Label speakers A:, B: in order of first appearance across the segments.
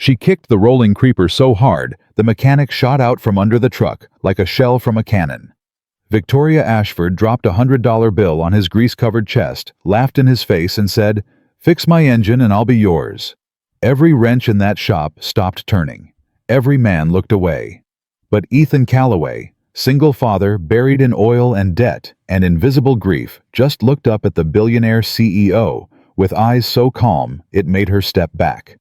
A: She kicked the rolling creeper so hard, the mechanic shot out from under the truck like a shell from a cannon. Victoria Ashford dropped a $100 bill on his grease-covered chest, laughed in his face, and said, "Fix my engine and I'll be yours." Every wrench in that shop stopped turning. Every man looked away. But Ethan Calloway, single father buried in oil and debt and invisible grief, just looked up at the billionaire CEO with eyes so calm it made her step back.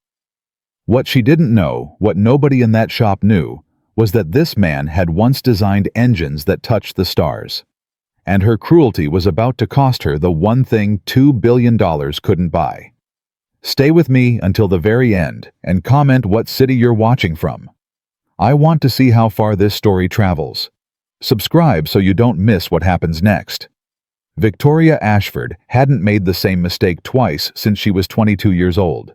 A: What she didn't know, what nobody in that shop knew, was that this man had once designed engines that touched the stars. And her cruelty was about to cost her the one thing $2 billion couldn't buy. Stay with me until the very end and comment what city you're watching from. I want to see how far this story travels. Subscribe so you don't miss what happens next. Victoria Ashford hadn't made the same mistake twice since she was 22 years old.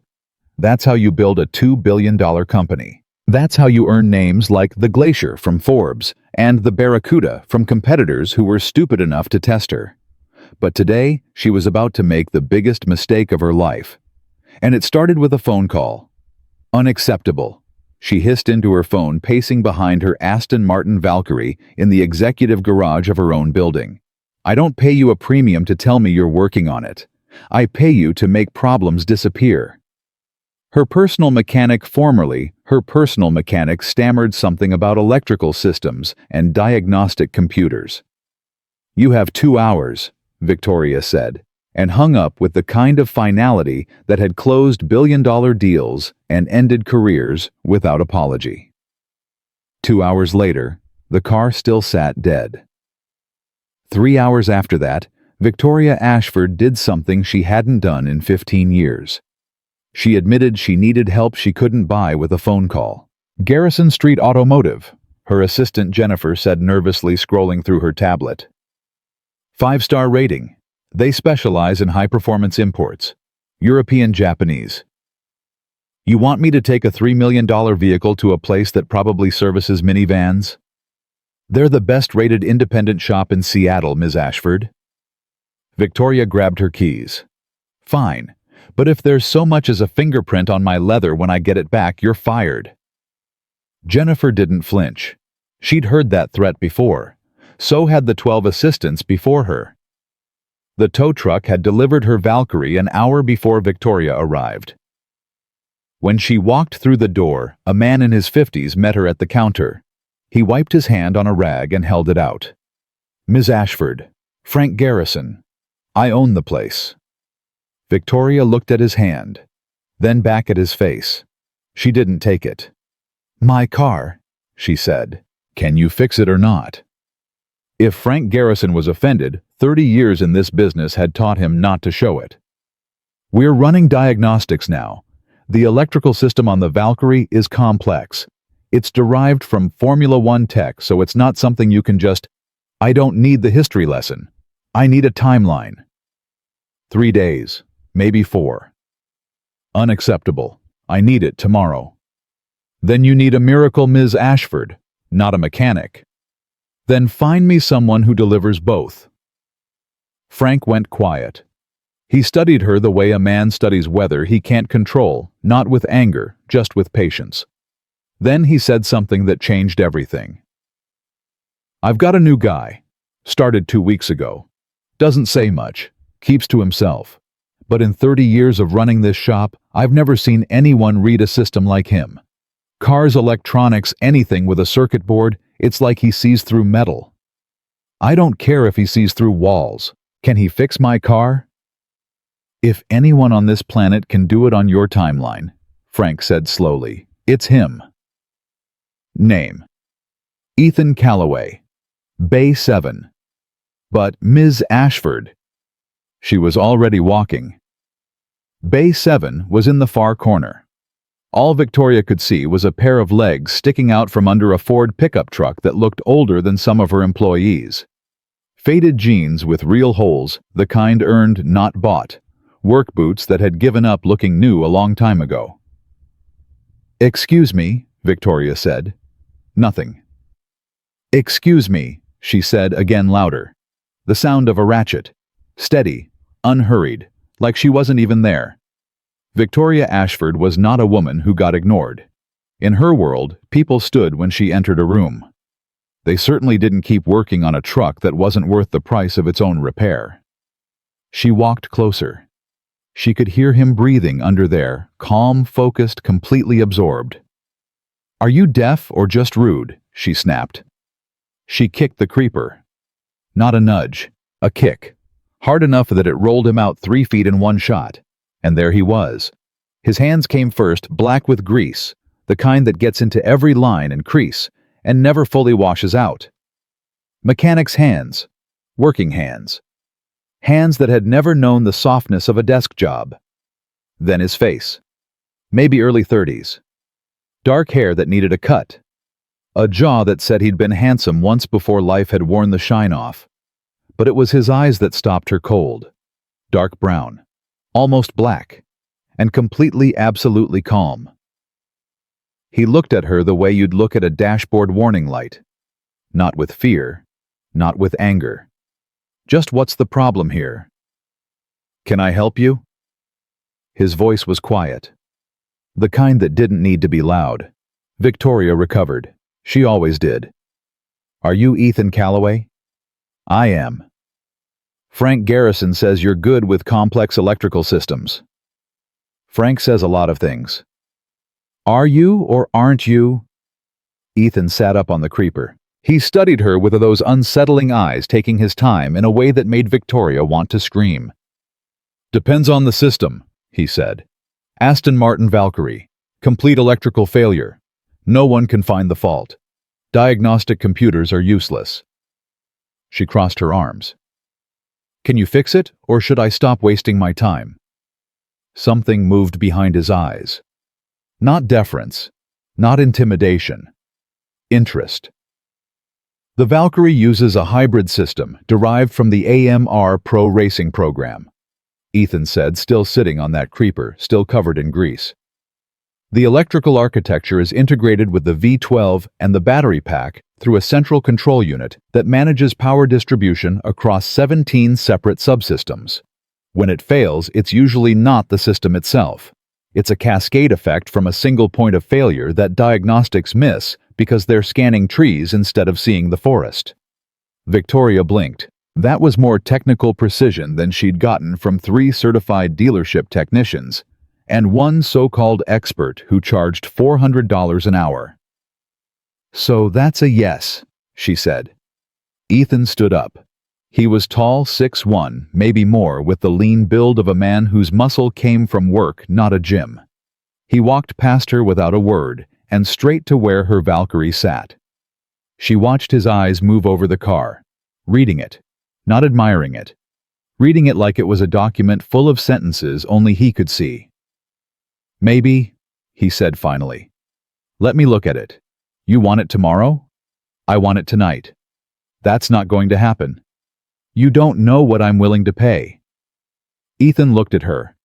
A: That's how you build a $2 billion company. That's how you earn names like the Glacier from Forbes and the Barracuda from competitors who were stupid enough to test her. But today, she was about to make the biggest mistake of her life. And it started with a phone call. Unacceptable. She hissed into her phone, pacing behind her Aston Martin Valkyrie in the executive garage of her own building. "I don't pay you a premium to tell me you're working on it. I pay you to make problems disappear." Her personal mechanic stammered something about electrical systems and diagnostic computers. "You have 2 hours, Victoria said, and hung up with the kind of finality that had closed billion-dollar deals and ended careers without apology. 2 hours later, the car still sat dead. 3 hours after that, Victoria Ashford did something she hadn't done in 15 years. She admitted she needed help she couldn't buy with a phone call. "Garrison Street Automotive," her assistant Jennifer said, nervously scrolling through her tablet. "5-star rating. They specialize in high-performance imports. European Japanese. You want me to take a $3 million vehicle to a place that probably services minivans? They're the best-rated independent shop in Seattle, Ms. Ashford." Victoria grabbed her keys. "Fine. But if there's so much as a fingerprint on my leather when I get it back, you're fired." Jennifer didn't flinch. She'd heard that threat before. So had the 12 assistants before her. The tow truck had delivered her Valkyrie an hour before Victoria arrived. When she walked through the door, a man in his 50s met her at the counter. He wiped his hand on a rag and held it out. "Ms. Ashford, Frank Garrison. I own the place." Victoria looked at his hand, then back at his face. She didn't take it. "My car," she said. "Can you fix it or not?" If Frank Garrison was offended, 30 years in this business had taught him not to show it. "We're running diagnostics now. The electrical system on the Valkyrie is complex. It's derived from Formula One tech, so it's not something you can just, I don't need the history lesson. I need a timeline." 3 days. Maybe 4. "Unacceptable. I need it tomorrow." "Then you need a miracle, Ms. Ashford, not a mechanic." "Then find me someone who delivers both." Frank went quiet. He studied her the way a man studies weather he can't control, not with anger, just with patience. Then he said something that changed everything. "I've got a new guy. Started 2 weeks ago. Doesn't say much, keeps to himself. But in 30 years of running this shop, I've never seen anyone read a system like him. Cars, electronics, anything with a circuit board, it's like he sees through metal. I don't care if he sees through walls. Can he fix my car?" "If anyone on this planet can do it on your timeline," Frank said slowly, "it's him." Name: Ethan Calloway. Bay 7. But Ms. Ashford. She was already walking. Bay 7 was in the far corner. All Victoria could see was a pair of legs sticking out from under a Ford pickup truck that looked older than some of her employees. Faded jeans with real holes, the kind earned, not bought. Work boots that had given up looking new a long time ago. "Excuse me," Victoria said. "Nothing." "Excuse me," she said again, louder. The sound of a ratchet. Steady, unhurried, like she wasn't even there. Victoria Ashford was not a woman who got ignored. In her world, people stood when she entered a room. They certainly didn't keep working on a truck that wasn't worth the price of its own repair. She walked closer. She could hear him breathing under there, calm, focused, completely absorbed. "Are you deaf or just rude?" she snapped. She kicked the creeper. Not a nudge, a kick. Hard enough that it rolled him out 3 feet in one shot. And there he was. His hands came first, black with grease, the kind that gets into every line and crease, and never fully washes out. Mechanic's hands. Working hands. Hands that had never known the softness of a desk job. Then his face. Maybe early 30s. Dark hair that needed a cut. A jaw that said he'd been handsome once before life had worn the shine off. But it was his eyes that stopped her cold. Dark brown. Almost black. And completely, absolutely calm. He looked at her the way you'd look at a dashboard warning light. Not with fear. Not with anger. Just what's the problem here? Can I help you? His voice was quiet. The kind that didn't need to be loud. Victoria recovered. She always did. Are you Ethan Calloway? I am. Frank Garrison says you're good with complex electrical systems. Frank says a lot of things. Are you or aren't you? Ethan sat up on the creeper. He studied her with those unsettling eyes, taking his time in a way that made Victoria want to scream. Depends on the system, he said. Aston Martin Valkyrie. Complete electrical failure. No one can find the fault. Diagnostic computers are useless. She crossed her arms. Can you fix it, or should I stop wasting my time? Something moved behind his eyes. Not deference. Not intimidation. Interest. The Valkyrie uses a hybrid system derived from the AMR Pro Racing program, Ethan said, still sitting on that creeper, still covered in grease. The electrical architecture is integrated with the V12 and the battery pack through a central control unit that manages power distribution across 17 separate subsystems. When it fails, it's usually not the system itself. It's a cascade effect from a single point of failure that diagnostics miss because they're scanning trees instead of seeing the forest. Victoria blinked. That was more technical precision than she'd gotten from 3 certified dealership technicians and 1 so-called expert who charged $400 an hour. So that's a yes, she said. Ethan stood up. He was tall, 6'1", maybe more, with the lean build of a man whose muscle came from work, not a gym. He walked past her without a word and straight to where her Valkyrie sat. She watched his eyes move over the car, reading it, not admiring it, reading it like it was a document full of sentences only he could see. Maybe, he said finally. Let me look at it. You want it tomorrow? I want it tonight. That's not going to happen. You don't know what I'm willing to pay. Ethan looked at her,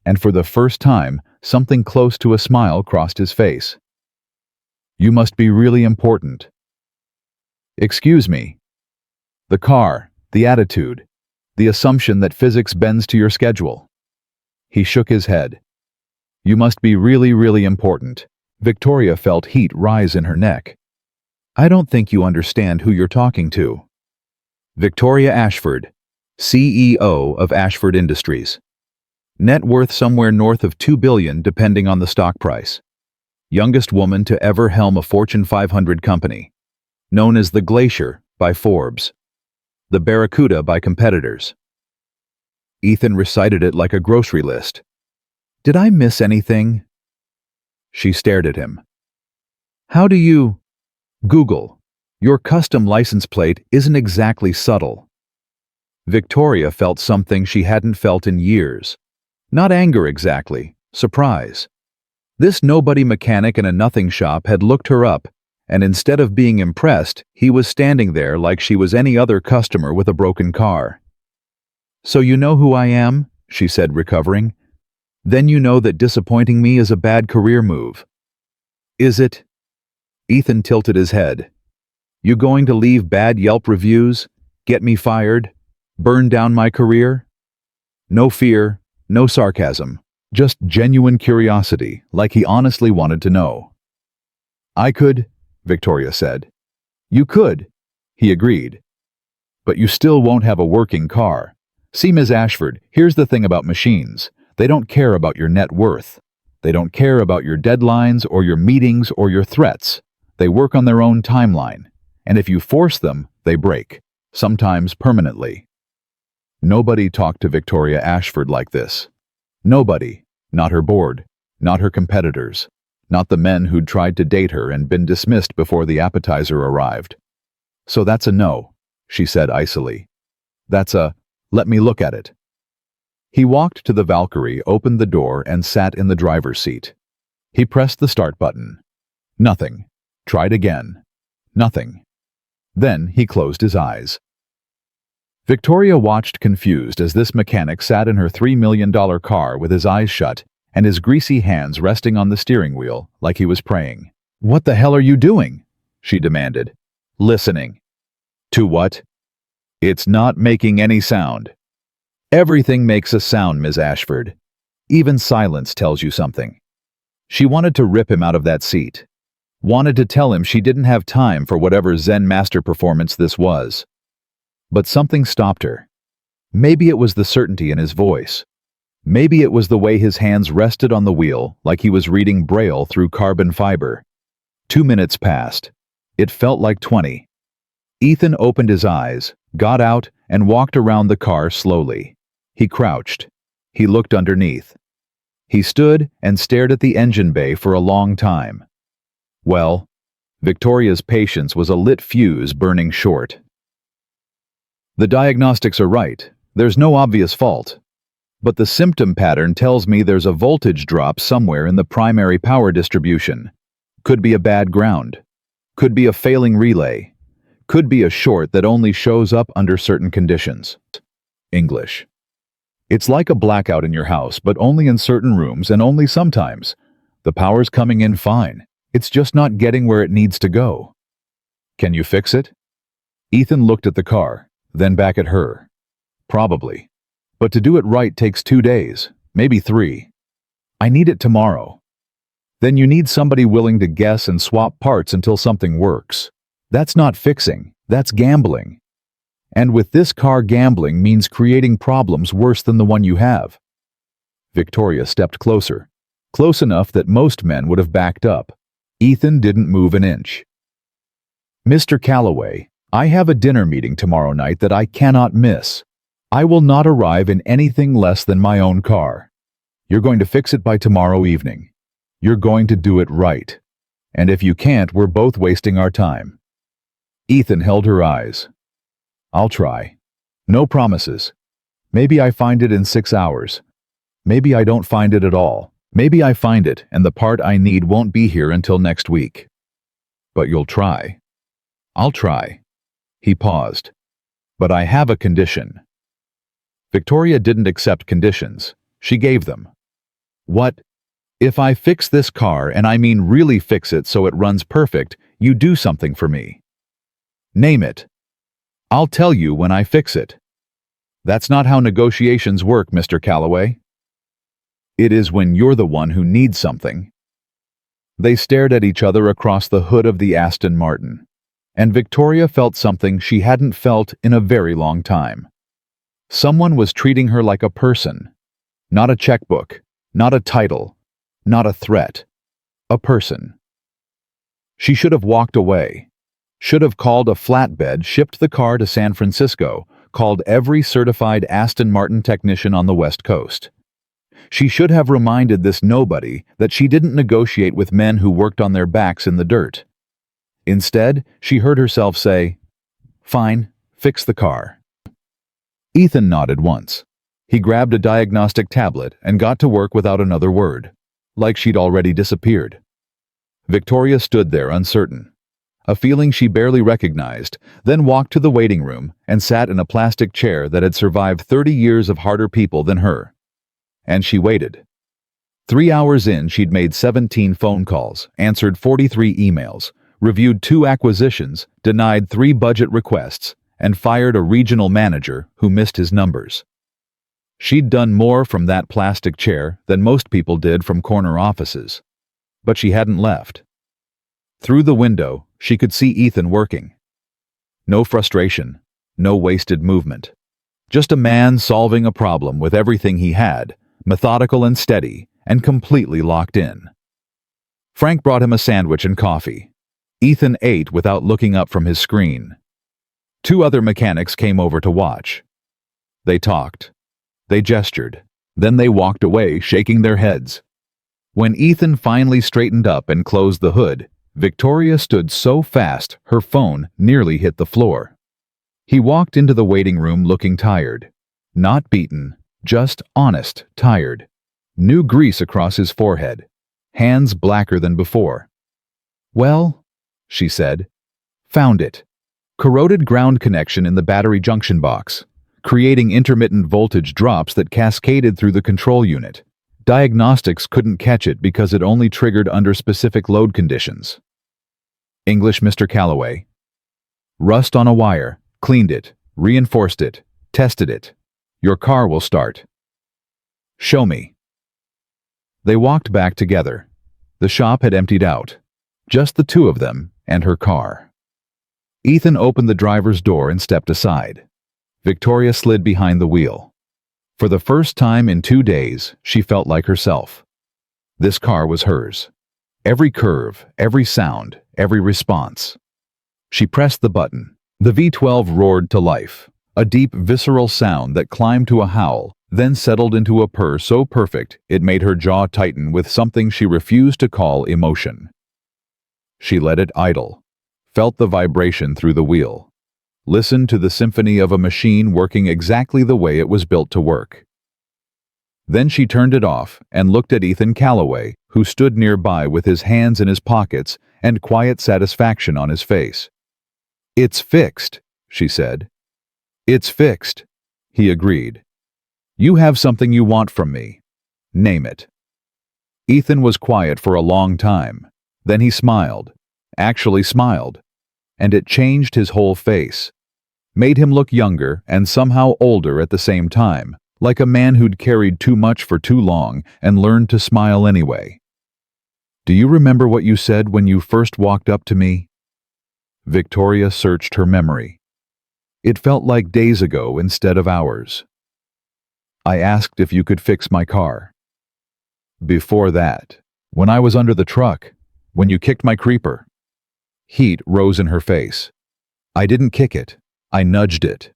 A: and for the first time, something close to a smile crossed his face. You must be really important. Excuse me. The car, the attitude, the assumption that physics bends to your schedule. He shook his head. You must be really, really important. Victoria felt heat rise in her neck. I don't think you understand who you're talking to. Victoria Ashford, CEO of Ashford Industries. Net worth somewhere north of $2 billion depending on the stock price. Youngest woman to ever helm a Fortune 500 company. Known as the Glacier by Forbes. The Barracuda by competitors. Ethan recited it like a grocery list. Did I miss anything? She stared at him. How do you... Google. Your custom license plate isn't exactly subtle. Victoria felt something she hadn't felt in years. Not anger exactly, surprise. This nobody mechanic in a nothing shop had looked her up, and instead of being impressed, he was standing there like she was any other customer with a broken car. So you know who I am? She said, recovering. Then you know that disappointing me is a bad career move. Is it? Ethan tilted his head. You going to leave bad Yelp reviews, get me fired, burn down my career? No fear, no sarcasm, Just genuine curiosity, like he honestly wanted to know. "I could," Victoria said. "You could," he agreed. "But you still won't have a working car. See, Ms. Ashford, here's the thing about machines. They don't care about your net worth. They don't care about your deadlines or your meetings or your threats. They work on their own timeline. And if you force them, they break, sometimes permanently." Nobody talked to Victoria Ashford like this. Nobody. Not her board. Not her competitors. Not the men who'd tried to date her and been dismissed before the appetizer arrived. "So that's a no," she said icily. "That's a, let me look at it." He walked to the Valkyrie, opened the door, and sat in the driver's seat. He pressed the start button. Nothing. Tried again. Nothing. Then he closed his eyes. Victoria watched confused as this mechanic sat in her $3 million car with his eyes shut and his greasy hands resting on the steering wheel like he was praying. "What the hell are you doing?" she demanded. "Listening." "To what?" "It's not making any sound." "Everything makes a sound, Ms. Ashford. Even silence tells you something." She wanted to rip him out of that seat. Wanted to tell him she didn't have time for whatever Zen master performance this was. But something stopped her. Maybe it was the certainty in his voice. Maybe it was the way his hands rested on the wheel like he was reading Braille through carbon fiber. 2 minutes passed. It felt like 20. Ethan opened his eyes, got out, and walked around the car slowly. He crouched. He looked underneath. He stood and stared at the engine bay for a long time. Well, Victoria's patience was a lit fuse burning short. "The diagnostics are right. There's no obvious fault. But the symptom pattern tells me there's a voltage drop somewhere in the primary power distribution. Could be a bad ground. Could be a failing relay. Could be a short that only shows up under certain conditions." English. "It's like a blackout in your house, but only in certain rooms and only sometimes. The power's coming in fine. It's just not getting where it needs to go. Can you fix it?" Ethan looked at the car, then back at her. "Probably. But to do it right takes 2 days, maybe 3. I need it tomorrow." "Then you need somebody willing to guess and swap parts until something works. That's not fixing, that's gambling. And with this car, gambling means creating problems worse than the one you have." Victoria stepped closer, close enough that most men would have backed up. Ethan didn't move an inch. "Mr. Calloway, I have a dinner meeting tomorrow night that I cannot miss. I will not arrive in anything less than my own car. You're going to fix it by tomorrow evening. You're going to do it right. And if you can't, we're both wasting our time." Ethan held her eyes. "I'll try. No promises. Maybe I find it in 6 hours. Maybe I don't find it at all. Maybe I find it and the part I need won't be here until next week. But you'll try." "I'll try." He paused. "But I have a condition." Victoria didn't accept conditions. She gave them. "What? If I fix this car, and I mean really fix it so it runs perfect, you do something for me." "Name it." "I'll tell you when I fix it." "That's not how negotiations work, Mr. Calloway." "It is when you're the one who needs something." They stared at each other across the hood of the Aston Martin, and Victoria felt something she hadn't felt in a very long time. Someone was treating her like a person, not a checkbook, not a title, not a threat, a person. She should have walked away, should have called a flatbed, shipped the car to San Francisco, called every certified Aston Martin technician on the West Coast. She should have reminded this nobody that she didn't negotiate with men who worked on their backs in the dirt. Instead, she heard herself say, "Fine, fix the car." Ethan nodded once. He grabbed a diagnostic tablet and got to work without another word, like she'd already disappeared. Victoria stood there uncertain, a feeling she barely recognized, then walked to the waiting room and sat in a plastic chair that had survived 30 years of harder people than her. And she waited. 3 hours in, she'd made 17 phone calls, answered 43 emails, reviewed 2 acquisitions, denied 3 budget requests, and fired a regional manager who missed his numbers. She'd done more from that plastic chair than most people did from corner offices. But she hadn't left. Through the window, she could see Ethan working. No frustration, no wasted movement. Just a man solving a problem with everything he had, methodical and steady, and completely locked in. Frank brought him a sandwich and coffee. Ethan ate without looking up from his screen. 2 other mechanics came over to watch. They talked. They gestured. Then they walked away, shaking their heads. When Ethan finally straightened up and closed the hood, Victoria stood so fast her phone nearly hit the floor. He walked into the waiting room looking tired. Not beaten, just honest, tired. New grease across his forehead. Hands blacker than before. "Well," she said. "Found it. Corroded ground connection in the battery junction box, creating intermittent voltage drops that cascaded through the control unit. Diagnostics couldn't catch it because it only triggered under specific load conditions." English, Mr. Calloway. "Rust on a wire. Cleaned it. Reinforced it. Tested it. Your car will start." "Show me." They walked back together. The shop had emptied out. Just the 2 of them and her car. Ethan opened the driver's door and stepped aside. Victoria slid behind the wheel. For the first time in 2 days, she felt like herself. This car was hers. Every curve, every sound, every response. She pressed the button. The V12 roared to life, a deep, visceral sound that climbed to a howl, then settled into a purr so perfect it made her jaw tighten with something she refused to call emotion. She let it idle, felt the vibration through the wheel, listened to the symphony of a machine working exactly the way it was built to work. Then she turned it off and looked at Ethan Calloway, who stood nearby with his hands in his pockets and quiet satisfaction on his face. "It's fixed," she said. "It's fixed," he agreed. "You have something you want from me. Name it." Ethan was quiet for a long time. Then he smiled, actually smiled, and it changed his whole face. Made him look younger and somehow older at the same time, like a man who'd carried too much for too long and learned to smile anyway. "Do you remember what you said when you first walked up to me?" Victoria searched her memory. It felt like days ago instead of hours. "I asked if you could fix my car." "Before that, when I was under the truck, when you kicked my creeper." Heat rose in her face. "I didn't kick it. I nudged it."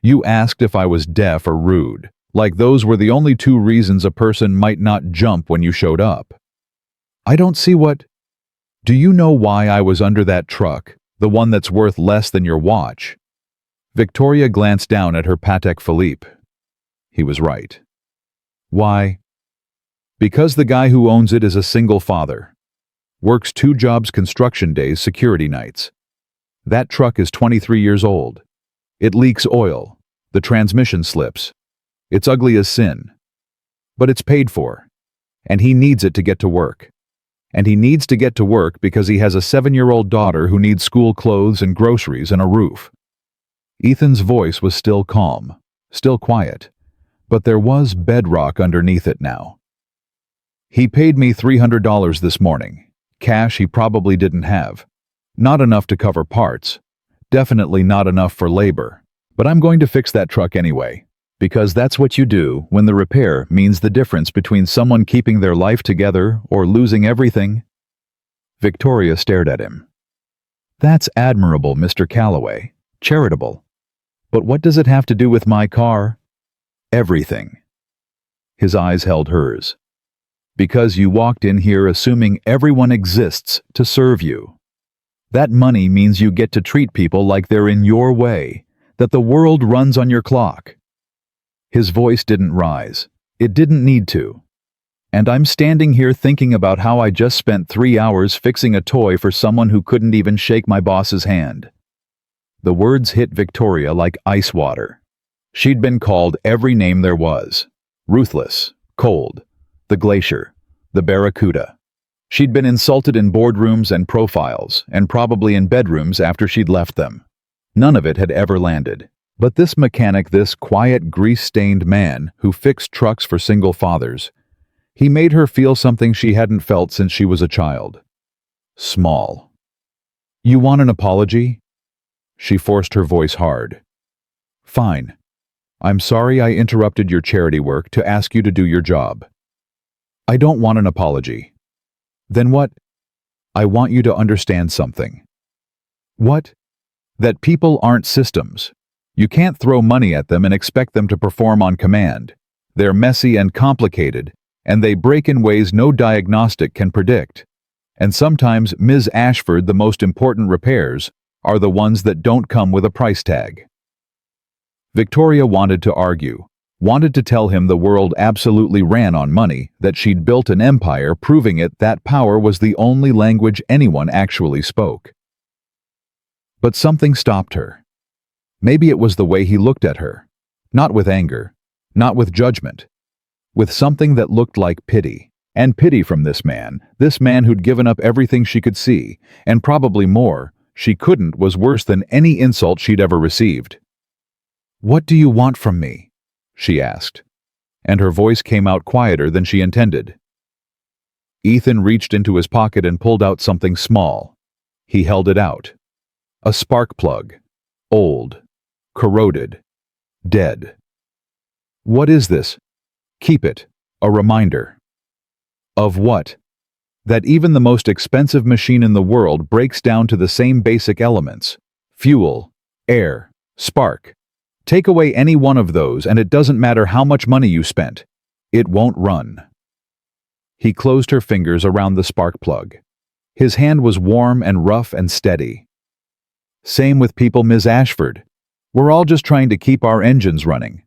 A: "You asked if I was deaf or rude, like those were the only 2 reasons a person might not jump when you showed up." "I don't see what—" "Do you know why I was under that truck, the one that's worth less than your watch?" Victoria glanced down at her Patek Philippe. He was right. "Why?" "Because the guy who owns it is a single father. Works 2 jobs, construction days, security nights. That truck is 23 years old. It leaks oil. The transmission slips. It's ugly as sin. But it's paid for. And he needs it to get to work. And he needs to get to work because he has a 7-year-old daughter who needs school clothes and groceries and a roof." Ethan's voice was still calm, still quiet, but there was bedrock underneath it now. "He paid me $300 this morning. Cash he probably didn't have. Not enough to cover parts. Definitely not enough for labor. But I'm going to fix that truck anyway. Because that's what you do when the repair means the difference between someone keeping their life together or losing everything." Victoria stared at him. "That's admirable, Mr. Calloway. Charitable. But what does it have to do with my car?" "Everything." His eyes held hers. "Because you walked in here assuming everyone exists to serve you. That money means you get to treat people like they're in your way, that the world runs on your clock." His voice didn't rise. It didn't need to. "And I'm standing here thinking about how I just spent 3 hours fixing a toy for someone who couldn't even shake my boss's hand." The words hit Victoria like ice water. She'd been called every name there was. Ruthless, cold, the glacier, the barracuda. She'd been insulted in boardrooms and profiles, and probably in bedrooms after she'd left them. None of it had ever landed. But this mechanic, this quiet, grease-stained man who fixed trucks for single fathers, he made her feel something she hadn't felt since she was a child. Small. "You want an apology?" She forced her voice hard. "Fine. I'm sorry I interrupted your charity work to ask you to do your job." "I don't want an apology." "Then what?" "I want you to understand something." "What?" "That people aren't systems. You can't throw money at them and expect them to perform on command. They're messy and complicated, and they break in ways no diagnostic can predict. And sometimes, Ms. Ashford, the most important repairs are the ones that don't come with a price tag." Victoria wanted to argue, wanted to tell him the world absolutely ran on money, that she'd built an empire proving it that power was the only language anyone actually spoke. But something stopped her. Maybe it was the way he looked at her. Not with anger, not with judgment, with something that looked like pity. And pity from this man who'd given up everything she could see, and probably more she couldn't, was worse than any insult she'd ever received. "What do you want from me?" she asked, and her voice came out quieter than she intended. Ethan reached into his pocket and pulled out something small. He held it out. A spark plug. Old. Corroded. Dead. "What is this?" "Keep it. A reminder." "Of what?" "That even the most expensive machine in the world breaks down to the same basic elements. Fuel, air, spark. Take away any one of those and it doesn't matter how much money you spent. It won't run." He closed her fingers around the spark plug. His hand was warm and rough and steady. "Same with people, Ms. Ashford. We're all just trying to keep our engines running."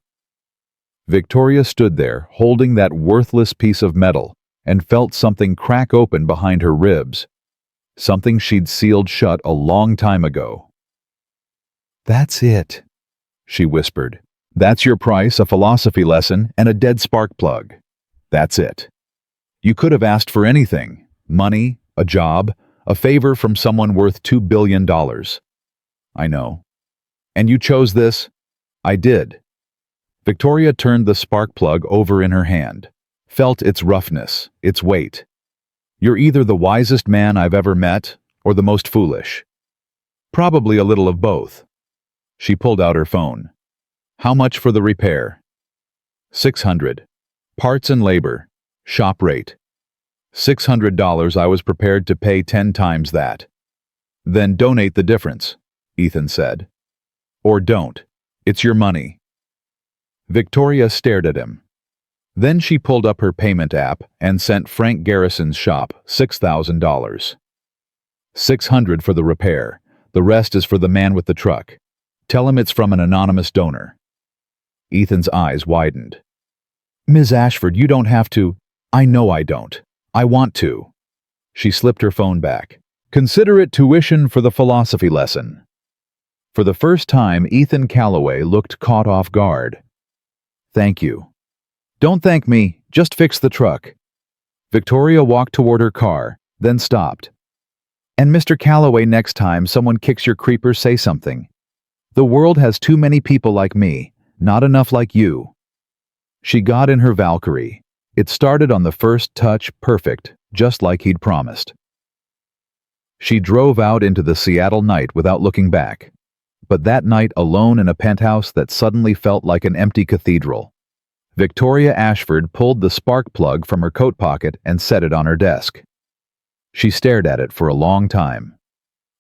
A: Victoria stood there, holding that worthless piece of metal, and felt something crack open behind her ribs. Something she'd sealed shut a long time ago. "That's it," she whispered. "That's your price, a philosophy lesson, and a dead spark plug. That's it. You could have asked for anything. Money, a job, a favor from someone worth $2 billion. I know. And you chose this?" "I did." Victoria turned the spark plug over in her hand, felt its roughness, its weight. "You're either the wisest man I've ever met, or the most foolish. Probably a little of both." She pulled out her phone. "How much for the repair?" $600. Parts and labor. Shop rate. $600. I was prepared to pay 10 times that. "Then donate the difference," Ethan said. "Or don't. It's your money." Victoria stared at him. Then she pulled up her payment app and sent Frank Garrison's shop $6,000. $600 for the repair. The rest is for the man with the truck. Tell him it's from an anonymous donor. Ethan's eyes widened. "Ms. Ashford, you don't have to." "I know I don't. I want to." She slipped her phone back. "Consider it tuition for the philosophy lesson." For the first time, Ethan Calloway looked caught off guard. "Thank you." "Don't thank me, just fix the truck." Victoria walked toward her car, then stopped. "And Mr. Calloway, next time someone kicks your creeper, say something. The world has too many people like me, not enough like you." She got in her Valkyrie. It started on the first touch, perfect, just like he'd promised. She drove out into the Seattle night without looking back. But that night, alone in a penthouse that suddenly felt like an empty cathedral, Victoria Ashford pulled the spark plug from her coat pocket and set it on her desk. She stared at it for a long time.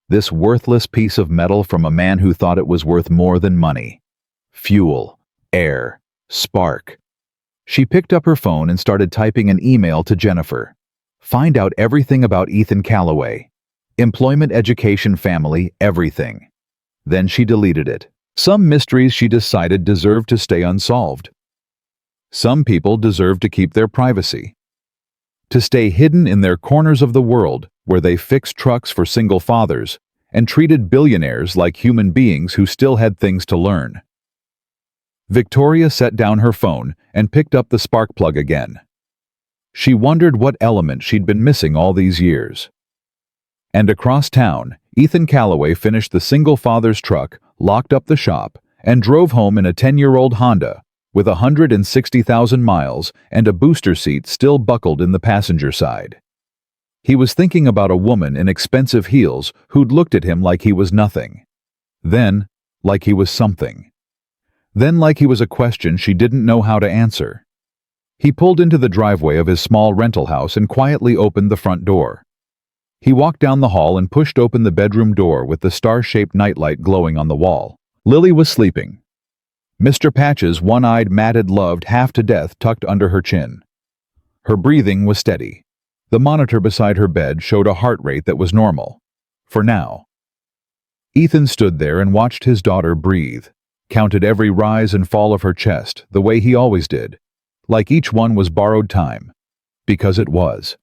A: This worthless piece of metal from a man who thought it was worth more than money. Fuel, air, spark. She picked up her phone and started typing an email to Jennifer. Find out everything about Ethan Calloway. Employment, education, family, everything. Then she deleted it. Some mysteries she decided deserved to stay unsolved. Some people deserved to keep their privacy. To stay hidden in their corners of the world where they fixed trucks for single fathers and treated billionaires like human beings who still had things to learn. Victoria set down her phone and picked up the spark plug again. She wondered what element she'd been missing all these years. And across town, Ethan Calloway finished the single father's truck, locked up the shop, and drove home in a 10-year-old Honda with 160,000 miles and a booster seat still buckled in the passenger side. He was thinking about a woman in expensive heels who'd looked at him like he was nothing. Then, like he was something. Then like he was a question she didn't know how to answer. He pulled into the driveway of his small rental house and quietly opened the front door. He walked down the hall and pushed open the bedroom door with the star-shaped nightlight glowing on the wall. Lily was sleeping. Mr. Patch's one-eyed matted loved half to death tucked under her chin. Her breathing was steady. The monitor beside her bed showed a heart rate that was normal. For now. Ethan stood there and watched his daughter breathe, counted every rise and fall of her chest the way he always did, like each one was borrowed time, because it was.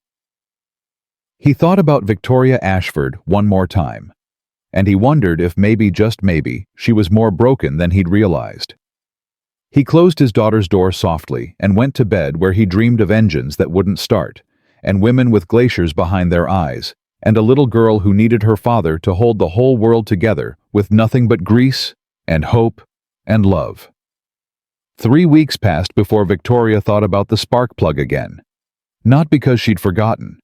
A: He thought about Victoria Ashford one more time, and he wondered if maybe, just maybe, she was more broken than he'd realized. He closed his daughter's door softly and went to bed where he dreamed of engines that wouldn't start, and women with glaciers behind their eyes, and a little girl who needed her father to hold the whole world together with nothing but grease and hope and love. 3 weeks passed before Victoria thought about the spark plug again. Not because she'd forgotten.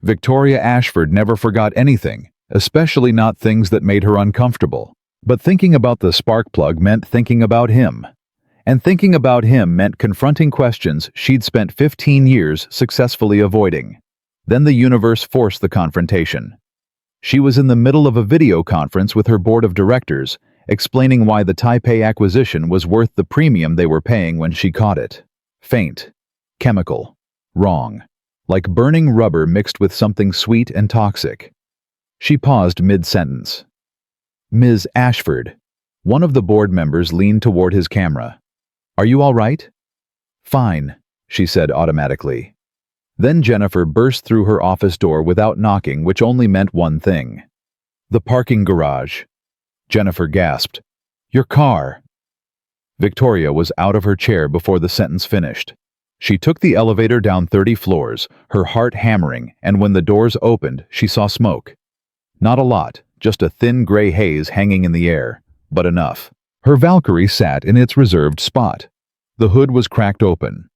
A: Victoria Ashford never forgot anything, especially not things that made her uncomfortable. But thinking about the spark plug meant thinking about him. And thinking about him meant confronting questions she'd spent 15 years successfully avoiding. Then the universe forced the confrontation. She was in the middle of a video conference with her board of directors, explaining why the Taipei acquisition was worth the premium they were paying when she caught it. Faint. Chemical. Wrong. Like burning rubber mixed with something sweet and toxic. She paused mid-sentence. Ms. Ashford. One of the board members leaned toward his camera. Are you all right? Fine, she said automatically. Then Jennifer burst through her office door without knocking, which only meant one thing. The parking garage. Jennifer gasped. Your car. Victoria was out of her chair before the sentence finished. She took the elevator down 30 floors, her heart hammering, and when the doors opened, she saw smoke. Not a lot, just a thin gray haze hanging in the air, but enough. Her Valkyrie sat in its reserved spot. The hood was cracked open.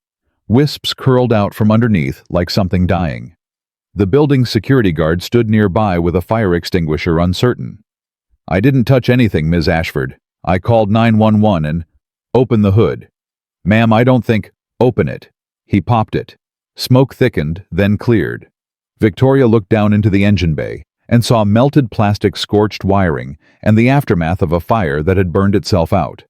A: Wisps curled out from underneath like something dying. The building's security guard stood nearby with a fire extinguisher, uncertain. I didn't touch anything, Ms. Ashford. I called 911 and... Open the hood. Ma'am, I don't think... Open it. He popped it. Smoke thickened, then cleared. Victoria looked down into the engine bay and saw melted plastic, scorched wiring, and the aftermath of a fire that had burned itself out.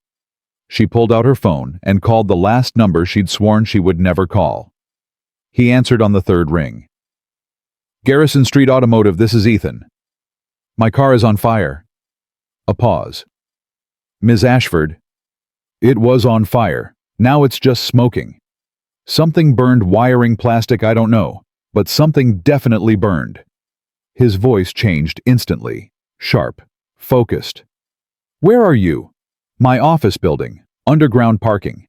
A: She pulled out her phone and called the last number she'd sworn she would never call. He answered on the third ring. Garrison Street Automotive, this is Ethan. My car is on fire. A pause. Ms. Ashford. It was on fire. Now it's just smoking. Something burned, wiring, plastic, I don't know, but something definitely burned. His voice changed instantly, sharp, focused. Where are you? My office building, underground parking.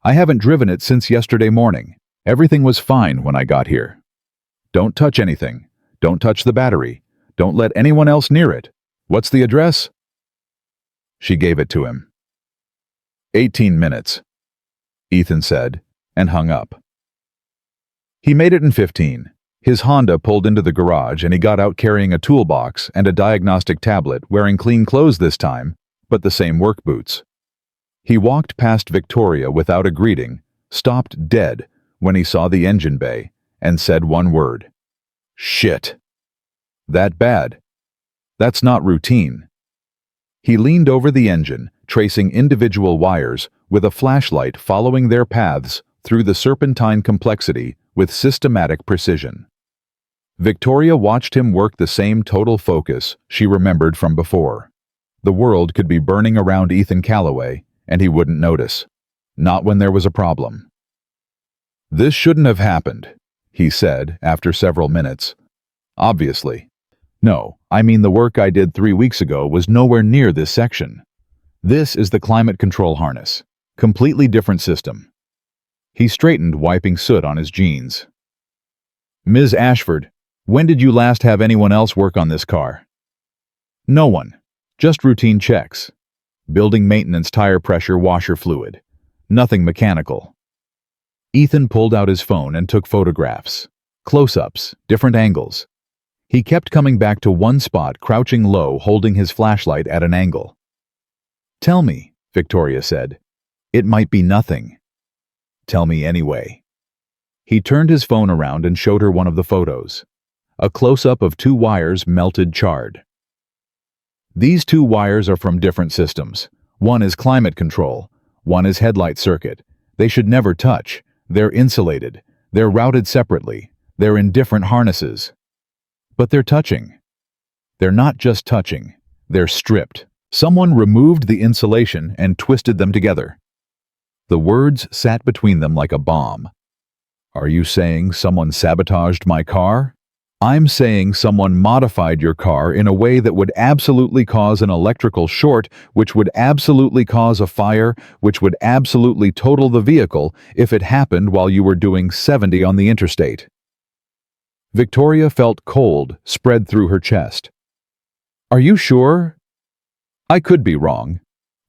A: I haven't driven it since yesterday morning. Everything was fine when I got here. Don't touch anything. Don't touch the battery. Don't let anyone else near it. What's the address? She gave it to him. 18 minutes, Ethan said, and hung up. He made it in 15. His Honda pulled into the garage and he got out carrying a toolbox and a diagnostic tablet, wearing clean clothes this time, but the same work boots. He walked past Victoria without a greeting, stopped dead when he saw the engine bay, and said one word. Shit. That bad? That's not routine. He leaned over the engine, tracing individual wires, with a flashlight following their paths through the serpentine complexity with systematic precision. Victoria watched him work the same total focus she remembered from before. The world could be burning around Ethan Calloway, and he wouldn't notice. Not when there was a problem. This shouldn't have happened, he said after several minutes. Obviously. No, I mean the work I did 3 weeks ago was nowhere near this section. This is the climate control harness. Completely different system. He straightened, wiping soot on his jeans. Ms. Ashford, when did you last have anyone else work on this car? No one. Just routine checks. Building maintenance tire pressure washer fluid. Nothing mechanical. Ethan pulled out his phone and took photographs. Close-ups, different angles. He kept coming back to one spot, crouching low, holding his flashlight at an angle. "Tell me," Victoria said. "It might be nothing." "Tell me anyway." He turned his phone around and showed her one of the photos. A close-up of 2 wires melted charred. "These 2 wires are from different systems. One is climate control. One is headlight circuit. They should never touch. They're insulated. They're routed separately. They're in different harnesses. But they're touching. They're not just touching. They're stripped. Someone removed the insulation and twisted them together." The words sat between them like a bomb. "Are you saying someone sabotaged my car?" "I'm saying someone modified your car in a way that would absolutely cause an electrical short, which would absolutely cause a fire, which would absolutely total the vehicle if it happened while you were doing 70 on the interstate." Victoria felt cold spread through her chest. "Are you sure?" "I could be wrong.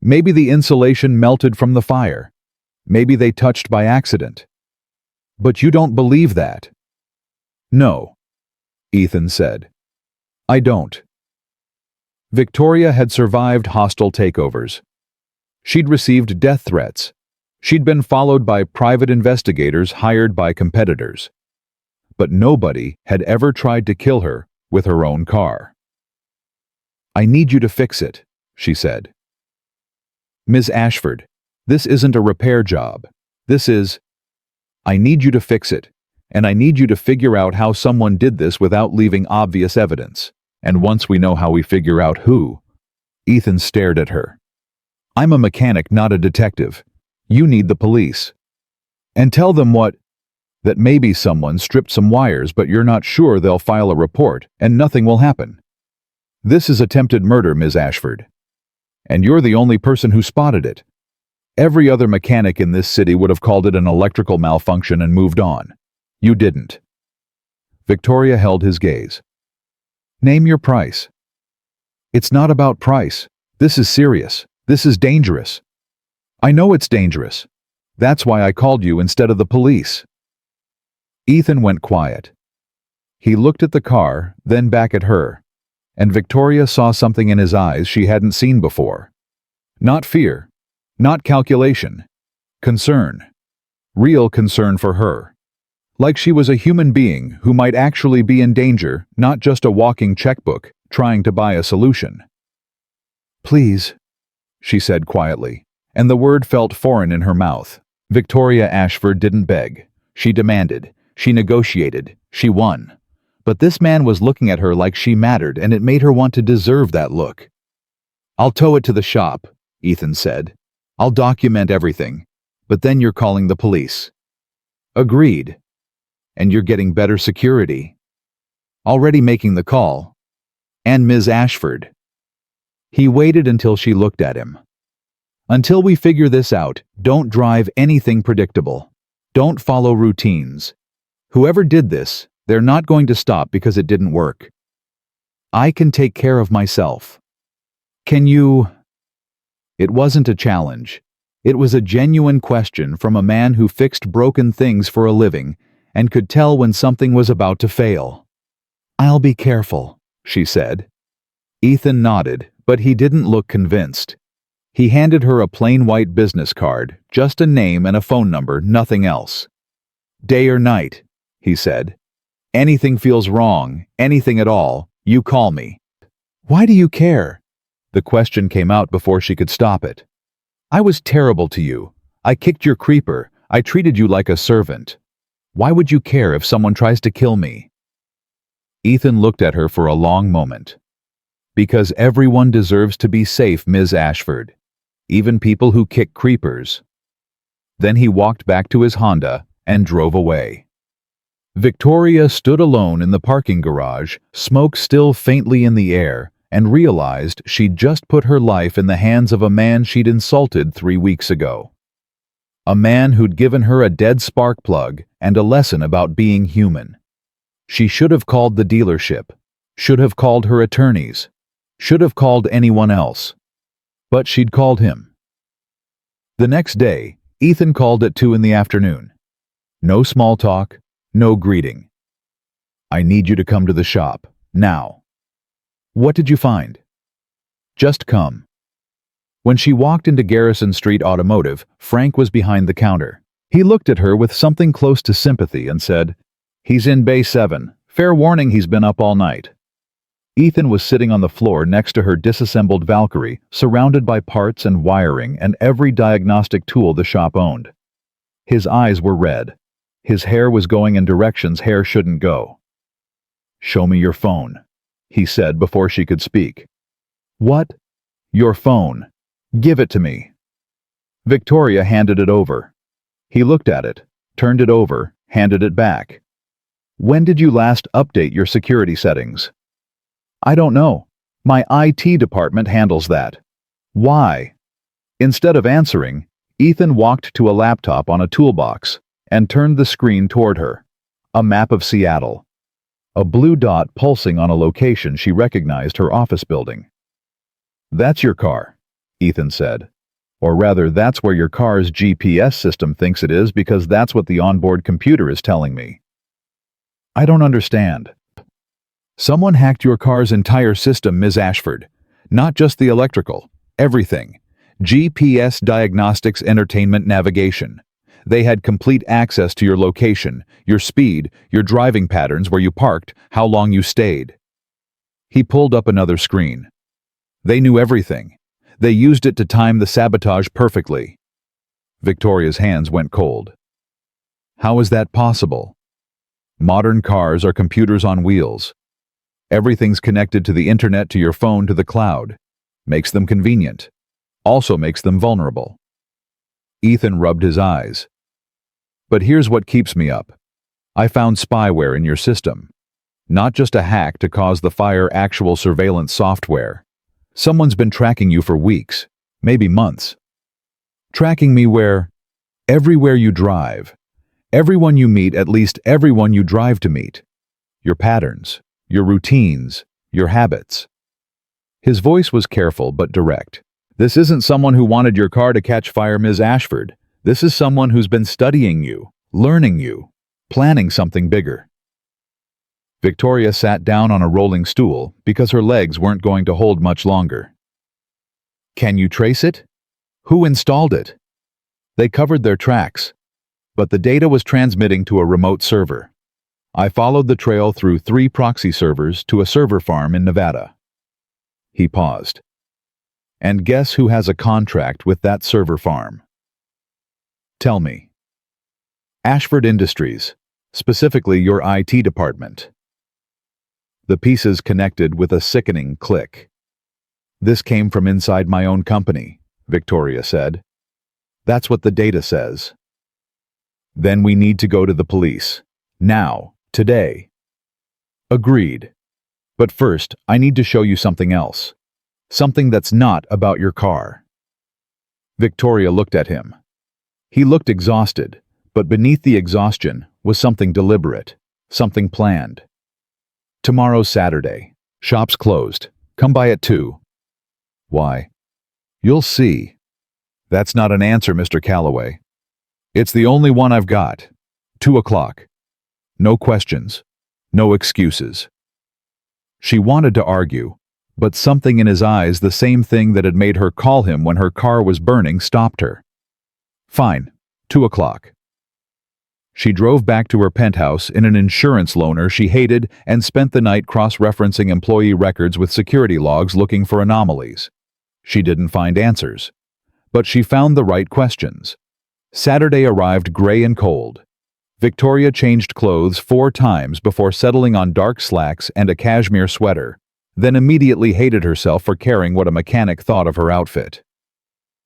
A: Maybe the insulation melted from the fire. Maybe they touched by accident." "But you don't believe that." "No," Ethan said. "I don't." Victoria had survived hostile takeovers. She'd received death threats. She'd been followed by private investigators hired by competitors. But nobody had ever tried to kill her with her own car. "I need you to fix it," she said. "Ms. Ashford, this isn't a repair job. This is... I need you to fix it, and I need you to figure out how someone did this without leaving obvious evidence. And once we know how we figure out who..." Ethan stared at her. "I'm a mechanic, not a detective. You need the police. And tell them what... that maybe someone stripped some wires, but you're not sure they'll file a report, and nothing will happen. This is attempted murder, Ms. Ashford. And you're the only person who spotted it. Every other mechanic in this city would have called it an electrical malfunction and moved on. You didn't." Victoria held his gaze. "Name your price." "It's not about price. This is serious. This is dangerous." "I know it's dangerous. That's why I called you instead of the police." Ethan went quiet. He looked at the car, then back at her, and Victoria saw something in his eyes she hadn't seen before. Not fear, not calculation. Concern. Real concern for her. Like she was a human being who might actually be in danger, not just a walking checkbook trying to buy a solution. "Please," she said quietly, and the word felt foreign in her mouth. Victoria Ashford didn't beg. She demanded. She negotiated. She won. But this man was looking at her like she mattered, and it made her want to deserve that look. "I'll tow it to the shop," Ethan said. "I'll document everything. But then you're calling the police." "Agreed. And you're getting better security." "Already making the call. And Ms. Ashford." He waited until she looked at him. "Until we figure this out, don't drive anything predictable. Don't follow routines. Whoever did this, they're not going to stop because it didn't work. I can take care of myself. Can you..." It wasn't a challenge. It was a genuine question from a man who fixed broken things for a living and could tell when something was about to fail. "I'll be careful," she said. Ethan nodded, but he didn't look convinced. He handed her a plain white business card, just a name and a phone number, nothing else. "Day or night," he said. "Anything feels wrong, anything at all, you call me." "Why do you care?" The question came out before she could stop it. "I was terrible to you. I kicked your creeper. I treated you like a servant. Why would you care if someone tries to kill me?" Ethan looked at her for a long moment. "Because everyone deserves to be safe, Ms. Ashford. Even people who kick creepers." Then he walked back to his Honda and drove away. Victoria stood alone in the parking garage, smoke still faintly in the air, and realized she'd just put her life in the hands of a man she'd insulted 3 weeks ago. A man who'd given her a dead spark plug and a lesson about being human. She should have called the dealership, should have called her attorneys, should have called anyone else. But she'd called him. The next day, Ethan called at 2 in the afternoon. No small talk, no greeting. I need you to come to the shop, now. What did you find? Just come. When she walked into Garrison Street Automotive, Frank was behind the counter. He looked at her with something close to sympathy and said, "He's in Bay 7. Fair warning, he's been up all night." Ethan was sitting on the floor next to her disassembled Valkyrie, surrounded by parts and wiring and every diagnostic tool the shop owned. His eyes were red. His hair was going in directions hair shouldn't go. "Show me your phone," he said before she could speak. "What?" "Your phone. Give it to me." Victoria handed it over. He looked at it, turned it over, handed it back. "When did you last update your security settings?" "I don't know. My IT department handles that." "Why?" Instead of answering, Ethan walked to a laptop on a toolbox and turned the screen toward her. A map of Seattle. A blue dot pulsing on a location she recognized, her office building. "That's your car," Ethan said. "Or rather, that's where your car's GPS system thinks it is, because that's what the onboard computer is telling me." "I don't understand." "Someone hacked your car's entire system, Ms. Ashford. Not just the electrical. Everything. GPS, diagnostics, entertainment, navigation. They had complete access to your location, your speed, your driving patterns, where you parked, how long you stayed." He pulled up another screen. "They knew everything. They used it to time the sabotage perfectly." Victoria's hands went cold. "How is that possible?" "Modern cars are computers on wheels. Everything's connected to the internet, to your phone, to the cloud. Makes them convenient. Also makes them vulnerable." Ethan rubbed his eyes. "But here's what keeps me up. I found spyware in your system. Not just a hack to cause the fire, actual surveillance software. Someone's been tracking you for weeks, maybe months. Tracking me where? Everywhere you drive. Everyone you meet, at least everyone you drive to meet. Your patterns, your routines, your habits." His voice was careful but direct. "This isn't someone who wanted your car to catch fire, Ms. Ashford. This is someone who's been studying you, learning you, planning something bigger." Victoria sat down on a rolling stool because her legs weren't going to hold much longer. "Can you trace it? Who installed it?" "They covered their tracks, but the data was transmitting to a remote server. I followed the trail through 3 proxy servers to a server farm in Nevada." He paused. "And guess who has a contract with that server farm?" "Tell me." "Ashford Industries, specifically your IT department." The pieces connected with a sickening click. "This came from inside my own company," Victoria said. "That's what the data says." "Then we need to go to the police. Now, today." "Agreed. But first, I need to show you something else. Something that's not about your car." Victoria looked at him. He looked exhausted, but beneath the exhaustion was something deliberate, something planned. "Tomorrow's Saturday. Shop's closed. Come by at 2. "Why?" "You'll see." "That's not an answer, Mr. Calloway. It's the only one I've got. 2 o'clock. No questions. No excuses." She wanted to argue, but something in his eyes, the same thing that had made her call him when her car was burning, stopped her. "Fine. 2 o'clock." She drove back to her penthouse in an insurance loaner she hated and spent the night cross-referencing employee records with security logs looking for anomalies. She didn't find answers, but she found the right questions. Saturday arrived gray and cold. Victoria changed clothes 4 times before settling on dark slacks and a cashmere sweater, then immediately hated herself for caring what a mechanic thought of her outfit.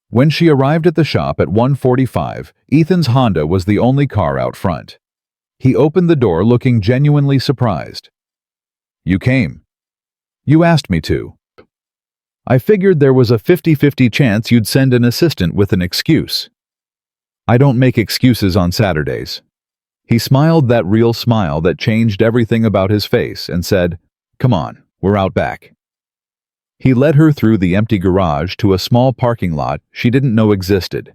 A: When she arrived at the shop at 1:45, Ethan's Honda was the only car out front. He opened the door looking genuinely surprised. "You came. You asked me to. I figured there was a 50-50 chance you'd send an assistant with an excuse." "I don't make excuses on Saturdays." He smiled that real smile that changed everything about his face and said, "Come on, we're out back." He led her through the empty garage to a small parking lot she didn't know existed.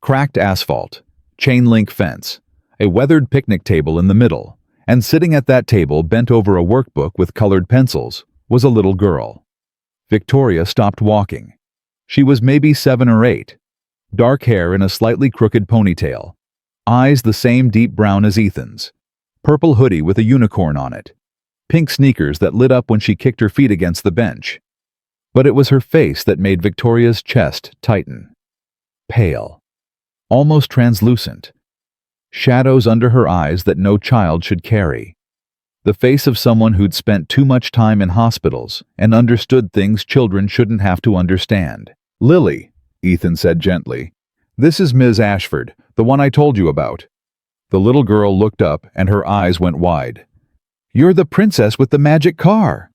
A: Cracked asphalt, chain-link fence, a weathered picnic table in the middle, and sitting at that table bent over a workbook with colored pencils was a little girl. Victoria stopped walking. She was maybe 7 or 8. Dark hair in a slightly crooked ponytail. Eyes the same deep brown as Ethan's. Purple hoodie with a unicorn on it. Pink sneakers that lit up when she kicked her feet against the bench. But it was her face that made Victoria's chest tighten. Pale. Almost translucent. Shadows under her eyes that no child should carry. The face of someone who'd spent too much time in hospitals and understood things children shouldn't have to understand. "Lily," Ethan said gently. "This is Ms. Ashford, the one I told you about." The little girl looked up and her eyes went wide. "You're the princess with the magic car."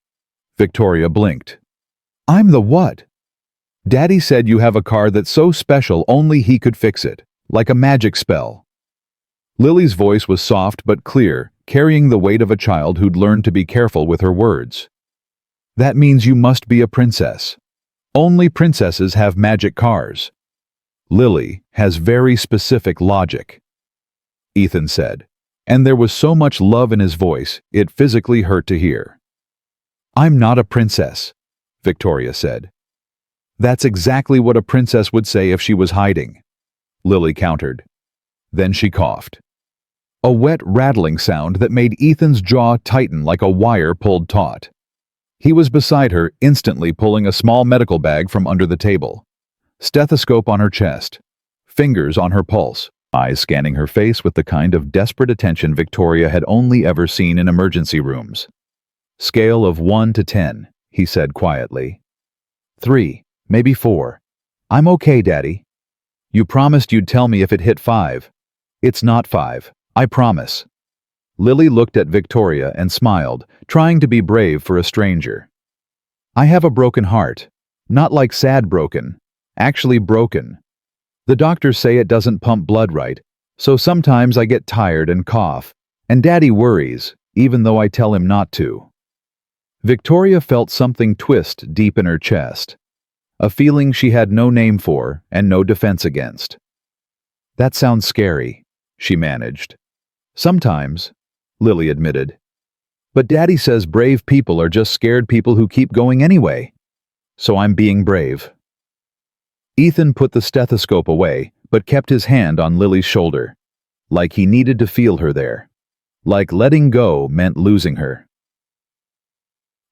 A: Victoria blinked. "I'm the what?" "Daddy said you have a car that's so special only he could fix it, like a magic spell." Lily's voice was soft but clear, carrying the weight of a child who'd learned to be careful with her words. "That means you must be a princess. Only princesses have magic cars." "Lily has very specific logic," Ethan said, and there was so much love in his voice it physically hurt to hear. "I'm not a princess," Victoria said. "That's exactly what a princess would say if she was hiding," Lily countered. Then she coughed. A wet, rattling sound that made Ethan's jaw tighten like a wire pulled taut. He was beside her, instantly pulling a small medical bag from under the table. Stethoscope on her chest. Fingers on her pulse. Eyes scanning her face with the kind of desperate attention Victoria had only ever seen in emergency rooms. "Scale of 1 to 10, he said quietly. 3, maybe 4. "I'm okay, Daddy." "You promised you'd tell me if it hit 5. "It's not 5, I promise." Lily looked at Victoria and smiled, trying to be brave for a stranger. "I have a broken heart. Not like sad broken. Actually broken. The doctors say it doesn't pump blood right, so sometimes I get tired and cough, and Daddy worries, even though I tell him not to." Victoria felt something twist deep in her chest. A feeling she had no name for and no defense against. "That sounds scary," she managed. "Sometimes," Lily admitted. "But Daddy says brave people are just scared people who keep going anyway. So I'm being brave." Ethan put the stethoscope away, but kept his hand on Lily's shoulder. Like he needed to feel her there. Like letting go meant losing her.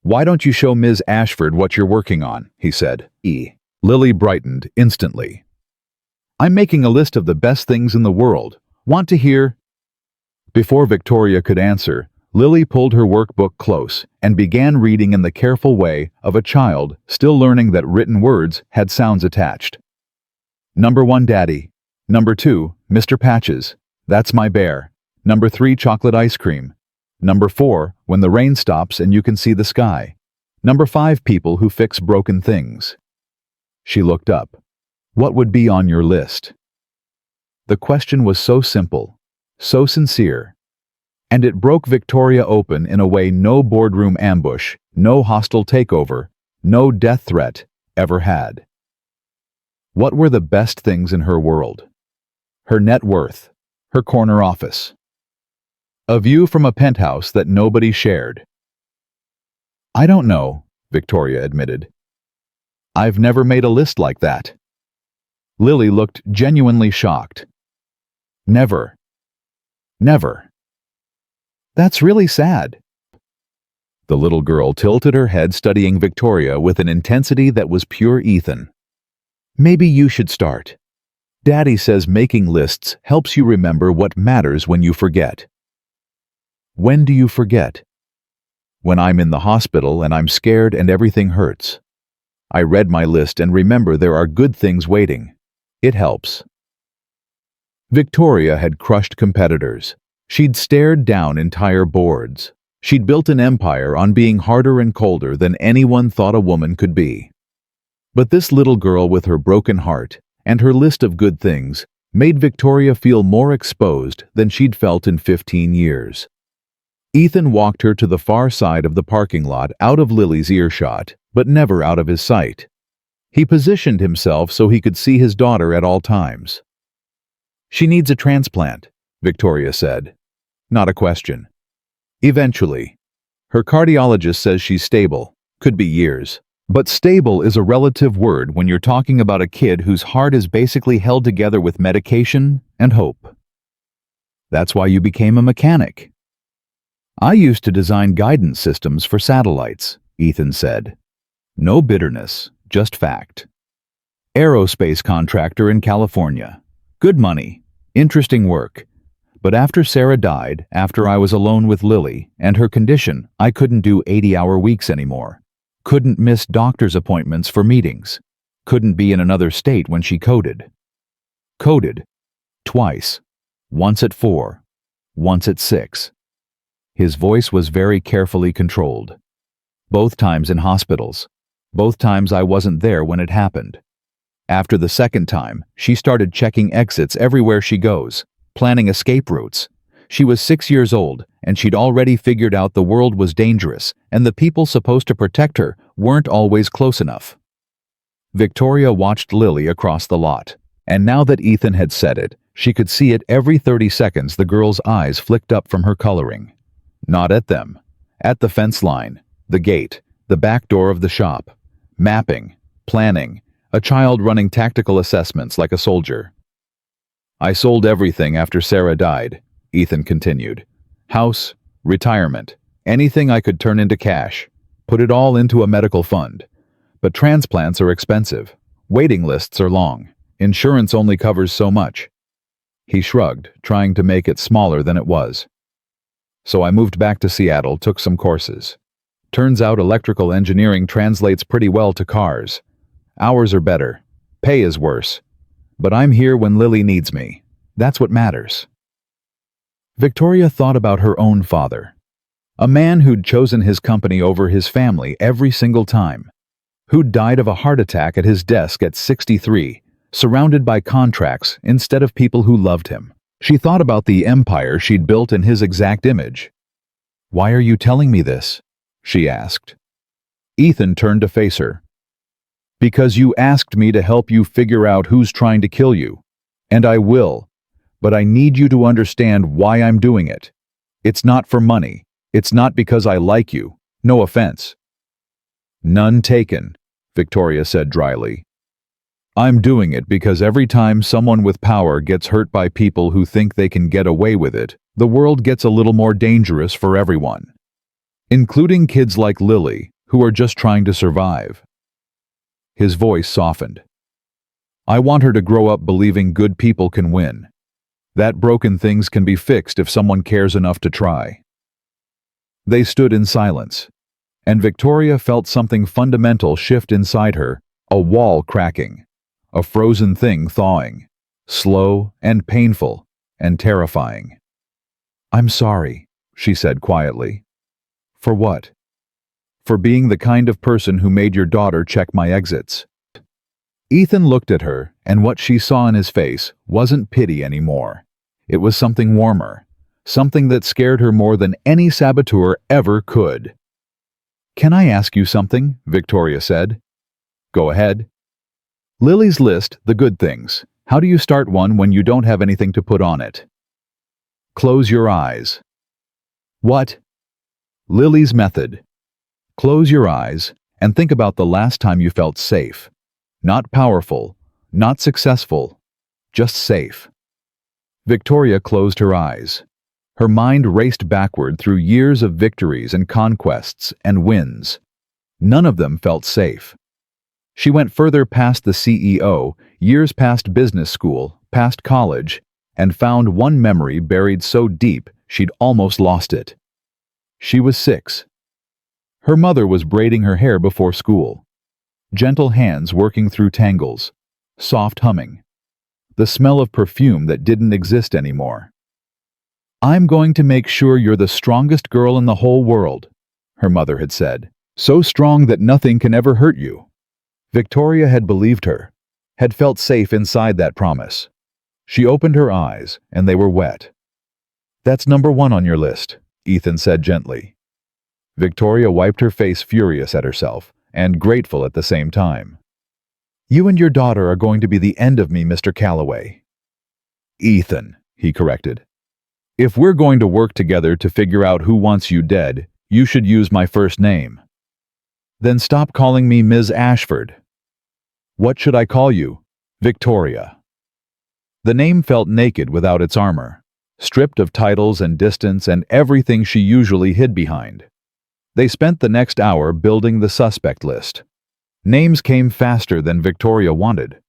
A: "Why don't you show Ms. Ashford what you're working on?" he said. Lily brightened instantly. "I'm making a list of the best things in the world. Want to hear?" Before Victoria could answer, Lily pulled her workbook close and began reading in the careful way of a child still learning that written words had sounds attached. "Number 1, Daddy. Number 2, Mr. Patches. That's my bear. Number 3, chocolate ice cream. Number 4, when the rain stops and you can see the sky. Number 5, people who fix broken things." She looked up. "What would be on your list?" The question was so simple, so sincere, and it broke Victoria open in a way no boardroom ambush, no hostile takeover, no death threat ever had. What were the best things in her world? Her net worth, her corner office. A view from a penthouse that nobody shared. "I don't know," Victoria admitted. "I've never made a list like that." Lily looked genuinely shocked. "Never. Never. That's really sad." The little girl tilted her head, studying Victoria with an intensity that was pure Ethan. "Maybe you should start. Daddy says making lists helps you remember what matters when you forget." "When do you forget?" "When I'm in the hospital and I'm scared and everything hurts. I read my list and remember there are good things waiting. It helps." Victoria had crushed competitors. She'd stared down entire boards. She'd built an empire on being harder and colder than anyone thought a woman could be. But this little girl with her broken heart and her list of good things made Victoria feel more exposed than she'd felt in 15 years. Ethan walked her to the far side of the parking lot out of Lily's earshot, but never out of his sight. He positioned himself so he could see his daughter at all times. "She needs a transplant," Victoria said. Not a question. "Eventually. Her cardiologist says she's stable. Could be years. But stable is a relative word when you're talking about a kid whose heart is basically held together with medication and hope." "That's why you became a mechanic." "I used to design guidance systems for satellites," Ethan said. No bitterness, just fact. "Aerospace contractor in California. Good money. Interesting work. But after Sarah died, after I was alone with Lily and her condition, I couldn't do 80-hour weeks anymore. Couldn't miss doctor's appointments for meetings. Couldn't be in another state when she coded. Coded. Twice. Once at 4. Once at 6. His voice was very carefully controlled. Both times in hospitals. Both times I wasn't there when it happened. After the second time, she started checking exits everywhere she goes, planning escape routes. She was 6 years old, and she'd already figured out the world was dangerous, and the people supposed to protect her weren't always close enough. Victoria watched Lily across the lot, and now that Ethan had said it, she could see it every 30 seconds the girl's eyes flicked up from her coloring. Not at them. At the fence line, the gate, the back door of the shop. Mapping, planning, a child running tactical assessments like a soldier. "I sold everything after Sarah died," Ethan continued. "House, retirement, anything I could turn into cash. Put it all into a medical fund. But transplants are expensive. Waiting lists are long. Insurance only covers so much." He shrugged, trying to make it smaller than it was. "So I moved back to Seattle, took some courses. Turns out electrical engineering translates pretty well to cars. Hours are better. Pay is worse. But I'm here when Lily needs me. That's what matters." Victoria thought about her own father. A man who'd chosen his company over his family every single time. Who'd died of a heart attack at his desk at 63, surrounded by contracts instead of people who loved him. She thought about the empire she'd built in his exact image. "Why are you telling me this?" she asked. Ethan turned to face her. "Because you asked me to help you figure out who's trying to kill you. And I will. But I need you to understand why I'm doing it. It's not for money. It's not because I like you. No offense." "None taken," Victoria said dryly. "I'm doing it because every time someone with power gets hurt by people who think they can get away with it, the world gets a little more dangerous for everyone. Including kids like Lily, who are just trying to survive." His voice softened. "I want her to grow up believing good people can win. That broken things can be fixed if someone cares enough to try." They stood in silence, and Victoria felt something fundamental shift inside her, a wall cracking, a frozen thing thawing, slow and painful and terrifying. "I'm sorry," she said quietly. "For what?" "For being the kind of person who made your daughter check my exits." Ethan looked at her, and what she saw in his face wasn't pity anymore. It was something warmer, something that scared her more than any saboteur ever could. "Can I ask you something?" Victoria said. "Go ahead." "Lily's list, the good things. How do you start one when you don't have anything to put on it?" "Close your eyes." "What?" "Lily's method. Close your eyes and think about the last time you felt safe. Not powerful, not successful, just safe." Victoria closed her eyes. Her mind raced backward through years of victories and conquests and wins. None of them felt safe. She went further past the CEO, years past business school, past college, and found one memory buried so deep she'd almost lost it. She was 6. Her mother was braiding her hair before school. Gentle hands working through tangles. Soft humming. The smell of perfume that didn't exist anymore. "I'm going to make sure you're the strongest girl in the whole world," her mother had said. "So strong that nothing can ever hurt you." Victoria had believed her, had felt safe inside that promise. She opened her eyes, and they were wet. "That's number 1 on your list," Ethan said gently. Victoria wiped her face, furious at herself, and grateful at the same time. "You and your daughter are going to be the end of me, Mr. Calloway." "Ethan," he corrected. "If we're going to work together to figure out who wants you dead, you should use my first name." "Then stop calling me Ms. Ashford." "What should I call you?" "Victoria." The name felt naked without its armor, stripped of titles and distance and everything she usually hid behind. They spent the next hour building the suspect list. Names came faster than Victoria wanted.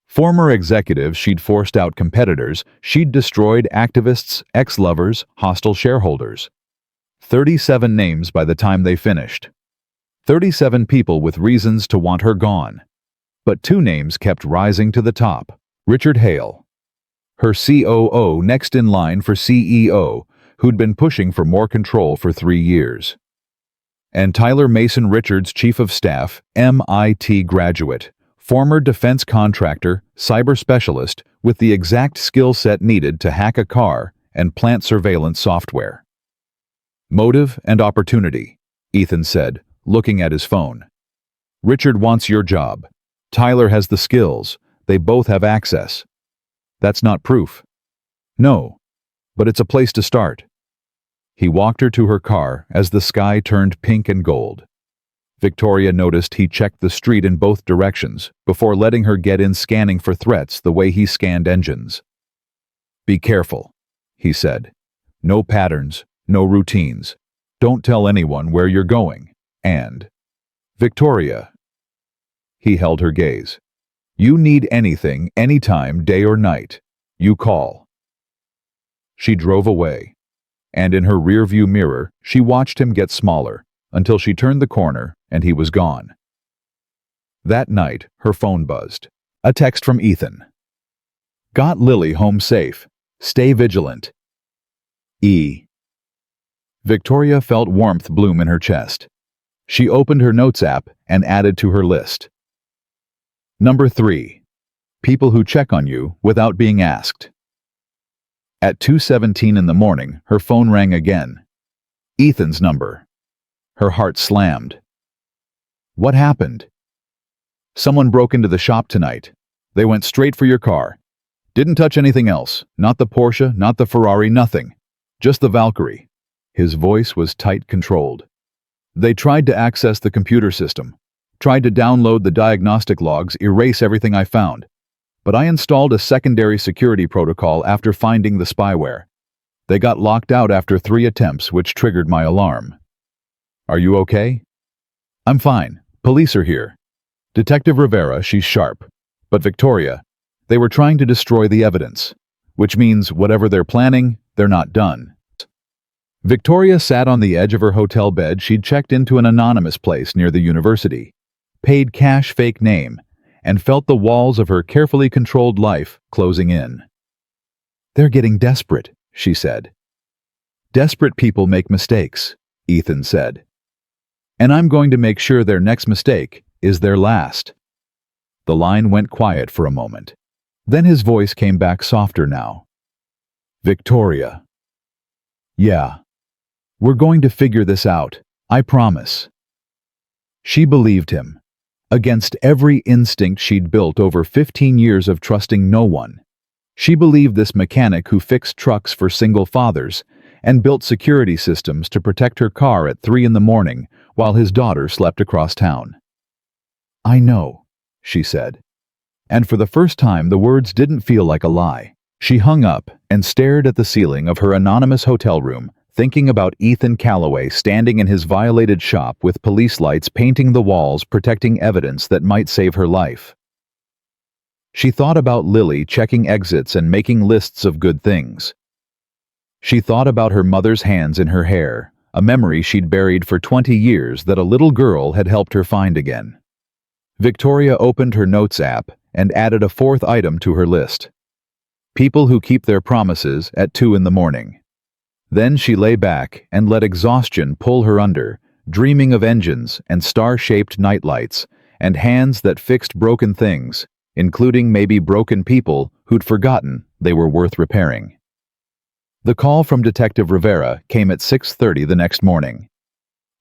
A: Former executives she'd forced out competitors, she'd destroyed activists, ex-lovers, hostile shareholders. 37 names by the time they finished. 37 people with reasons to want her gone. But 2 names kept rising to the top. Richard Hale, her COO next in line for CEO, who'd been pushing for more control for 3 years. And Tyler Mason Richards, Chief of Staff, MIT graduate, former defense contractor, cyber specialist, with the exact skill set needed to hack a car and plant surveillance software. "Motive and opportunity," Ethan said, looking at his phone. "Richard wants your job. Tyler has the skills. They both have access." "That's not proof." "No, but it's a place to start." He walked her to her car as the sky turned pink and gold. Victoria noticed he checked the street in both directions before letting her get in, scanning for threats the way he scanned engines. "Be careful," he said. "No patterns, no routines. Don't tell anyone where you're going. And, Victoria," he held her gaze, "you need anything, anytime, day or night, you call." She drove away, and in her rearview mirror, she watched him get smaller until she turned the corner and he was gone. That night, her phone buzzed. A text from Ethan. "Got Lily home safe. Stay vigilant. E." Victoria felt warmth bloom in her chest. She opened her notes app and added to her list. Number 3. People who check on you without being asked. At 2:17 in the morning, her phone rang again. Ethan's number. Her heart slammed. "What happened?" "Someone broke into the shop tonight. They went straight for your car. Didn't touch anything else. Not the Porsche, not the Ferrari, nothing. Just the Valkyrie." His voice was tight, controlled. "They tried to access the computer system. Tried to download the diagnostic logs, erase everything I found. But I installed a secondary security protocol after finding the spyware. They got locked out after 3 attempts, which triggered my alarm." "Are you okay?" "I'm fine. Police are here. Detective Rivera, she's sharp. But Victoria, they were trying to destroy the evidence. Which means whatever they're planning, they're not done." Victoria sat on the edge of her hotel bed. She'd checked into an anonymous place near the university, paid cash, fake name, and felt the walls of her carefully controlled life closing in. "They're getting desperate," she said. "Desperate people make mistakes," Ethan said. "And I'm going to make sure their next mistake is their last." The line went quiet for a moment. Then his voice came back, softer now. "Victoria." "Yeah. We're going to figure this out. I promise." She believed him. Against every instinct she'd built over 15 years of trusting no one. She believed this mechanic who fixed trucks for single fathers and built security systems to protect her car at 3 in the morning while his daughter slept across town. "I know," she said. And for the first time, the words didn't feel like a lie. She hung up and stared at the ceiling of her anonymous hotel room, thinking about Ethan Calloway standing in his violated shop with police lights painting the walls, protecting evidence that might save her life. She thought about Lily checking exits and making lists of good things. She thought about her mother's hands in her hair, a memory she'd buried for 20 years that a little girl had helped her find again. Victoria opened her notes app and added a 4th item to her list. People who keep their promises at 2 in the morning. Then she lay back and let exhaustion pull her under, dreaming of engines and star-shaped nightlights and hands that fixed broken things, including maybe broken people who'd forgotten they were worth repairing. The call from Detective Rivera came at 6:30 the next morning.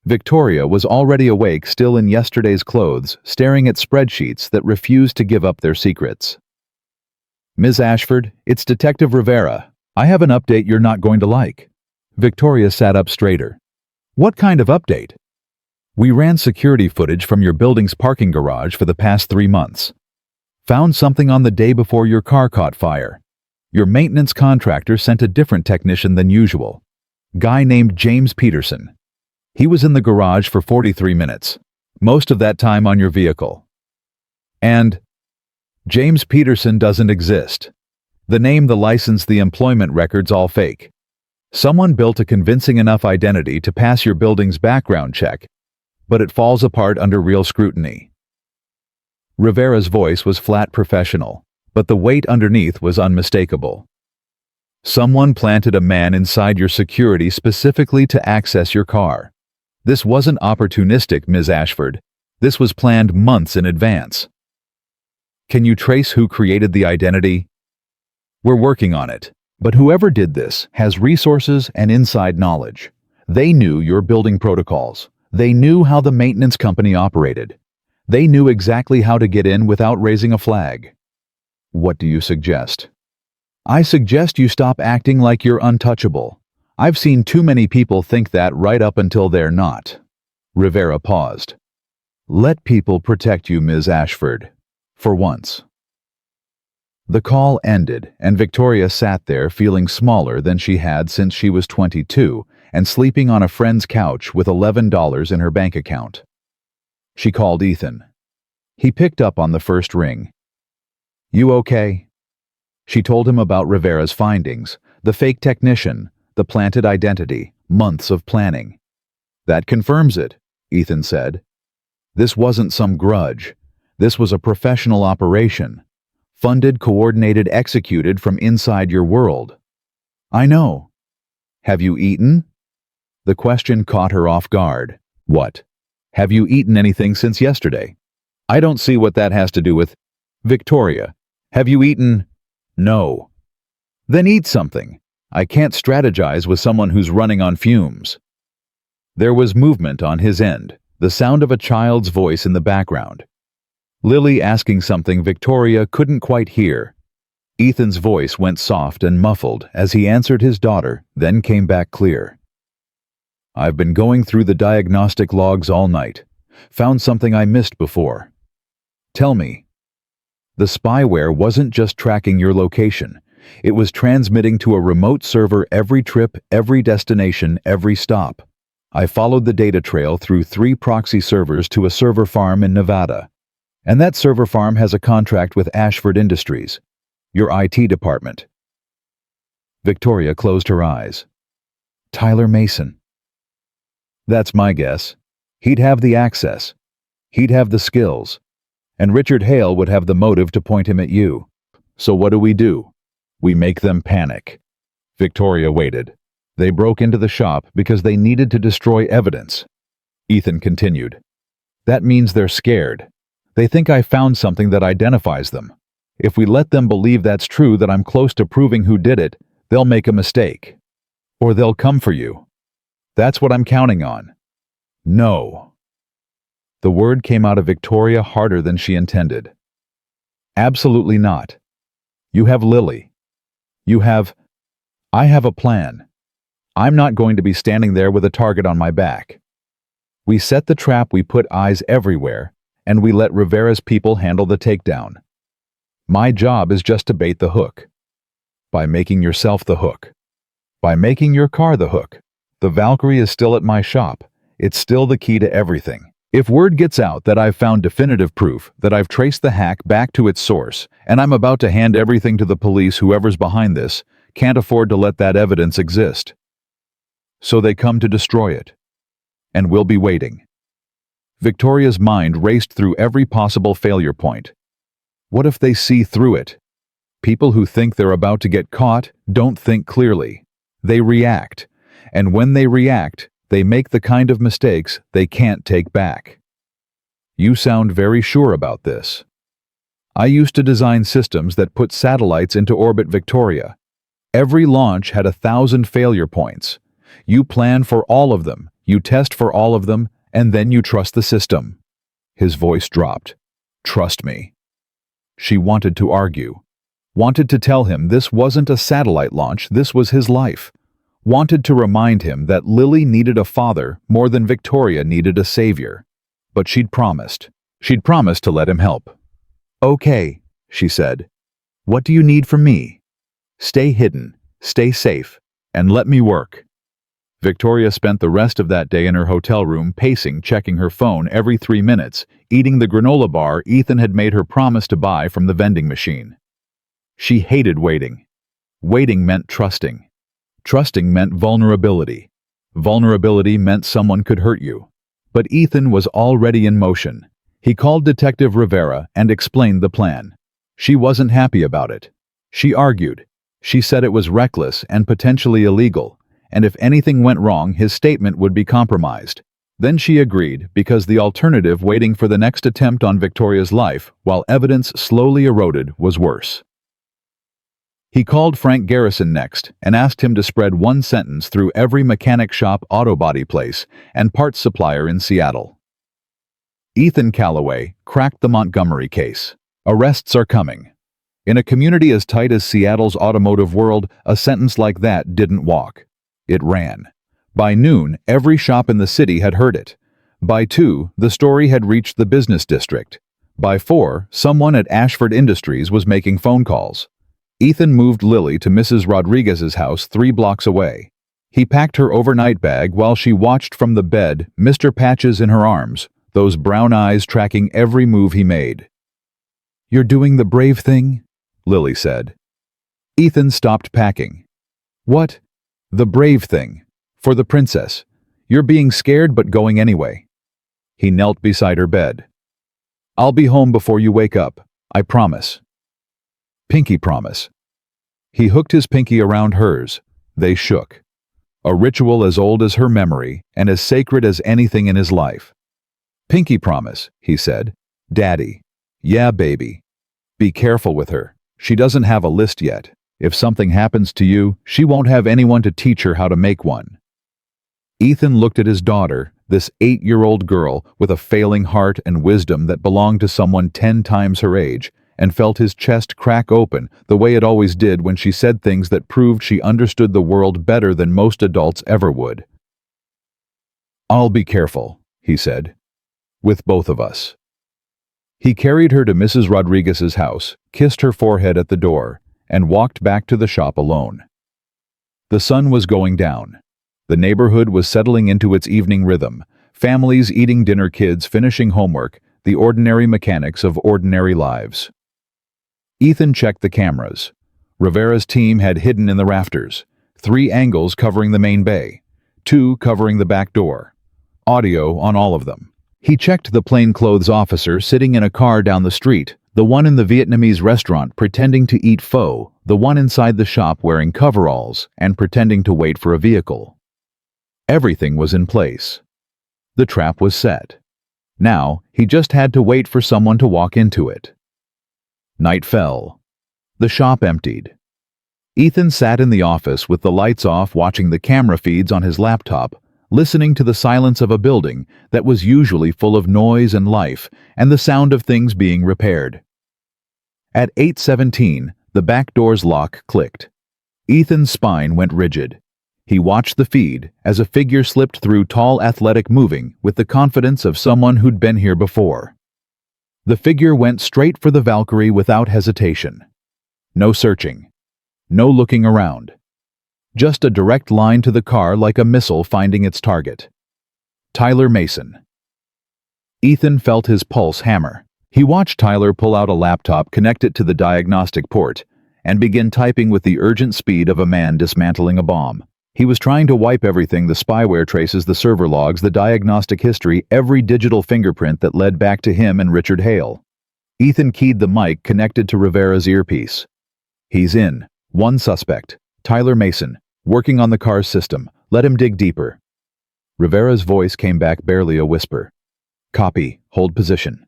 A: Victoria was already awake, still in yesterday's clothes, staring at spreadsheets that refused to give up their secrets. "Ms. Ashford, it's Detective Rivera. I have an update you're not going to like." Victoria sat up straighter. "What kind of update?" "We ran security footage from your building's parking garage for the past 3 months. Found something on the day before your car caught fire. Your maintenance contractor sent a different technician than usual. Guy named James Peterson. He was in the garage for 43 minutes, most of that time on your vehicle. And James Peterson doesn't exist. The name, the license, the employment records, all fake. Someone built a convincing enough identity to pass your building's background check, but it falls apart under real scrutiny." Rivera's voice was flat professional, but the weight underneath was unmistakable. "Someone planted a man inside your security specifically to access your car. This wasn't opportunistic, Ms. Ashford. This was planned months in advance." "Can you trace who created the identity?" "We're working on it, but whoever did this has resources and inside knowledge. They knew your building protocols. They knew how the maintenance company operated. They knew exactly how to get in without raising a flag." "What do you suggest?" "I suggest you stop acting like you're untouchable. I've seen too many people think that right up until they're not." Rivera paused. "Let people protect you, Ms. Ashford. For once." The call ended, and Victoria sat there feeling smaller than she had since she was 22 and sleeping on a friend's couch with $11 in her bank account. She called Ethan. He picked up on the first ring. "You okay?" She told him about Rivera's findings, the fake technician, the planted identity, months of planning. "That confirms it," Ethan said. "This wasn't some grudge. This was a professional operation. Funded, coordinated, executed from inside your world." "I know." "Have you eaten?" The question caught her off guard. "What? Have you eaten anything since yesterday?" "I don't see what that has to do with—" "Victoria, have you eaten?" "No." "Then eat something. I can't strategize with someone who's running on fumes." There was movement on his end, the sound of a child's voice in the background. Lily asking something Victoria couldn't quite hear. Ethan's voice went soft and muffled as he answered his daughter, then came back clear. "I've been going through the diagnostic logs all night. Found something I missed before." "Tell me." "The spyware wasn't just tracking your location. It was transmitting to a remote server every trip, every destination, every stop. I followed the data trail through 3 proxy servers to a server farm in Nevada. And that server farm has a contract with Ashford Industries, your IT department." Victoria closed her eyes. "Tyler Mason." "That's my guess. He'd have the access. He'd have the skills. And Richard Hale would have the motive to point him at you. So what do? We make them panic." Victoria waited. "They broke into the shop because they needed to destroy evidence." Ethan continued. "That means they're scared. They think I found something that identifies them. If we let them believe that's true, that I'm close to proving who did it, they'll make a mistake. Or they'll come for you. That's what I'm counting on." "No." The word came out of Victoria harder than she intended. "Absolutely not. You have Lily. I have a plan. I'm not going to be standing there with a target on my back. We set the trap, we put eyes everywhere, and we let Rivera's people handle the takedown. My job is just to bait the hook. By making yourself the hook. By making your car the hook. The Valkyrie is still at my shop. It's still the key to everything. If word gets out that I've found definitive proof, that I've traced the hack back to its source, and I'm about to hand everything to the police, whoever's behind this can't afford to let that evidence exist. So they come to destroy it. And we'll be waiting." Victoria's mind raced through every possible failure point. What if they see through it? People who think they're about to get caught don't think clearly. They react. And when they react, they make the kind of mistakes they can't take back. "You sound very sure about this." "I used to design systems that put satellites into orbit, Victoria. Every launch had 1,000 failure points. You plan for all of them, you test for all of them, and then you trust the system. His voice dropped. Trust me. She wanted to argue. Wanted to tell him this wasn't a satellite launch, this was his life. Wanted to remind him that Lily needed a father more than Victoria needed a savior. But she'd promised. She'd promised to let him help. Okay, she said. What do you need from me? Stay hidden, stay safe, and let me work. Victoria spent the rest of that day in her hotel room pacing, checking her phone every 3 minutes, eating the granola bar Ethan had made her promise to buy from the vending machine. She hated waiting. Waiting meant trusting. Trusting meant vulnerability. Vulnerability meant someone could hurt you. But Ethan was already in motion. He called Detective Rivera and explained the plan. She wasn't happy about it. She argued. She said it was reckless and potentially illegal, and if anything went wrong, his statement would be compromised. Then she agreed because the alternative, waiting for the next attempt on Victoria's life while evidence slowly eroded, was worse. He called Frank Garrison next and asked him to spread one sentence through every mechanic shop, auto body place, and parts supplier in Seattle. Ethan Calloway cracked the Montgomery case. Arrests are coming. In a community as tight as Seattle's automotive world, a sentence like that didn't walk. It ran. By noon, every shop in the city had heard it. By 2, the story had reached the business district. By 4, someone at Ashford Industries was making phone calls. Ethan moved Lily to Mrs. Rodriguez's house 3 blocks away. He packed her overnight bag while she watched from the bed, Mr. Patches in her arms, those brown eyes tracking every move he made. "You're doing the brave thing?" Lily said. Ethan stopped packing. "What?" "The brave thing. For the princess. You're being scared but going anyway." He knelt beside her bed. "I'll be home before you wake up. I promise." Pinky promise. He hooked his pinky around hers. They shook. A ritual as old as her memory and as sacred as anything in his life. "Pinky promise," he said. "Daddy." "Yeah, baby. Be careful with her. She doesn't have a list yet. If something happens to you, she won't have anyone to teach her how to make one." Ethan looked at his daughter, this 8-year-old girl with a failing heart and wisdom that belonged to someone 10 times her age, and felt his chest crack open the way it always did when she said things that proved she understood the world better than most adults ever would. "I'll be careful," he said. "With both of us." He carried her to Mrs. Rodriguez's house, kissed her forehead at the door, and walked back to the shop alone. The sun was going down. The neighborhood was settling into its evening rhythm, families eating dinner, kids finishing homework, the ordinary mechanics of ordinary lives. Ethan checked the cameras. Rivera's team had hidden in the rafters, 3 angles covering the main bay, 2 covering the back door. Audio on all of them. He checked the plainclothes officer sitting in a car down the street, the one in the Vietnamese restaurant pretending to eat pho, the one inside the shop wearing coveralls and pretending to wait for a vehicle. Everything was in place. The trap was set. Now, he just had to wait for someone to walk into it. Night fell. The shop emptied. Ethan sat in the office with the lights off, watching the camera feeds on his laptop, listening to the silence of a building that was usually full of noise and life and the sound of things being repaired. At 8:17, the back door's lock clicked. Ethan's spine went rigid. He watched the feed as a figure slipped through, tall, athletic, moving with the confidence of someone who'd been here before. The figure went straight for the Valkyrie without hesitation. No searching. No looking around. Just a direct line to the car, like a missile finding its target. Tyler Mason. Ethan felt his pulse hammer. He watched Tyler pull out a laptop, connect it to the diagnostic port, and begin typing with the urgent speed of a man dismantling a bomb. He was trying to wipe everything: the spyware traces, the server logs, the diagnostic history, every digital fingerprint that led back to him and Richard Hale. Ethan keyed the mic connected to Rivera's earpiece. "He's in. One suspect. Tyler Mason. Working on the car's system. Let him dig deeper." Rivera's voice came back, barely a whisper. "Copy. Hold position."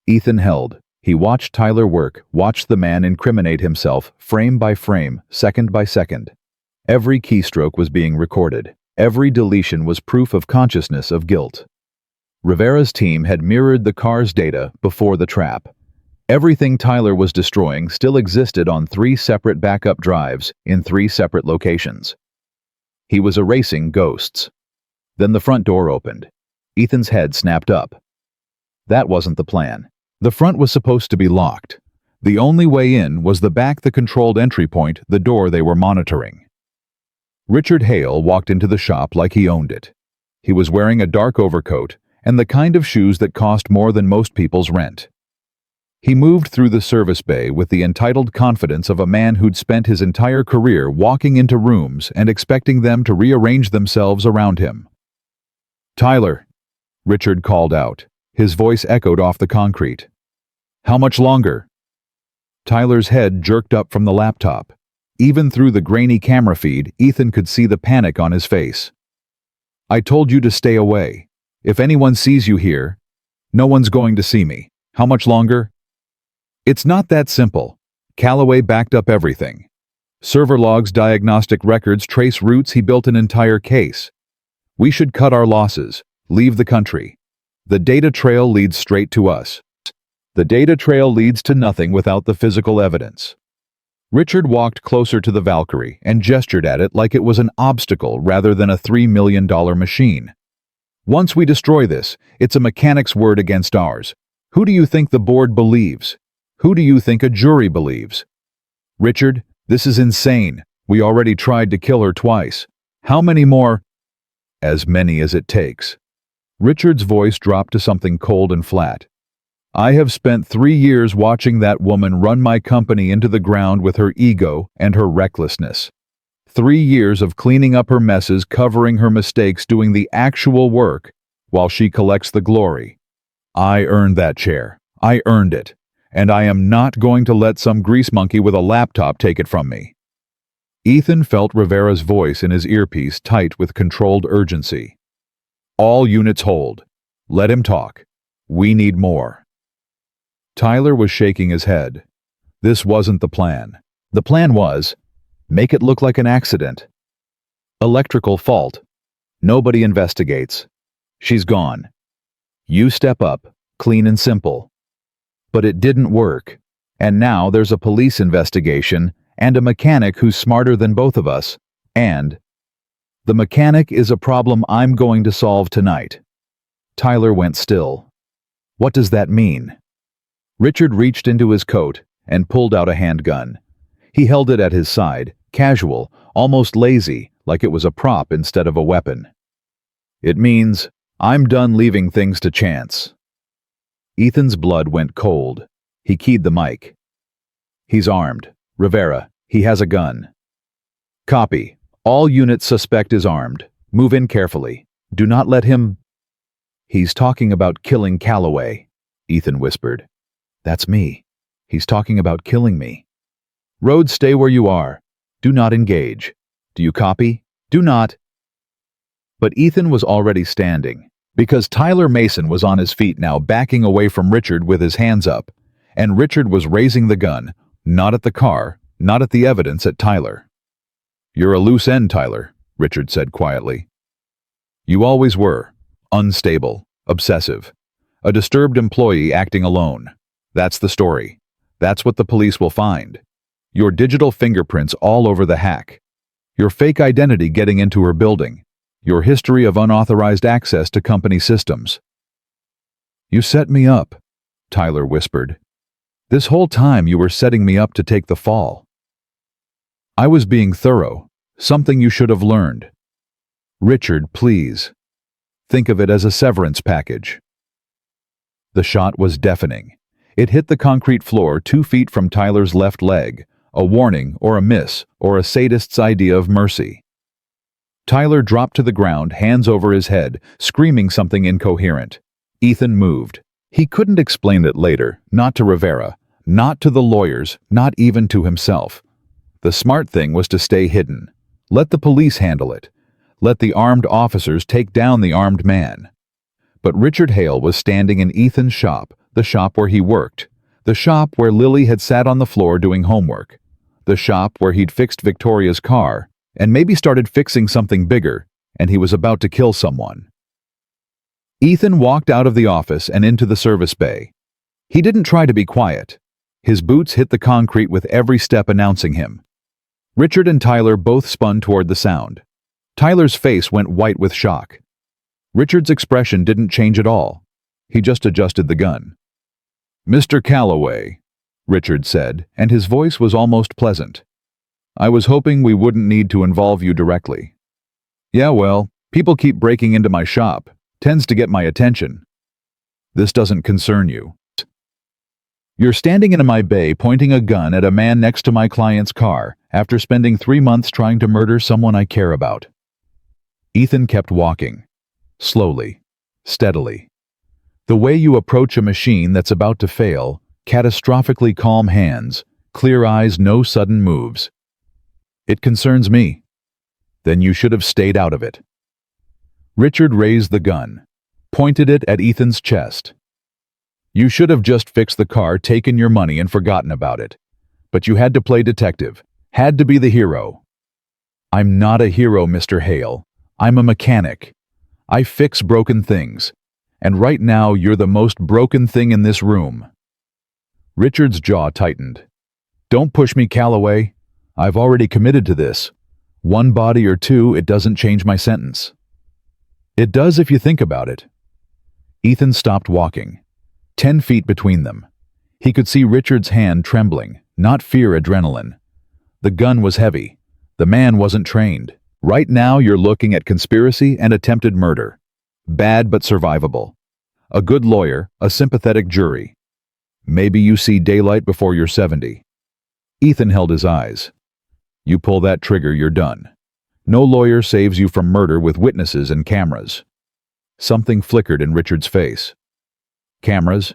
A: Ethan held. He watched Tyler work, watched the man incriminate himself, frame by frame, second by second. Every keystroke was being recorded. Every deletion was proof of consciousness of guilt. Rivera's team had mirrored the car's data before the trap. Everything Tyler was destroying still existed on 3 separate backup drives in 3 separate locations. He was erasing ghosts. Then the front door opened. Ethan's head snapped up. That wasn't the plan. The front was supposed to be locked. The only way in was the controlled entry point, the door they were monitoring. Richard Hale walked into the shop like he owned it. He was wearing a dark overcoat and the kind of shoes that cost more than most people's rent. He moved through the service bay with the entitled confidence of a man who'd spent his entire career walking into rooms and expecting them to rearrange themselves around him. "Tyler," Richard called out. His voice echoed off the concrete. "How much longer?" Tyler's head jerked up from the laptop. Even through the grainy camera feed, Ethan could see the panic on his face. "I told you to stay away. If anyone sees you here, no one's going to see me. How much longer?" "It's not that simple." Calloway backed up everything. Server logs, diagnostic records, trace routes. He built an entire case. "We should cut our losses, leave the country. The data trail leads straight to us. The data trail leads to nothing without the physical evidence." Richard walked closer to the Valkyrie and gestured at it like it was an obstacle rather than a $3 million machine. "Once we destroy this, it's a mechanic's word against ours. Who do you think the board believes? Who do you think a jury believes?" "Richard, this is insane. We already tried to kill her twice. How many more?" "As many as it takes." Richard's voice dropped to something cold and flat. "I have spent 3 years watching that woman run my company into the ground with her ego and her recklessness. 3 years of cleaning up her messes, covering her mistakes, doing the actual work, while she collects the glory. I earned that chair. I earned it. And I am not going to let some grease monkey with a laptop take it from me." Ethan felt Rivera's voice in his earpiece tight with controlled urgency. "All units hold. Let him talk. We need more." Tyler was shaking his head. This wasn't the plan. The plan was, make it look like an accident. Electrical fault. Nobody investigates. She's gone. You step up, clean and simple. But it didn't work. And now there's a police investigation and a mechanic who's smarter than both of us, and the mechanic is a problem I'm going to solve tonight. Tyler went still. What does that mean? Richard reached into his coat and pulled out a handgun. He held it at his side, casual, almost lazy, like it was a prop instead of a weapon. It means I'm done leaving things to chance. Ethan's blood went cold. He keyed the mic. He's armed. Rivera, he has a gun. Copy. All units suspect is armed. Move in carefully. Do not let him... He's talking about killing Calloway, Ethan whispered. That's me. He's talking about killing me. Rhodes, stay where you are. Do not engage. Do you copy? Do not. But Ethan was already standing, because Tyler Mason was on his feet now, backing away from Richard with his hands up, and Richard was raising the gun, not at the car, not at the evidence, at Tyler. You're a loose end, Tyler, Richard said quietly. You always were. Unstable, obsessive, a disturbed employee acting alone. That's the story. That's what the police will find. Your digital fingerprints all over the hack. Your fake identity getting into her building. Your history of unauthorized access to company systems. You set me up, Tyler whispered. This whole time you were setting me up to take the fall. I was being thorough, something you should have learned. Richard, please. Think of it as a severance package. The shot was deafening. It hit the concrete floor 2 feet from Tyler's left leg, a warning or a miss or a sadist's idea of mercy. Tyler dropped to the ground, hands over his head, screaming something incoherent. Ethan moved. He couldn't explain it later, not to Rivera, not to the lawyers, not even to himself. The smart thing was to stay hidden. Let the police handle it. Let the armed officers take down the armed man. But Richard Hale was standing in Ethan's shop, the shop where he worked, the shop where Lily had sat on the floor doing homework, the shop where he'd fixed Victoria's car, and maybe started fixing something bigger, and he was about to kill someone. Ethan walked out of the office and into the service bay. He didn't try to be quiet. His boots hit the concrete with every step announcing him. Richard and Tyler both spun toward the sound. Tyler's face went white with shock. Richard's expression didn't change at all. He just adjusted the gun. "Mr. Calloway," Richard said, and his voice was almost pleasant. "I was hoping we wouldn't need to involve you directly." "Yeah, well, people keep breaking into my shop. Tends to get my attention." "This doesn't concern you." "You're standing in my bay pointing a gun at a man next to my client's car after spending 3 months trying to murder someone I care about." Ethan kept walking. Slowly. Steadily. The way you approach a machine that's about to fail, catastrophically calm hands, clear eyes, no sudden moves. "It concerns me." "Then you should have stayed out of it." Richard raised the gun, pointed it at Ethan's chest. "You should have just fixed the car, taken your money, and forgotten about it. But you had to play detective, had to be the hero." "I'm not a hero, Mr. Hale. I'm a mechanic. I fix broken things. And right now you're the most broken thing in this room." Richard's jaw tightened. "Don't push me, Calloway. I've already committed to this. 1 body or 2, it doesn't change my sentence." "It does if you think about it." Ethan stopped walking. 10 feet between them. He could see Richard's hand trembling, not fear, adrenaline. The gun was heavy. The man wasn't trained. "Right now you're looking at conspiracy and attempted murder. Bad but survivable. A good lawyer, a sympathetic jury. Maybe you see daylight before you're 70. Ethan held his eyes. "You pull that trigger, you're done. No lawyer saves you from murder with witnesses and cameras." Something flickered in Richard's face. "Cameras?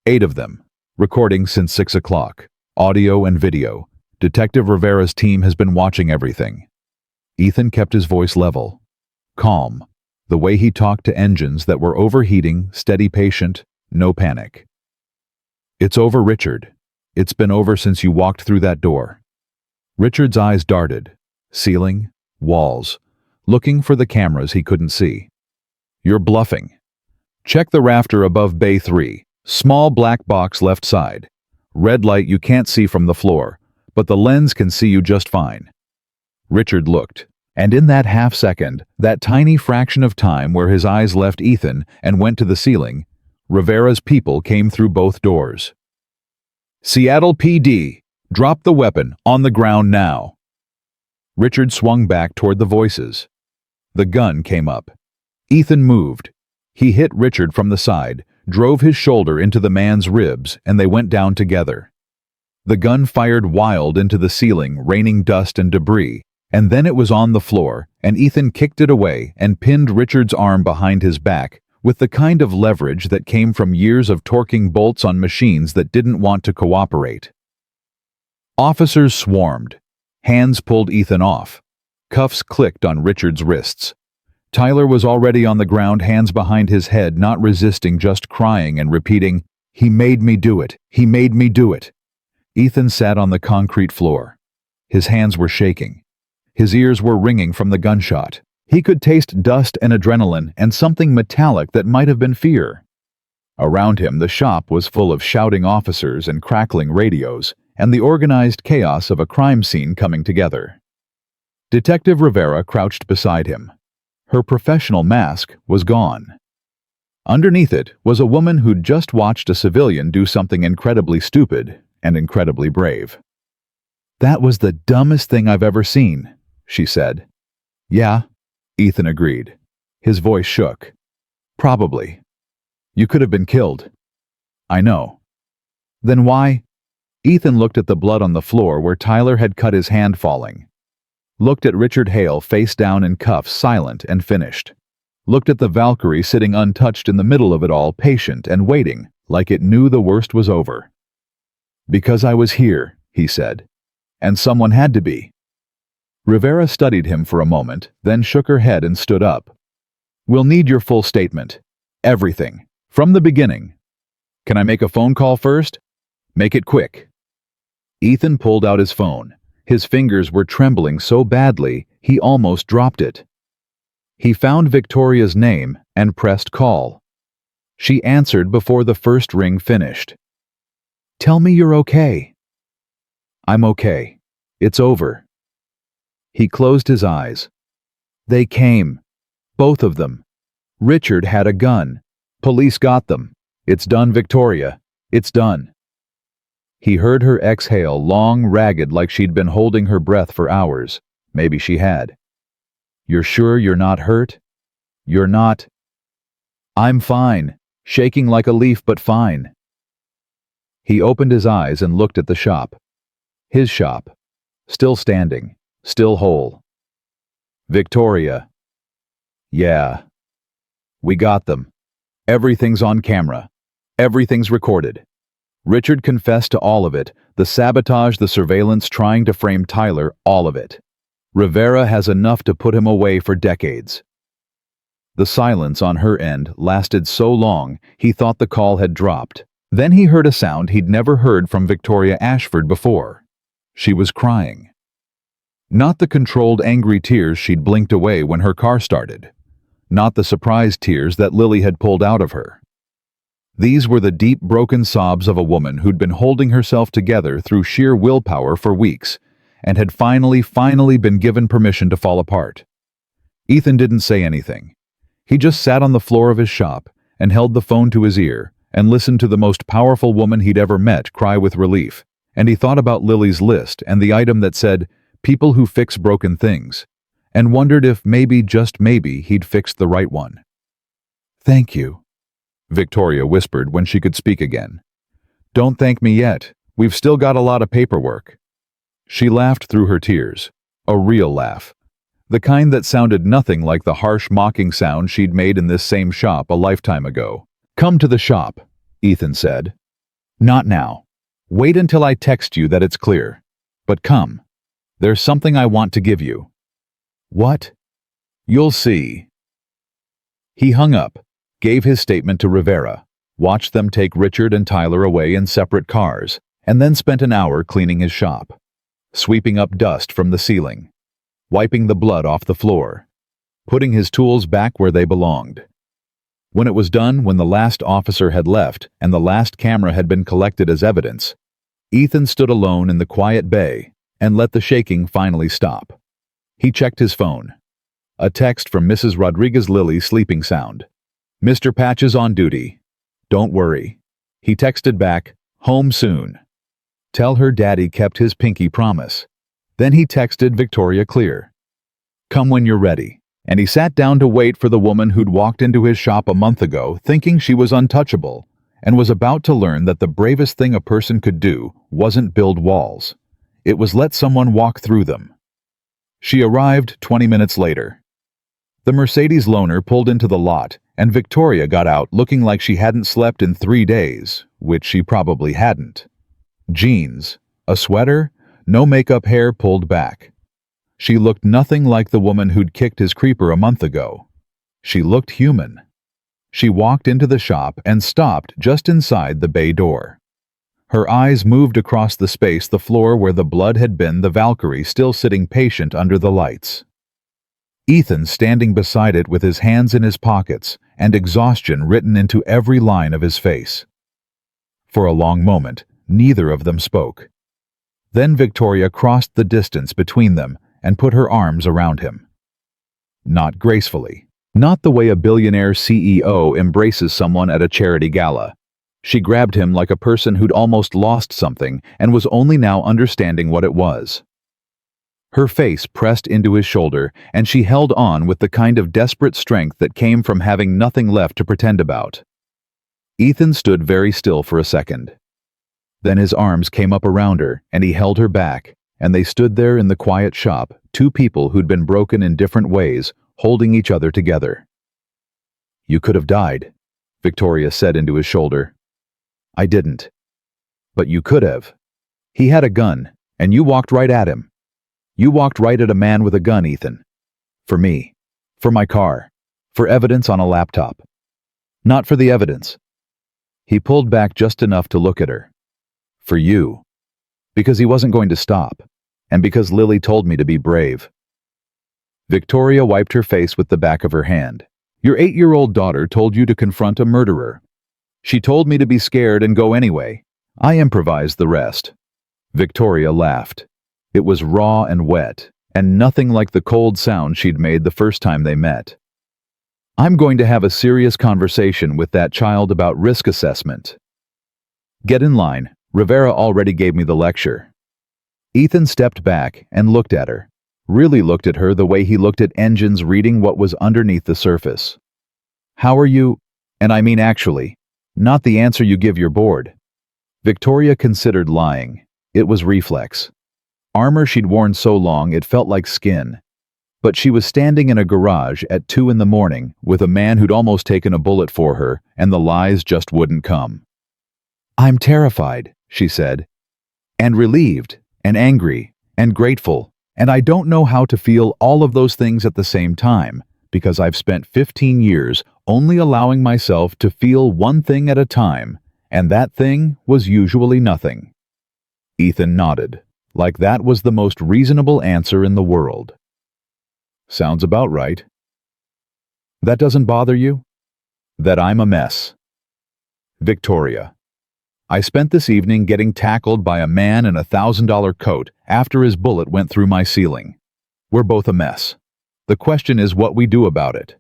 A: 8 of them. Recording since 6 o'clock. Audio and video. Detective Rivera's team has been watching everything." Ethan kept his voice level. Calm. The way he talked to engines that were overheating, steady, patient, no panic. "It's over, Richard. It's been over since you walked through that door." Richard's eyes darted. Ceiling, walls, looking for the cameras he couldn't see. "You're bluffing. Check the rafter above Bay 3. Small black box left side. Red light you can't see from the floor, but the lens can see you just fine." Richard looked, and in that half second, that tiny fraction of time where his eyes left Ethan and went to the ceiling, Rivera's people came through both doors. "Seattle PD, drop the weapon, on the ground now." Richard swung back toward the voices. The gun came up. Ethan moved. He hit Richard from the side, drove his shoulder into the man's ribs, and they went down together. The gun fired wild into the ceiling, raining dust and debris, and then it was on the floor, and Ethan kicked it away and pinned Richard's arm behind his back with the kind of leverage that came from years of torquing bolts on machines that didn't want to cooperate. Officers swarmed. Hands pulled Ethan off. Cuffs clicked on Richard's wrists. Tyler was already on the ground, hands behind his head, not resisting, just crying and repeating, "He made me do it. He made me do it." Ethan sat on the concrete floor. His hands were shaking. His ears were ringing from the gunshot. He could taste dust and adrenaline and something metallic that might have been fear. Around him, the shop was full of shouting officers and crackling radios, and the organized chaos of a crime scene coming together. Detective Rivera crouched beside him. Her professional mask was gone. Underneath it was a woman who'd just watched a civilian do something incredibly stupid and incredibly brave. "That was the dumbest thing I've ever seen," she said. "Yeah," Ethan agreed. His voice shook. "Probably. You could have been killed." "I know." "Then why?" Ethan looked at the blood on the floor where Tyler had cut his hand falling. Looked at Richard Hale face down in cuffs, silent and finished. Looked at the Valkyrie sitting untouched in the middle of it all, patient and waiting, like it knew the worst was over. "Because I was here," he said. "And someone had to be." Rivera studied him for a moment, then shook her head and stood up. "We'll need your full statement. Everything. From the beginning. Can I make a phone call first? Make it quick." Ethan pulled out his phone. His fingers were trembling so badly, he almost dropped it. He found Victoria's name and pressed call. She answered before the first ring finished. "Tell me you're okay." "I'm okay. It's over." He closed his eyes. They came. Both of them. Richard had a gun. Police got them. "It's done, Victoria. It's done." He heard her exhale, long, ragged, like she'd been holding her breath for hours. Maybe she had. "You're sure you're not hurt? You're not?" "I'm fine. Shaking like a leaf, but fine." He opened his eyes and looked at the shop. His shop. Still standing. Still whole. "Victoria." "Yeah. We got them. Everything's on camera. Everything's recorded." Richard confessed to all of it, the sabotage, the surveillance, trying to frame Tyler, all of it. Rivera has enough to put him away for decades. The silence on her end lasted so long he thought the call had dropped. Then he heard a sound he'd never heard from Victoria Ashford before. She was crying. Not the controlled, angry tears she'd blinked away when her car started. Not the surprised tears that Lily had pulled out of her. These were the deep, broken sobs of a woman who'd been holding herself together through sheer willpower for weeks, and had finally been given permission to fall apart. Ethan didn't say anything. He just sat on the floor of his shop and held the phone to his ear and listened to the most powerful woman he'd ever met cry with relief, and he thought about Lily's list and the item that said, "People who fix broken things," and wondered if maybe, just maybe, he'd fixed the right one. "Thank you," Victoria whispered when she could speak again. "Don't thank me yet. We've still got a lot of paperwork." She laughed through her tears. A real laugh. The kind that sounded nothing like the harsh, mocking sound she'd made in this same shop a lifetime ago. "Come to the shop," Ethan said. "Not now. Wait until I text you that it's clear. But come. There's something I want to give you." "What?" "You'll see." He hung up, gave his statement to Rivera, watched them take Richard and Tyler away in separate cars, and then spent an hour cleaning his shop, sweeping up dust from the ceiling, wiping the blood off the floor, putting his tools back where they belonged. When it was done, when the last officer had left and the last camera had been collected as evidence, Ethan stood alone in the quiet bay and let the shaking finally stop. He checked his phone. A text from Mrs. Rodriguez Lily's sleeping sound. "Mr. Patch is on duty. Don't worry." He texted back, "Home soon. Tell her Daddy kept his pinky promise." Then he texted Victoria clear. "Come when you're ready." And he sat down to wait for the woman who'd walked into his shop a month ago thinking she was untouchable, and was about to learn that the bravest thing a person could do wasn't build walls. It was let someone walk through them. She arrived 20 minutes later. The Mercedes loaner pulled into the lot, and Victoria got out looking like she hadn't slept in 3 days, which she probably hadn't. Jeans, a sweater, no makeup, hair pulled back. She looked nothing like the woman who'd kicked his creeper a month ago. She looked human. She walked into the shop and stopped just inside the bay door. Her eyes moved across the space, the floor where the blood had been, the Valkyrie still sitting patient under the lights. Ethan standing beside it with his hands in his pockets and exhaustion written into every line of his face. For a long moment, neither of them spoke. Then Victoria crossed the distance between them and put her arms around him. Not gracefully. Not the way a billionaire CEO embraces someone at a charity gala. She grabbed him like a person who'd almost lost something and was only now understanding what it was. Her face pressed into his shoulder, and she held on with the kind of desperate strength that came from having nothing left to pretend about. Ethan stood very still for a second. Then his arms came up around her, and he held her back, and they stood there in the quiet shop, two people who'd been broken in different ways, holding each other together. "You could have died," Victoria said into his shoulder. "I didn't. But you could have. He had a gun, and you walked right at him. You walked right at a man with a gun, Ethan. For me. For my car. For evidence on a laptop. Not for the evidence." He pulled back just enough to look at her. "For you. Because he wasn't going to stop, and because Lily told me to be brave." Victoria wiped her face with the back of her hand. Your 8-year-old daughter told you to confront a murderer. She told me to be scared and go anyway. I improvised the rest. Victoria laughed. It was raw and wet, and nothing like the cold sound she'd made the first time they met. I'm going to have a serious conversation with that child about risk assessment. Get in line. Rivera already gave me the lecture. Ethan stepped back and looked at her. Really looked at her the way he looked at engines reading what was underneath the surface. How are you? And I mean actually, not the answer you give your board. Victoria considered lying. It was reflex. Armor she'd worn so long it felt like skin. But she was standing in a garage at 2 in the morning with a man who'd almost taken a bullet for her, and the lies just wouldn't come. I'm terrified, she said, and relieved, and angry, and grateful, and I don't know how to feel all of those things at the same time, because I've spent 15 years only allowing myself to feel one thing at a time, and that thing was usually nothing. Ethan nodded, like that was the most reasonable answer in the world. Sounds about right. That doesn't bother you? That I'm a mess. Victoria. I spent this evening getting tackled by a man in a $1,000 coat after his bullet went through my ceiling. We're both a mess. The question is what we do about it.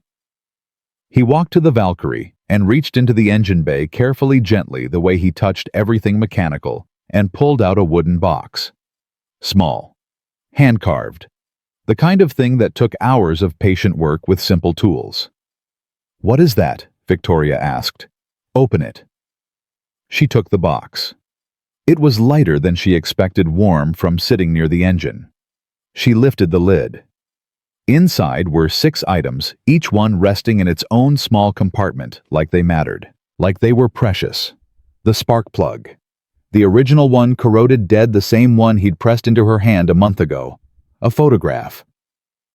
A: He walked to the Valkyrie and reached into the engine bay carefully, gently, the way he touched everything mechanical, and pulled out a wooden box. Small. Hand-carved. The kind of thing that took hours of patient work with simple tools. What is that? Victoria asked. Open it. She took the box. It was lighter than she expected, warm from sitting near the engine. She lifted the lid. Inside were 6 items, each one resting in its own small compartment, like they mattered, like they were precious. The spark plug. The original one, corroded dead, the same one he'd pressed into her hand a month ago. A photograph.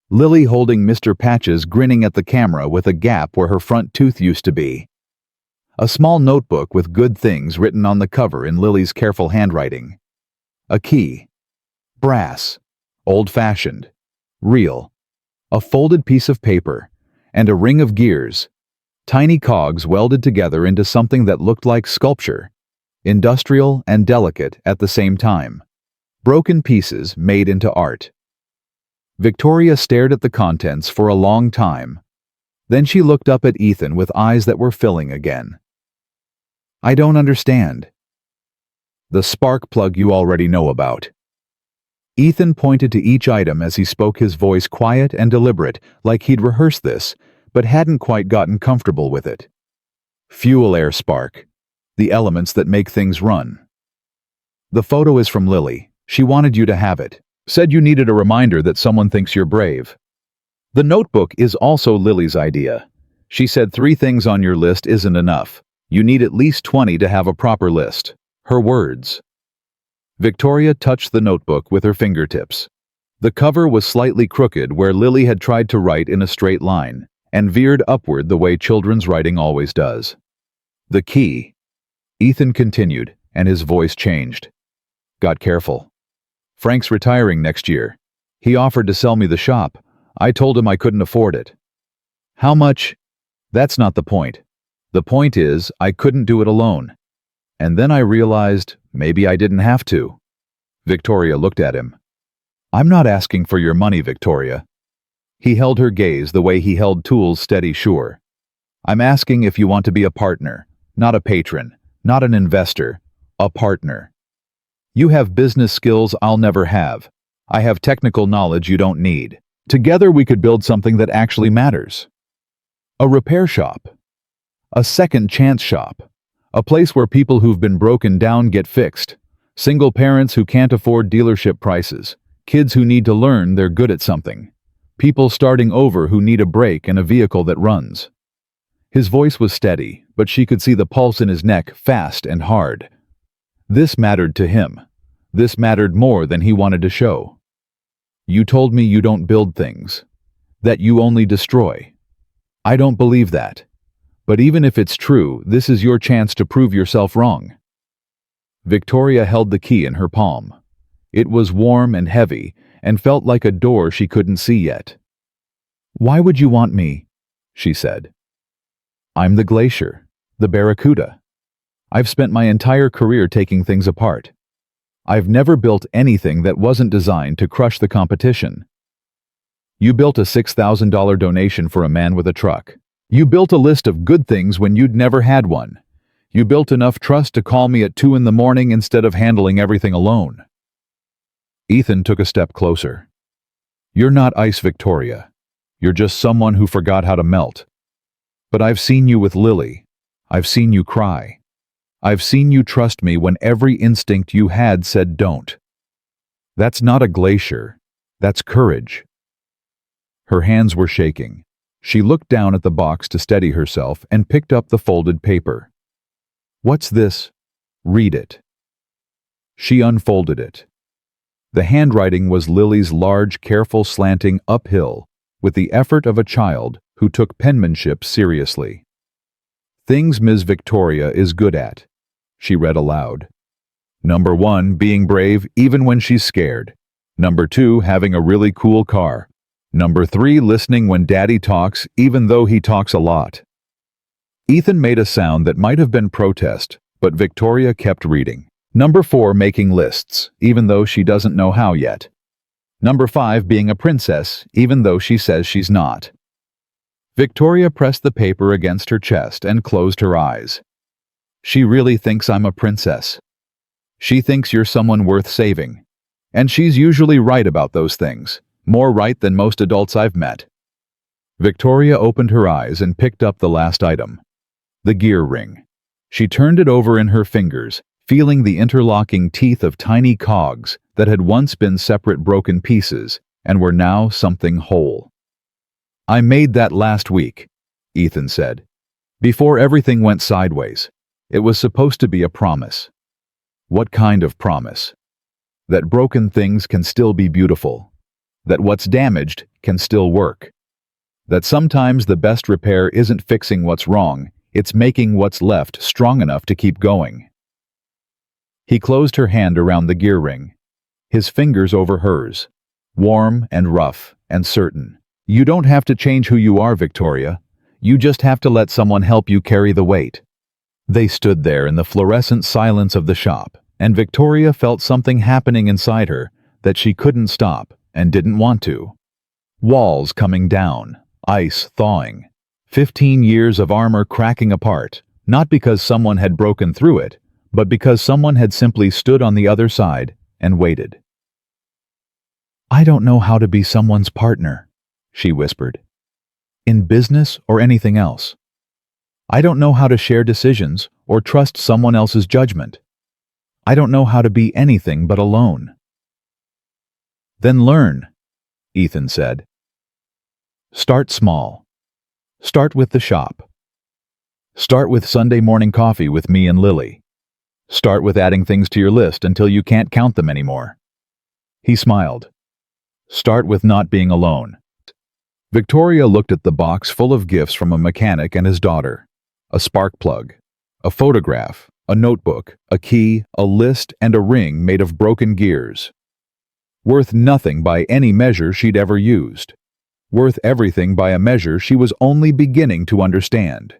A: Lily holding Mr. Patches, grinning at the camera with a gap where her front tooth used to be. A small notebook with good things written on the cover in Lily's careful handwriting. A key. Brass. Old-fashioned. Real. A folded piece of paper. And a ring of gears. Tiny cogs welded together into something that looked like sculpture. Industrial and delicate at the same time. Broken pieces made into art. Victoria stared at the contents for a long time. Then she looked up at Ethan with eyes that were filling again. I don't understand. The spark plug you already know about. Ethan pointed to each item as he spoke, his voice quiet and deliberate, like he'd rehearsed this, but hadn't quite gotten comfortable with it. Fuel air spark. The elements that make things run. The photo is from Lily. She wanted you to have it. Said you needed a reminder that someone thinks you're brave. The notebook is also Lily's idea. She said 3 things on your list isn't enough. You need at least 20 to have a proper list. Her words. Victoria touched the notebook with her fingertips. The cover was slightly crooked where Lily had tried to write in a straight line, and veered upward the way children's writing always does. The key. Ethan continued, and his voice changed. Got careful. Frank's retiring next year. He offered to sell me the shop. I told him I couldn't afford it. How much? That's not the point. The point is, I couldn't do it alone. And then I realized maybe I didn't have to. Victoria looked at him. I'm not asking for your money, Victoria. He held her gaze the way he held tools steady, sure. I'm asking if you want to be a partner, not a patron, not an investor, a partner. You have business skills I'll never have. I have technical knowledge you don't need. Together we could build something that actually matters. A repair shop. A second chance shop. A place where people who've been broken down get fixed. Single parents who can't afford dealership prices. Kids who need to learn they're good at something. People starting over who need a break and a vehicle that runs. His voice was steady, but she could see the pulse in his neck, fast and hard. This mattered to him. This mattered more than he wanted to show. You told me you don't build things. That you only destroy. I don't believe that. But even if it's true, this is your chance to prove yourself wrong. Victoria held the key in her palm. It was warm and heavy, and felt like a door she couldn't see yet. Why would you want me? She said. I'm the glacier, the barracuda. I've spent my entire career taking things apart. I've never built anything that wasn't designed to crush the competition. You built a $6,000 donation for a man with a truck. You built a list of good things when you'd never had one. You built enough trust to call me at 2 in the morning instead of handling everything alone. Ethan took a step closer. You're not Ice Victoria. You're just someone who forgot how to melt. But I've seen you with Lily. I've seen you cry. I've seen you trust me when every instinct you had said don't. That's not a glacier. That's courage. Her hands were shaking. She looked down at the box to steady herself and picked up the folded paper. What's this? Read it. She unfolded it. The handwriting was Lily's large, careful slanting uphill, with the effort of a child who took penmanship seriously. Things Ms. Victoria is good at, she read aloud. Number 1, being brave even when she's scared. Number 2, having a really cool car. Number 3, listening when Daddy talks even though he talks a lot. Ethan made a sound that might have been protest, but Victoria kept reading. Number 4, making lists, even though she doesn't know how yet. Number 5, being a princess, even though she says she's not. Victoria pressed the paper against her chest and closed her eyes. She really thinks I'm a princess. She thinks you're someone worth saving. And she's usually right about those things, more right than most adults I've met. Victoria opened her eyes and picked up the last item. The gear ring. She turned it over in her fingers, feeling the interlocking teeth of tiny cogs that had once been separate broken pieces and were now something whole. I made that last week, Ethan said. Before everything went sideways. It was supposed to be a promise. What kind of promise? That broken things can still be beautiful. That what's damaged can still work. That sometimes the best repair isn't fixing what's wrong, it's making what's left strong enough to keep going. He closed her hand around the gear ring, his fingers over hers, warm and rough and certain. You don't have to change who you are, Victoria. You just have to let someone help you carry the weight. They stood there in the fluorescent silence of the shop, and Victoria felt something happening inside her that she couldn't stop and didn't want to. Walls coming down, ice thawing, 15 years of armor cracking apart, not because someone had broken through it, but because someone had simply stood on the other side and waited. I don't know how to be someone's partner, she whispered. In business or anything else. I don't know how to share decisions or trust someone else's judgment. I don't know how to be anything but alone. Then learn, Ethan said. Start small. Start with the shop. Start with Sunday morning coffee with me and Lily. Start with adding things to your list until you can't count them anymore. He smiled. Start with not being alone. Victoria looked at the box full of gifts from a mechanic and his daughter. A spark plug, a photograph, a notebook, a key, a list, and a ring made of broken gears. Worth nothing by any measure she'd ever used. Worth everything by a measure she was only beginning to understand.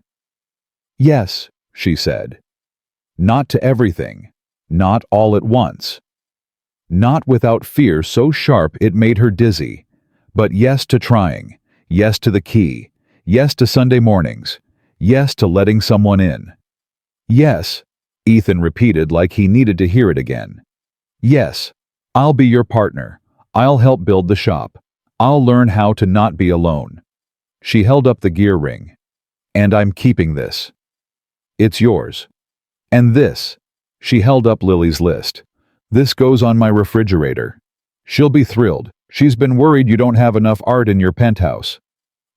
A: Yes, she said. Not to everything, not all at once. Not without fear so sharp it made her dizzy, but yes to trying, yes to the key, yes to Sunday mornings, yes to letting someone in. Yes, Ethan repeated like he needed to hear it again. Yes, I'll be your partner. I'll help build the shop. I'll learn how to not be alone. She held up the gear ring. And I'm keeping this. It's yours. And this. She held up Lily's list. This goes on my refrigerator. She'll be thrilled. She's been worried you don't have enough art in your penthouse.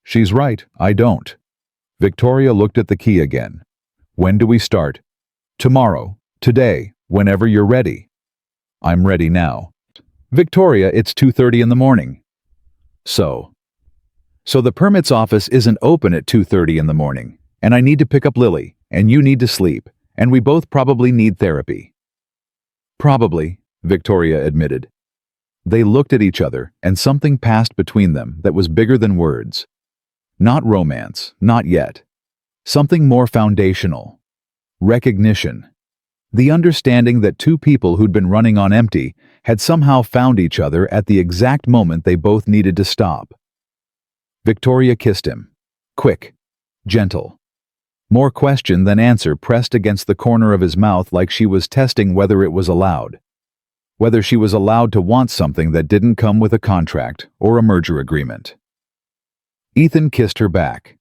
A: She's right, I don't. Victoria looked at the key again. When do we start? Tomorrow. Today. Whenever you're ready. I'm ready now. Victoria, it's 2:30 in the morning. So the permits office isn't open at 2:30 in the morning, and I need to pick up Lily, and you need to sleep, and we both probably need therapy. Probably, Victoria admitted. They looked at each other, and something passed between them that was bigger than words. Not romance, not yet. Something more foundational. Recognition. The understanding that two people who'd been running on empty had somehow found each other at the exact moment they both needed to stop. Victoria kissed him. Quick. Gentle. More question than answer pressed against the corner of his mouth like she was testing whether it was allowed. Whether she was allowed to want something that didn't come with a contract or a merger agreement. Ethan kissed her back.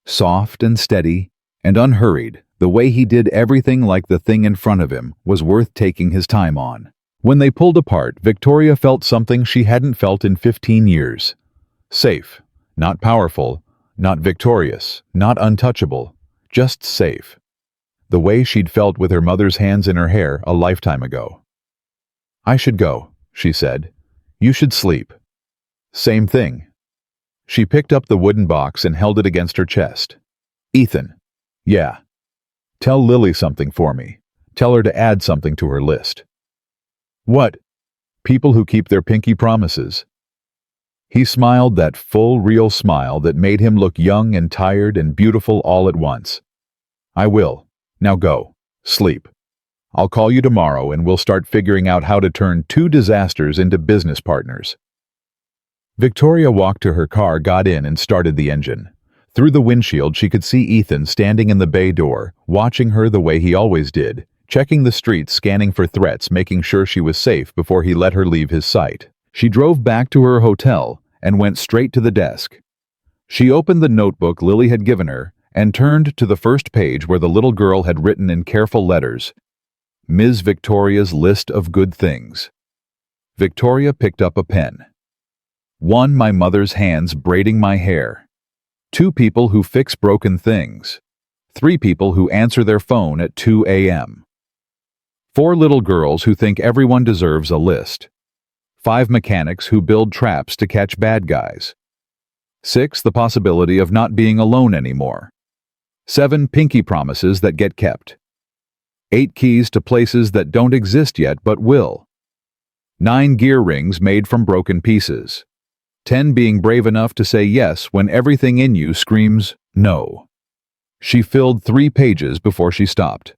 A: Soft and steady and unhurried, the way he did everything like the thing in front of him was worth taking his time on. When they pulled apart, Victoria felt something she hadn't felt in 15 years. Safe, not powerful, not victorious, not untouchable, just safe. The way she'd felt with her mother's hands in her hair a lifetime ago. "I should go," she said. "You should sleep." Same thing. She picked up the wooden box and held it against her chest. "Ethan." "Yeah." "Tell Lily something for me. Tell her to add something to her list." "What?" "People who keep their pinky promises." He smiled that full, real smile that made him look young and tired and beautiful all at once. "I will. Now go. Sleep. I'll call you tomorrow and we'll start figuring out how to turn two disasters into business partners." Victoria walked to her car, got in, and started the engine. Through the windshield, she could see Ethan standing in the bay door, watching her the way he always did, checking the streets, scanning for threats, making sure she was safe before he let her leave his sight. She drove back to her hotel and went straight to the desk. She opened the notebook Lily had given her and turned to the first page where the little girl had written in careful letters, "Ms. Victoria's list of good things." Victoria picked up a pen. 1. My mother's hands braiding my hair. 2. People who fix broken things. 3. People who answer their phone at 2 a.m. 4. Little girls who think everyone deserves a list. 5. Mechanics who build traps to catch bad guys. 6. The possibility of not being alone anymore. 7. Pinky promises that get kept. 8. Keys to places that don't exist yet but will. 9. Gear rings made from broken pieces. 10. Being brave enough to say yes when everything in you screams no. She filled 3 pages before she stopped.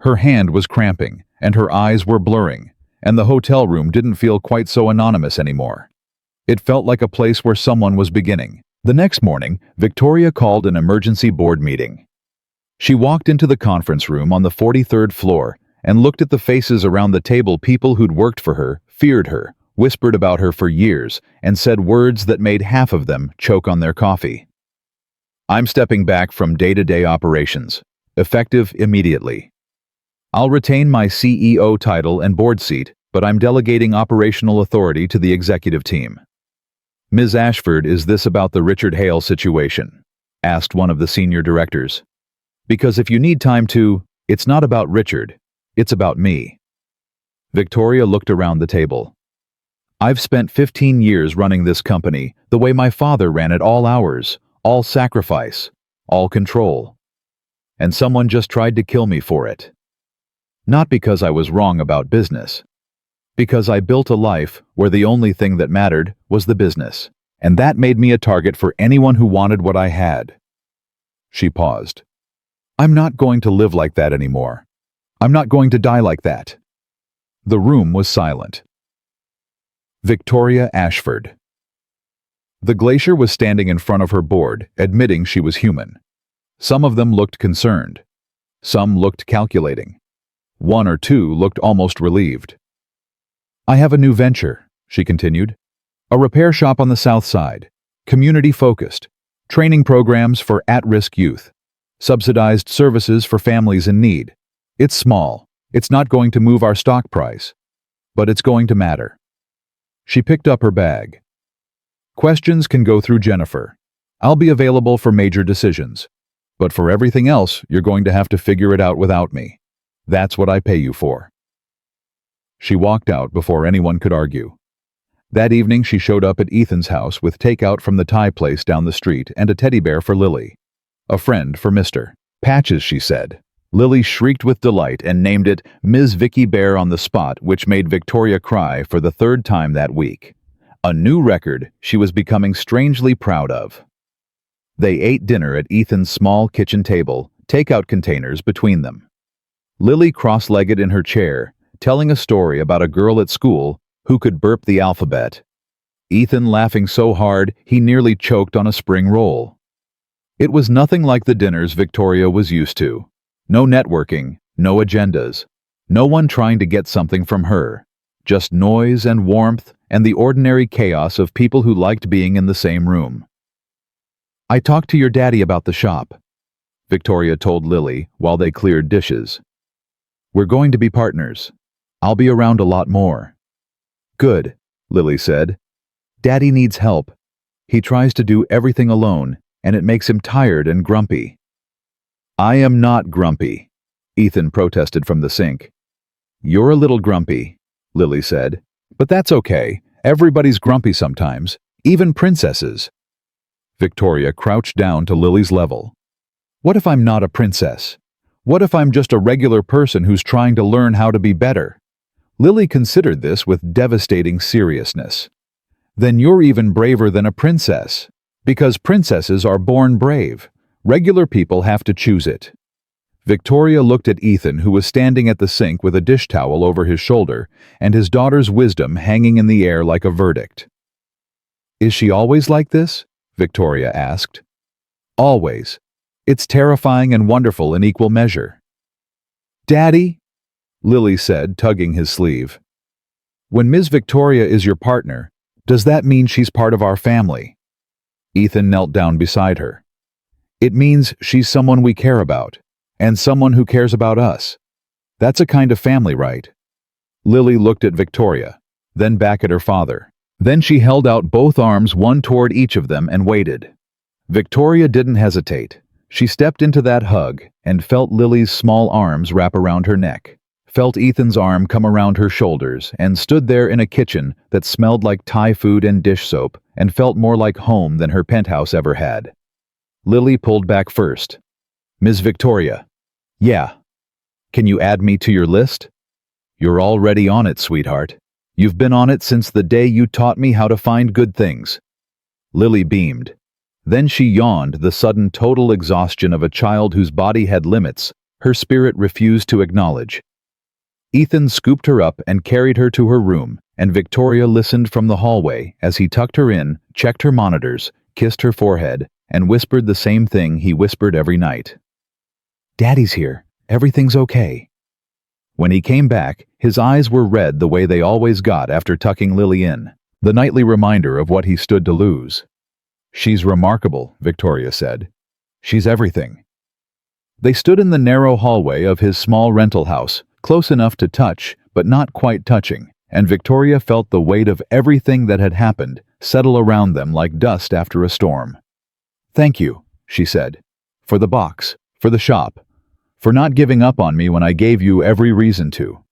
A: Her hand was cramping, and her eyes were blurring, and the hotel room didn't feel quite so anonymous anymore. It felt like a place where someone was beginning. The next morning, Victoria called an emergency board meeting. She walked into the conference room on the 43rd floor and looked at the faces around the table, people who'd worked for her, feared her, whispered about her for years, and said words that made half of them choke on their coffee. "I'm stepping back from day-to-day operations, effective immediately. I'll retain my CEO title and board seat, but I'm delegating operational authority to the executive team." "Ms. Ashford, is this about the Richard Hale situation?" asked one of the senior directors. "Because if you need time to, it's not about Richard, it's about me." Victoria looked around the table. "I've spent 15 years running this company the way my father ran it, all hours, all sacrifice, all control. And someone just tried to kill me for it. Not because I was wrong about business. Because I built a life where the only thing that mattered was the business, and that made me a target for anyone who wanted what I had." She paused. "I'm not going to live like that anymore. I'm not going to die like that." The room was silent. Victoria Ashford. The Glacier was standing in front of her board, admitting she was human. Some of them looked concerned. Some looked calculating. 1 or 2 looked almost relieved. "I have a new venture," she continued. "A repair shop on the south side, community-focused, training programs for at-risk youth, subsidized services for families in need. It's small. It's not going to move our stock price, but it's going to matter." She picked up her bag. "Questions can go through Jennifer. I'll be available for major decisions. But for everything else, you're going to have to figure it out without me. That's what I pay you for." She walked out before anyone could argue. That evening she showed up at Ethan's house with takeout from the Thai place down the street and a teddy bear for Lily. A friend for Mr. Patches, she said. Lily shrieked with delight and named it Ms. Vicky Bear on the spot, which made Victoria cry for the third time that week. A new record she was becoming strangely proud of. They ate dinner at Ethan's small kitchen table, takeout containers between them. Lily cross-legged in her chair, telling a story about a girl at school who could burp the alphabet. Ethan laughing so hard he nearly choked on a spring roll. It was nothing like the dinners Victoria was used to. No networking, no agendas. No one trying to get something from her. Just noise and warmth and the ordinary chaos of people who liked being in the same room. "I talked to your daddy about the shop," Victoria told Lily while they cleared dishes. "We're going to be partners. I'll be around a lot more." "Good," Lily said. "Daddy needs help. He tries to do everything alone, and it makes him tired and grumpy." "I am not grumpy," Ethan protested from the sink. "You're a little grumpy," Lily said. "But that's okay. Everybody's grumpy sometimes, even princesses." Victoria crouched down to Lily's level. "What if I'm not a princess? What if I'm just a regular person who's trying to learn how to be better?" Lily considered this with devastating seriousness. "Then you're even braver than a princess, because princesses are born brave. Regular people have to choose it." Victoria looked at Ethan, who was standing at the sink with a dish towel over his shoulder and his daughter's wisdom hanging in the air like a verdict. "Is she always like this?" Victoria asked. "Always. It's terrifying and wonderful in equal measure." "Daddy," Lily said, tugging his sleeve. "When Ms. Victoria is your partner, does that mean she's part of our family?" Ethan knelt down beside her. "It means she's someone we care about, and someone who cares about us. That's a kind of family, right?" Lily looked at Victoria, then back at her father. Then she held out both arms, one toward each of them, and waited. Victoria didn't hesitate. She stepped into that hug and felt Lily's small arms wrap around her neck, felt Ethan's arm come around her shoulders, and stood there in a kitchen that smelled like Thai food and dish soap and felt more like home than her penthouse ever had. Lily pulled back first. "Ms. Victoria." "Yeah." "Can you add me to your list?" "You're already on it, sweetheart. You've been on it since the day you taught me how to find good things." Lily beamed. Then she yawned, the sudden total exhaustion of a child whose body had limits her spirit refused to acknowledge. Ethan scooped her up and carried her to her room, and Victoria listened from the hallway as he tucked her in, checked her monitors, kissed her forehead, and whispered the same thing he whispered every night. "Daddy's here. Everything's okay." When he came back, his eyes were red the way they always got after tucking Lily in, the nightly reminder of what he stood to lose. "She's remarkable," Victoria said. "She's everything." They stood in the narrow hallway of his small rental house, close enough to touch, but not quite touching, and Victoria felt the weight of everything that had happened settle around them like dust after a storm. "Thank you," she said, "for the box, for the shop, for not giving up on me when I gave you every reason to."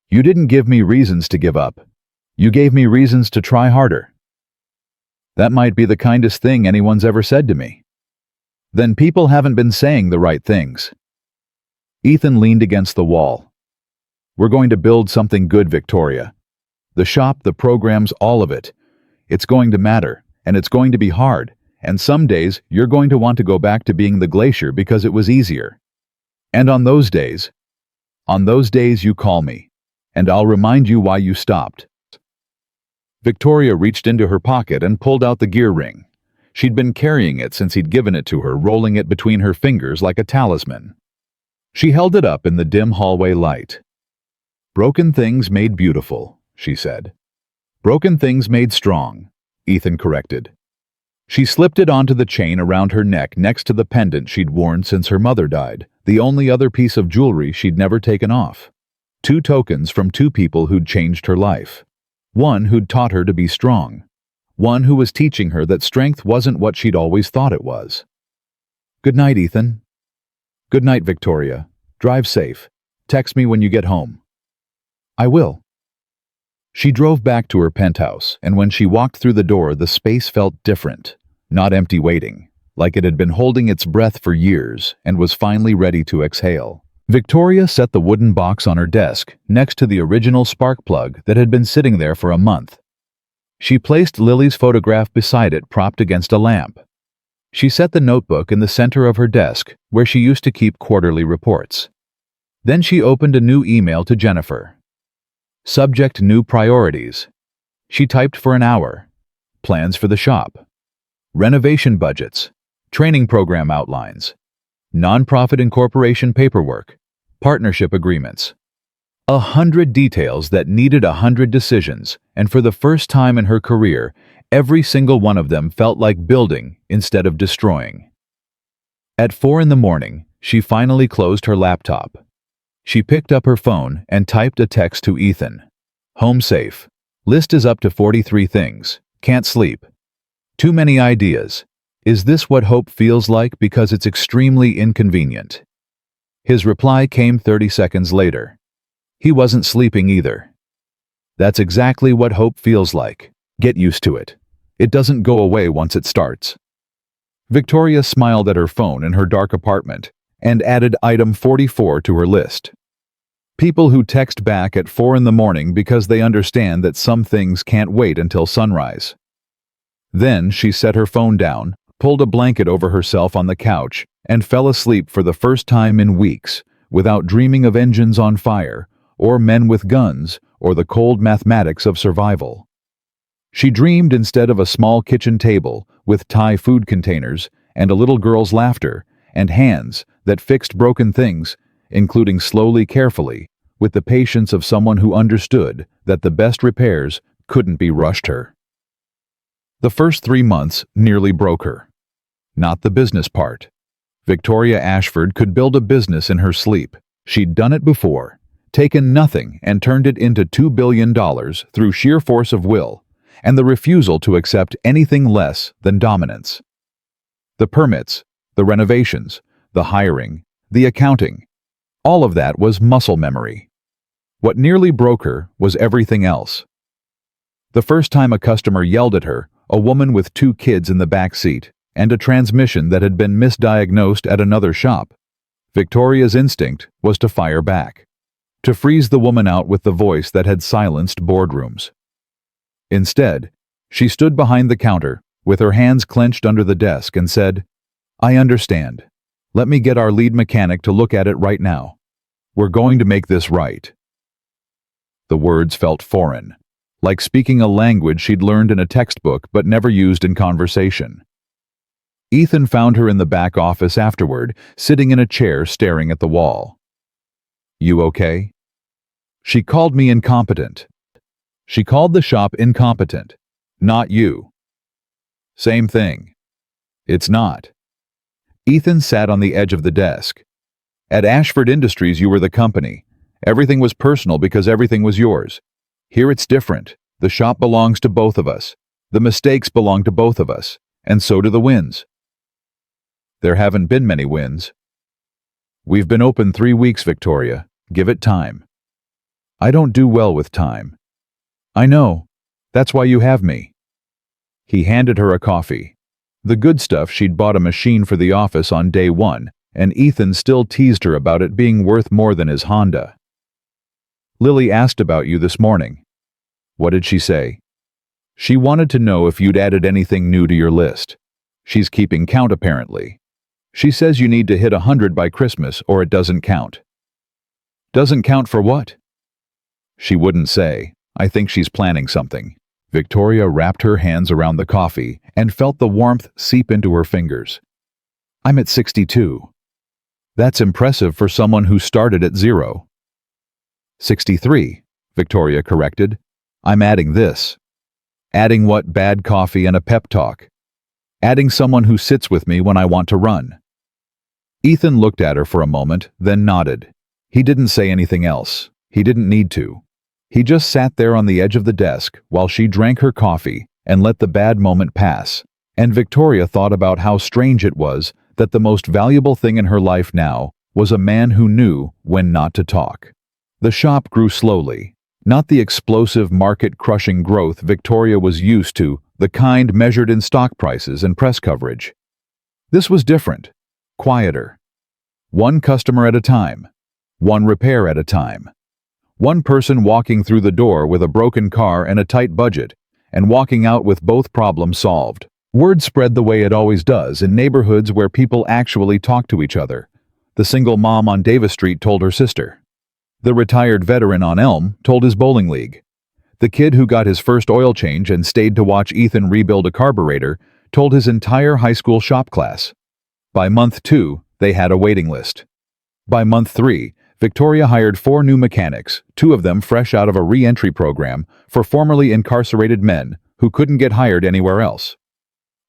A: "You didn't give me reasons to give up. You gave me reasons to try harder." "That might be the kindest thing anyone's ever said to me." "Then people haven't been saying the right things." Ethan leaned against the wall. "We're going to build something good, Victoria. The shop, the programs, all of it. It's going to matter, and it's going to be hard, and some days you're going to want to go back to being the glacier because it was easier. And on those days you call me, and I'll remind you why you stopped." Victoria reached into her pocket and pulled out the gear ring. She'd been carrying it since he'd given it to her, rolling it between her fingers like a talisman. She held it up in the dim hallway light. "Broken things made beautiful," she said. "Broken things made strong," Ethan corrected. She slipped it onto the chain around her neck next to the pendant she'd worn since her mother died, the only other piece of jewelry she'd never taken off. 2 tokens from 2 people who'd changed her life. One who'd taught her to be strong. One who was teaching her that strength wasn't what she'd always thought it was. "Good night, Ethan." "Good night, Victoria. Drive safe. Text me when you get home." "I will." She drove back to her penthouse, and when she walked through the door, the space felt different. Not empty waiting, like it had been holding its breath for years and was finally ready to exhale. Victoria set the wooden box on her desk next to the original spark plug that had been sitting there for a month. She placed Lily's photograph beside it, propped against a lamp. She set the notebook in the center of her desk, where she used to keep quarterly reports. Then she opened a new email to Jennifer. Subject: New Priorities. She typed for an hour. Plans for the shop. Renovation budgets. Training program outlines. Nonprofit incorporation paperwork. Partnership agreements. 100 details that needed 100 decisions, and for the first time in her career, every single one of them felt like building instead of destroying. At 4 a.m, she finally closed her laptop. She picked up her phone and typed a text to Ethan. Home safe. List is up to 43 things. Can't sleep. Too many ideas. Is this what hope feels like? Because it's extremely inconvenient. His reply came 30 seconds later. He wasn't sleeping either. That's exactly what hope feels like. Get used to it. It doesn't go away once it starts. Victoria smiled at her phone in her dark apartment and added item 44 to her list. People who text back at 4 a.m. because they understand that some things can't wait until sunrise. Then she set her phone down, pulled a blanket over herself on the couch, and fell asleep for the first time in weeks, without dreaming of engines on fire, or men with guns, or the cold mathematics of survival. She dreamed instead of a small kitchen table with Thai food containers and a little girl's laughter and hands that fixed broken things, including slowly, carefully, with the patience of someone who understood that the best repairs couldn't be rushed her. The first 3 months nearly broke her. Not the business part. Victoria Ashford could build a business in her sleep. She'd done it before, taken nothing and turned it into $2 billion through sheer force of will and the refusal to accept anything less than dominance. The permits, the renovations, the hiring, the accounting, all of that was muscle memory. What nearly broke her was everything else. The first time a customer yelled at her, a woman with 2 kids in the back seat, and a transmission that had been misdiagnosed at another shop, Victoria's instinct was to fire back, to freeze the woman out with the voice that had silenced boardrooms. Instead, she stood behind the counter, with her hands clenched under the desk, and said, "I understand. Let me get our lead mechanic to look at it right now. We're going to make this right." The words felt foreign, like speaking a language she'd learned in a textbook but never used in conversation. Ethan found her in the back office afterward, sitting in a chair staring at the wall. "You okay?" "She called me incompetent." "She called the shop incompetent, not you." "Same thing." "It's not." Ethan sat on the edge of the desk. "At Ashford Industries you were the company. Everything was personal because everything was yours. Here it's different. The shop belongs to both of us. The mistakes belong to both of us, and so do the wins." "There haven't been many wins." "We've been open 3 weeks, Victoria. Give it time." "I don't do well with time." "I know. That's why you have me." He handed her a coffee. The good stuff. She'd bought a machine for the office on day 1, and Ethan still teased her about it being worth more than his Honda. "Lily asked about you this morning." "What did she say?" "She wanted to know if you'd added anything new to your list. She's keeping count apparently. She says you need to hit 100 by Christmas or it doesn't count." "Doesn't count for what?" "She wouldn't say. I think she's planning something." Victoria wrapped her hands around the coffee and felt the warmth seep into her fingers. "I'm at 62. "That's impressive for someone who started at 0. "63, Victoria corrected. "I'm adding this." "Adding what? Bad coffee and a pep talk." "Adding someone who sits with me when I want to run." Ethan looked at her for a moment, then nodded. He didn't say anything else. He didn't need to. He just sat there on the edge of the desk while she drank her coffee and let the bad moment pass. And Victoria thought about how strange it was that the most valuable thing in her life now was a man who knew when not to talk. The shop grew slowly, not the explosive market-crushing growth Victoria was used to, the kind measured in stock prices and press coverage. This was different, quieter. One customer at a time, one repair at a time. One person walking through the door with a broken car and a tight budget, and walking out with both problems solved. Word spread the way it always does in neighborhoods where people actually talk to each other. The single mom on Davis Street told her sister. The retired veteran on Elm told his bowling league. The kid who got his first oil change and stayed to watch Ethan rebuild a carburetor told his entire high school shop class. By month 2, they had a waiting list. By month 3, Victoria hired 4 new mechanics, 2 of them fresh out of a re-entry program for formerly incarcerated men who couldn't get hired anywhere else.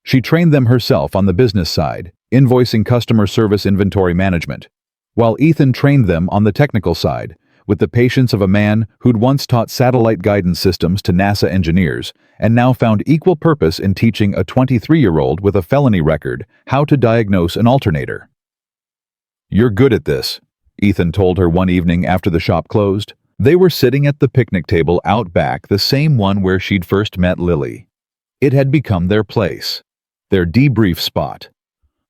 A: She trained them herself on the business side, invoicing, customer service, inventory management, while Ethan trained them on the technical side, with the patience of a man who'd once taught satellite guidance systems to NASA engineers and now found equal purpose in teaching a 23-year-old with a felony record how to diagnose an alternator. "You're good at this," Ethan told her one evening after the shop closed. They were sitting at the picnic table out back, the same one where she'd first met Lily. It had become their place, their debrief spot,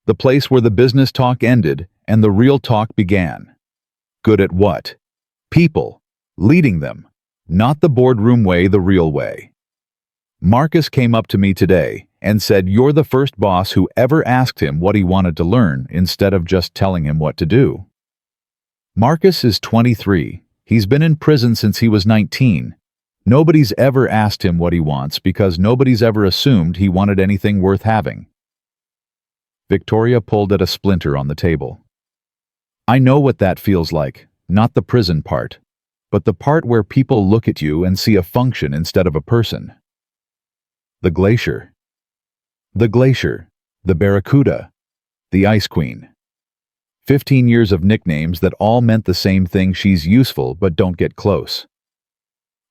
A: the place where the business talk ended and the real talk began. Good at what? People. Leading them. Not the boardroom way, the real way. "Marcus came up to me today and said you're the first boss who ever asked him what he wanted to learn instead of just telling him what to do." Marcus is 23. He's been in prison since he was 19. Nobody's ever asked him what he wants because nobody's ever assumed he wanted anything worth having. Victoria pulled at a splinter on the table. "I know what that feels like, not the prison part, but the part where people look at you and see a function instead of a person." The glacier. The glacier, the barracuda, the ice queen. 15 years of nicknames that all meant the same thing: she's useful but don't get close.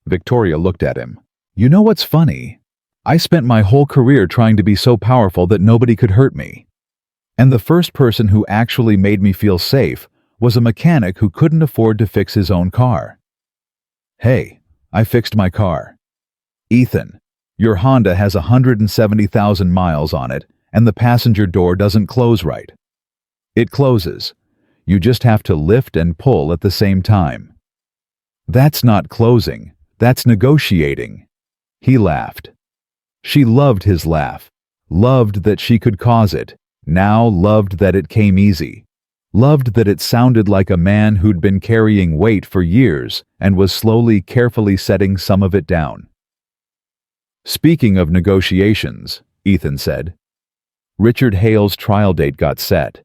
A: Victoria looked at him. "You know what's funny? I spent my whole career trying to be so powerful that nobody could hurt me. And the first person who actually made me feel safe was a mechanic who couldn't afford to fix his own car. Hey, I fixed my car. Ethan, your Honda has 170,000 miles on it and the passenger door doesn't close right. It closes. You just have to lift and pull at the same time. That's not closing, that's negotiating." He laughed. She loved his laugh, loved that she could cause it, now loved that it came easy, loved that it sounded like a man who'd been carrying weight for years and was slowly, carefully setting some of it down. "Speaking of negotiations," Ethan said, "Richard Hale's trial date got set.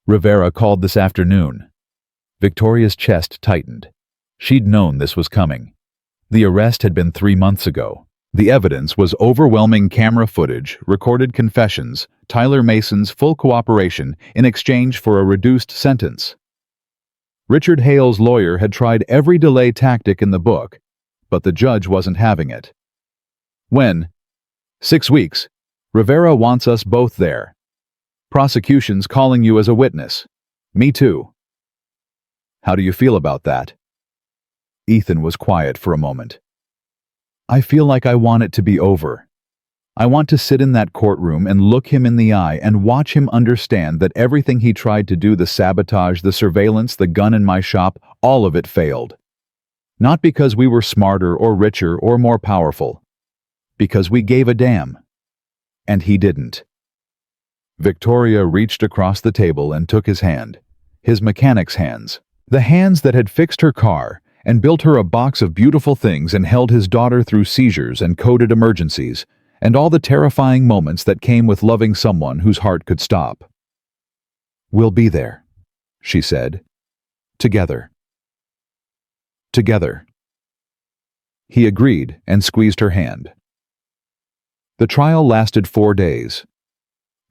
A: Rivera called this afternoon." Victoria's chest tightened. She'd known this was coming. The arrest had been 3 months ago. The evidence was overwhelming: camera footage, recorded confessions, Tyler Mason's full cooperation in exchange for a reduced sentence. Richard Hale's lawyer had tried every delay tactic in the book, but the judge wasn't having it. "When?" "6 weeks. Rivera wants us both there. Prosecution's calling you as a witness." "Me too." "How do you feel about that?" Ethan was quiet for a moment. "I feel like I want it to be over. I want to sit in that courtroom and look him in the eye and watch him understand that everything he tried to do, the sabotage, the surveillance, the gun in my shop, all of it failed. Not because we were smarter or richer or more powerful. Because we gave a damn. And he didn't." Victoria reached across the table and took his hand, his mechanic's hands, the hands that had fixed her car and built her a box of beautiful things and held his daughter through seizures and coded emergencies, and all the terrifying moments that came with loving someone whose heart could stop. "We'll be there," she said. "Together. Together." He agreed and squeezed her hand. The trial lasted 4 days.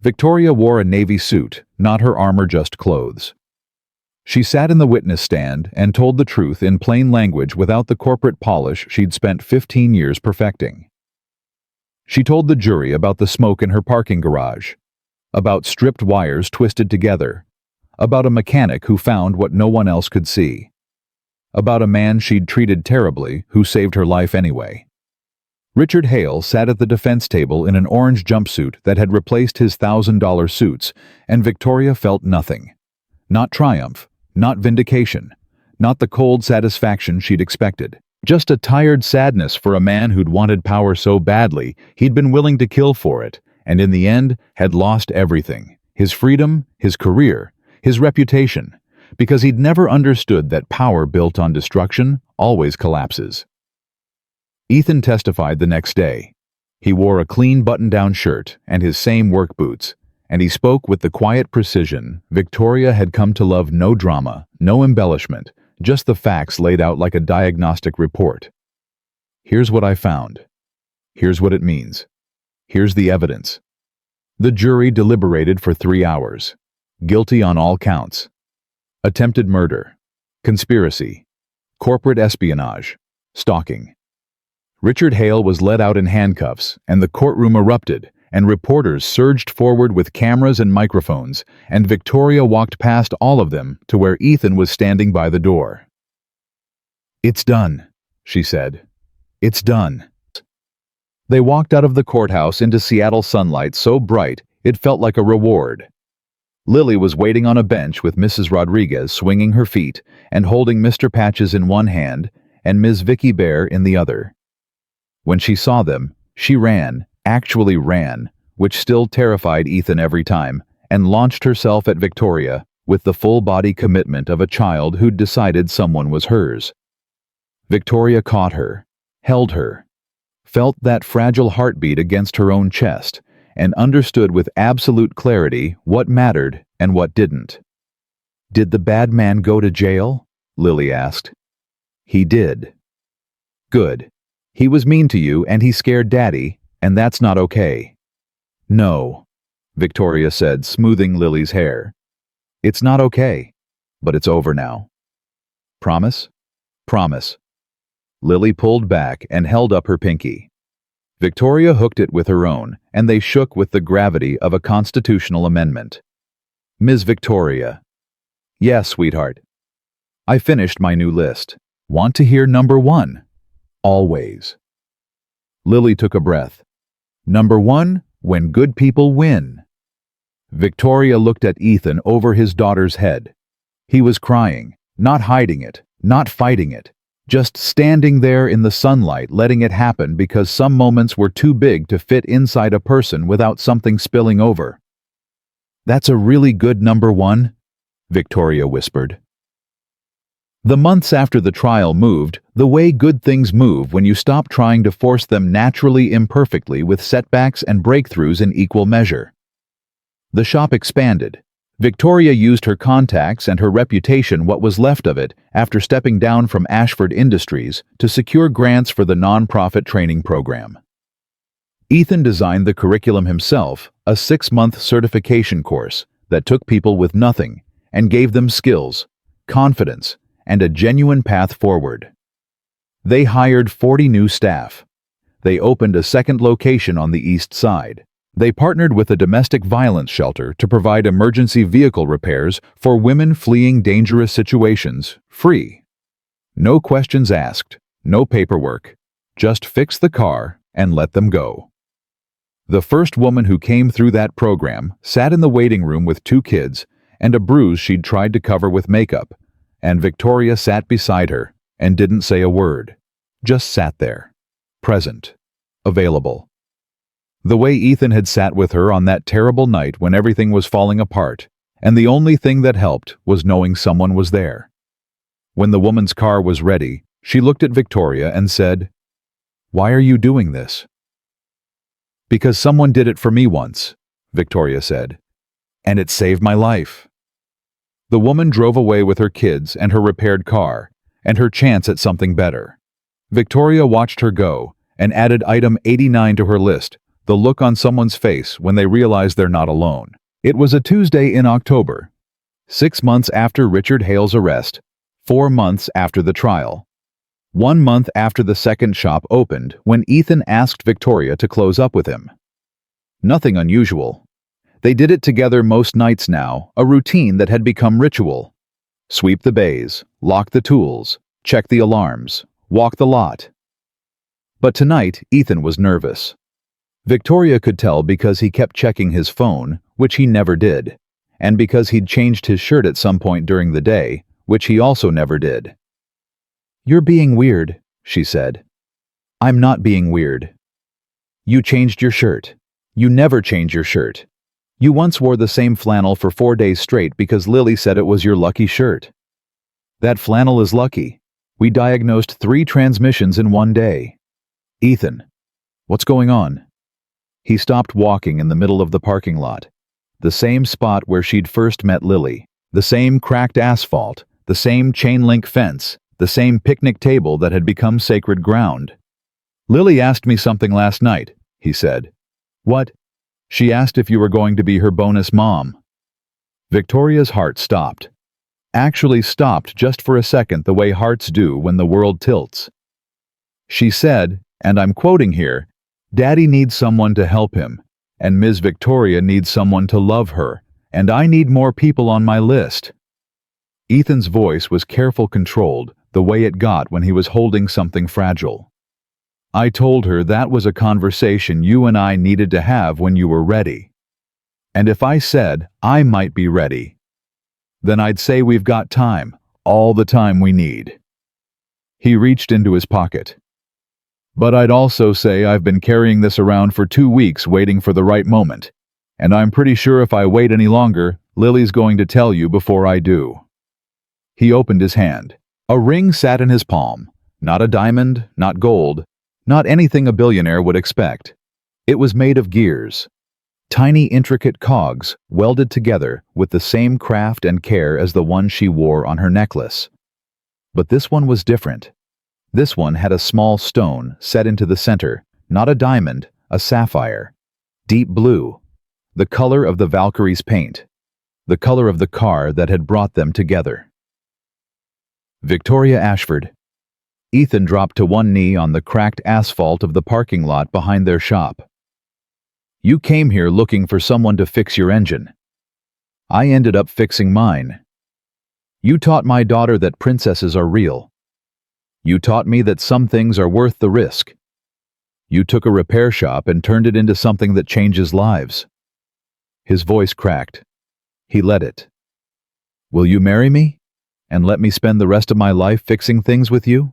A: Victoria wore a navy suit, not her armor, just clothes. She sat in the witness stand and told the truth in plain language without the corporate polish she'd spent 15 years perfecting. She told the jury about the smoke in her parking garage, about stripped wires twisted together, about a mechanic who found what no one else could see, about a man she'd treated terribly who saved her life anyway. Richard Hale sat at the defense table in an orange jumpsuit that had replaced his $1,000 suits, and Victoria felt nothing. Not triumph, not vindication, not the cold satisfaction she'd expected. Just a tired sadness for a man who'd wanted power so badly he'd been willing to kill for it, and in the end had lost everything. His freedom, his career, his reputation, because he'd never understood that power built on destruction always collapses. Ethan testified the next day. He wore a clean button-down shirt and his same work boots, and he spoke with the quiet precision Victoria had come to love. No drama, no embellishment, just the facts laid out like a diagnostic report. Here's what I found. Here's what it means. Here's the evidence. The jury deliberated for 3 hours. Guilty on all counts. Attempted murder, conspiracy, corporate espionage, stalking. Richard Hale was led out in handcuffs, and the courtroom erupted, and reporters surged forward with cameras and microphones, and Victoria walked past all of them to where Ethan was standing by the door. "It's done," she said. "It's done." They walked out of the courthouse into Seattle sunlight so bright it felt like a reward. Lily was waiting on a bench with Mrs. Rodriguez swinging her feet and holding Mr. Patches in one hand and Ms. Vicky Bear in the other. When she saw them, she ran, actually ran, which still terrified Ethan every time, and launched herself at Victoria with the full-body commitment of a child who'd decided someone was hers. Victoria caught her, held her, felt that fragile heartbeat against her own chest, and understood with absolute clarity what mattered and what didn't. "Did the bad man go to jail?" Lily asked. "He did." "Good. He was mean to you and he scared Daddy, and that's not okay." "No," Victoria said, smoothing Lily's hair. "It's not okay, but it's over now." "Promise?" "Promise." Lily pulled back and held up her pinky. Victoria hooked it with her own, and they shook with the gravity of a constitutional amendment. "Ms. Victoria." "Yes, sweetheart." "I finished my new list. Want to hear number 1? Always." Lily took a breath. "Number 1, when good people win." Victoria looked at Ethan over his daughter's head. He was crying, not hiding it, not fighting it, just standing there in the sunlight letting it happen because some moments were too big to fit inside a person without something spilling over. "That's a really good number 1, Victoria whispered. The months after the trial moved the way good things move when you stop trying to force them naturally imperfectly with setbacks and breakthroughs in equal measure. The shop expanded. Victoria used her contacts and her reputation, what was left of it, after stepping down from Ashford Industries, to secure grants for the nonprofit training program. Ethan designed the curriculum himself, a 6-month certification course that took people with nothing and gave them skills, confidence, and a genuine path forward. They hired 40 new staff. They opened a second location on the east side. They partnered with a domestic violence shelter to provide emergency vehicle repairs for women fleeing dangerous situations, free. No questions asked, no paperwork. Just fix the car and let them go. The first woman who came through that program sat in the waiting room with 2 kids and a bruise she'd tried to cover with makeup, and Victoria sat beside her and didn't say a word, just sat there, present, available. The way Ethan had sat with her on that terrible night when everything was falling apart, and the only thing that helped was knowing someone was there. When the woman's car was ready, she looked at Victoria and said, "Why are you doing this?" "Because someone did it for me once," Victoria said, "and it saved my life." The woman drove away with her kids and her repaired car, and her chance at something better. Victoria watched her go and added item 89 to her list, the look on someone's face when they realize they're not alone. It was a Tuesday in October, 6 months after Richard Hale's arrest, 4 months after the trial. 1 month after the second shop opened when Ethan asked Victoria to close up with him. Nothing unusual. They did it together most nights now, a routine that had become ritual. Sweep the bays, lock the tools, check the alarms, walk the lot. But tonight, Ethan was nervous. Victoria could tell because he kept checking his phone, which he never did, and because he'd changed his shirt at some point during the day, which he also never did. "You're being weird," she said. "I'm not being weird. You changed your shirt. You never change your shirt. You once wore the same flannel for 4 days straight because Lily said it was your lucky shirt. That flannel is lucky. We diagnosed 3 transmissions in 1 day. Ethan, what's going on?" He stopped walking in the middle of the parking lot. The same spot where she'd first met Lily. The same cracked asphalt. The same chain-link fence. The same picnic table that had become sacred ground. "Lily asked me something last night," he said. "What?" "She asked if you were going to be her bonus mom." Victoria's heart stopped. Actually stopped just for a second, the way hearts do when the world tilts. She said, and I'm quoting here, "Daddy needs someone to help him, and Ms. Victoria needs someone to love her, and I need more people on my list." Ethan's voice was careful, controlled, the way it got when he was holding something fragile. "I told her that was a conversation you and I needed to have when you were ready. And if I said I might be ready, then I'd say we've got time, all the time we need." He reached into his pocket. "But I'd also say I've been carrying this around for 2 weeks waiting for the right moment, and I'm pretty sure if I wait any longer, Lily's going to tell you before I do." He opened his hand. A ring sat in his palm. Not a diamond, not gold, not anything a billionaire would expect. It was made of gears. Tiny, intricate cogs welded together with the same craft and care as the one she wore on her necklace. But this one was different. This one had a small stone set into the center, not a diamond, a sapphire. Deep blue, the color of the Valkyrie's paint, the color of the car that had brought them together. Victoria Ashford. Ethan dropped to one knee on the cracked asphalt of the parking lot behind their shop. "You came here looking for someone to fix your engine. I ended up fixing mine. You taught my daughter that princesses are real. You taught me that some things are worth the risk. You took a repair shop and turned it into something that changes lives." His voice cracked. He let it. "Will you marry me? And let me spend the rest of my life fixing things with you?"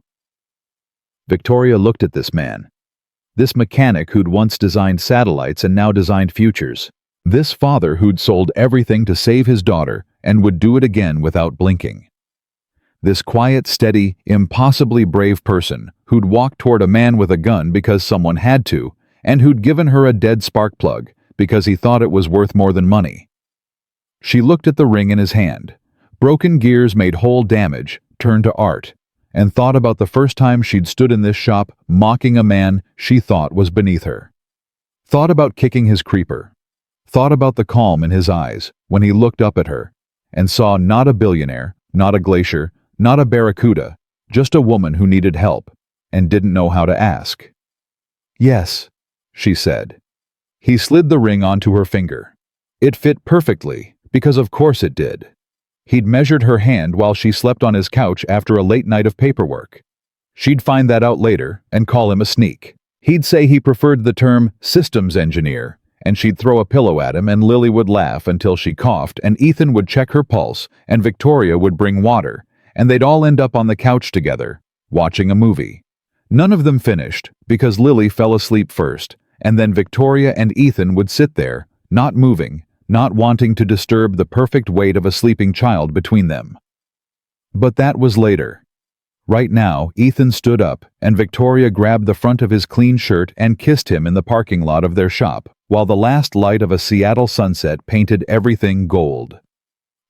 A: Victoria looked at this man. This mechanic who'd once designed satellites and now designed futures. This father who'd sold everything to save his daughter and would do it again without blinking. This quiet, steady, impossibly brave person who'd walked toward a man with a gun because someone had to, and who'd given her a dead spark plug because he thought it was worth more than money. She looked at the ring in his hand. Broken gears made whole damage, turned to art, and thought about the first time she'd stood in this shop mocking a man she thought was beneath her. Thought about kicking his creeper. Thought about the calm in his eyes when he looked up at her and saw not a billionaire, not a glacier, not a barracuda, just a woman who needed help and didn't know how to ask. "Yes," she said. He slid the ring onto her finger. It fit perfectly, because of course it did. He'd measured her hand while she slept on his couch after a late night of paperwork. She'd find that out later and call him a sneak. He'd say he preferred the term systems engineer, and she'd throw a pillow at him and Lily would laugh until she coughed and Ethan would check her pulse and Victoria would bring water, and they'd all end up on the couch together, watching a movie. None of them finished because Lily fell asleep first, and then Victoria and Ethan would sit there, not moving, not wanting to disturb the perfect weight of a sleeping child between them. But that was later. Right now, Ethan stood up, and Victoria grabbed the front of his clean shirt and kissed him in the parking lot of their shop, while the last light of a Seattle sunset painted everything gold.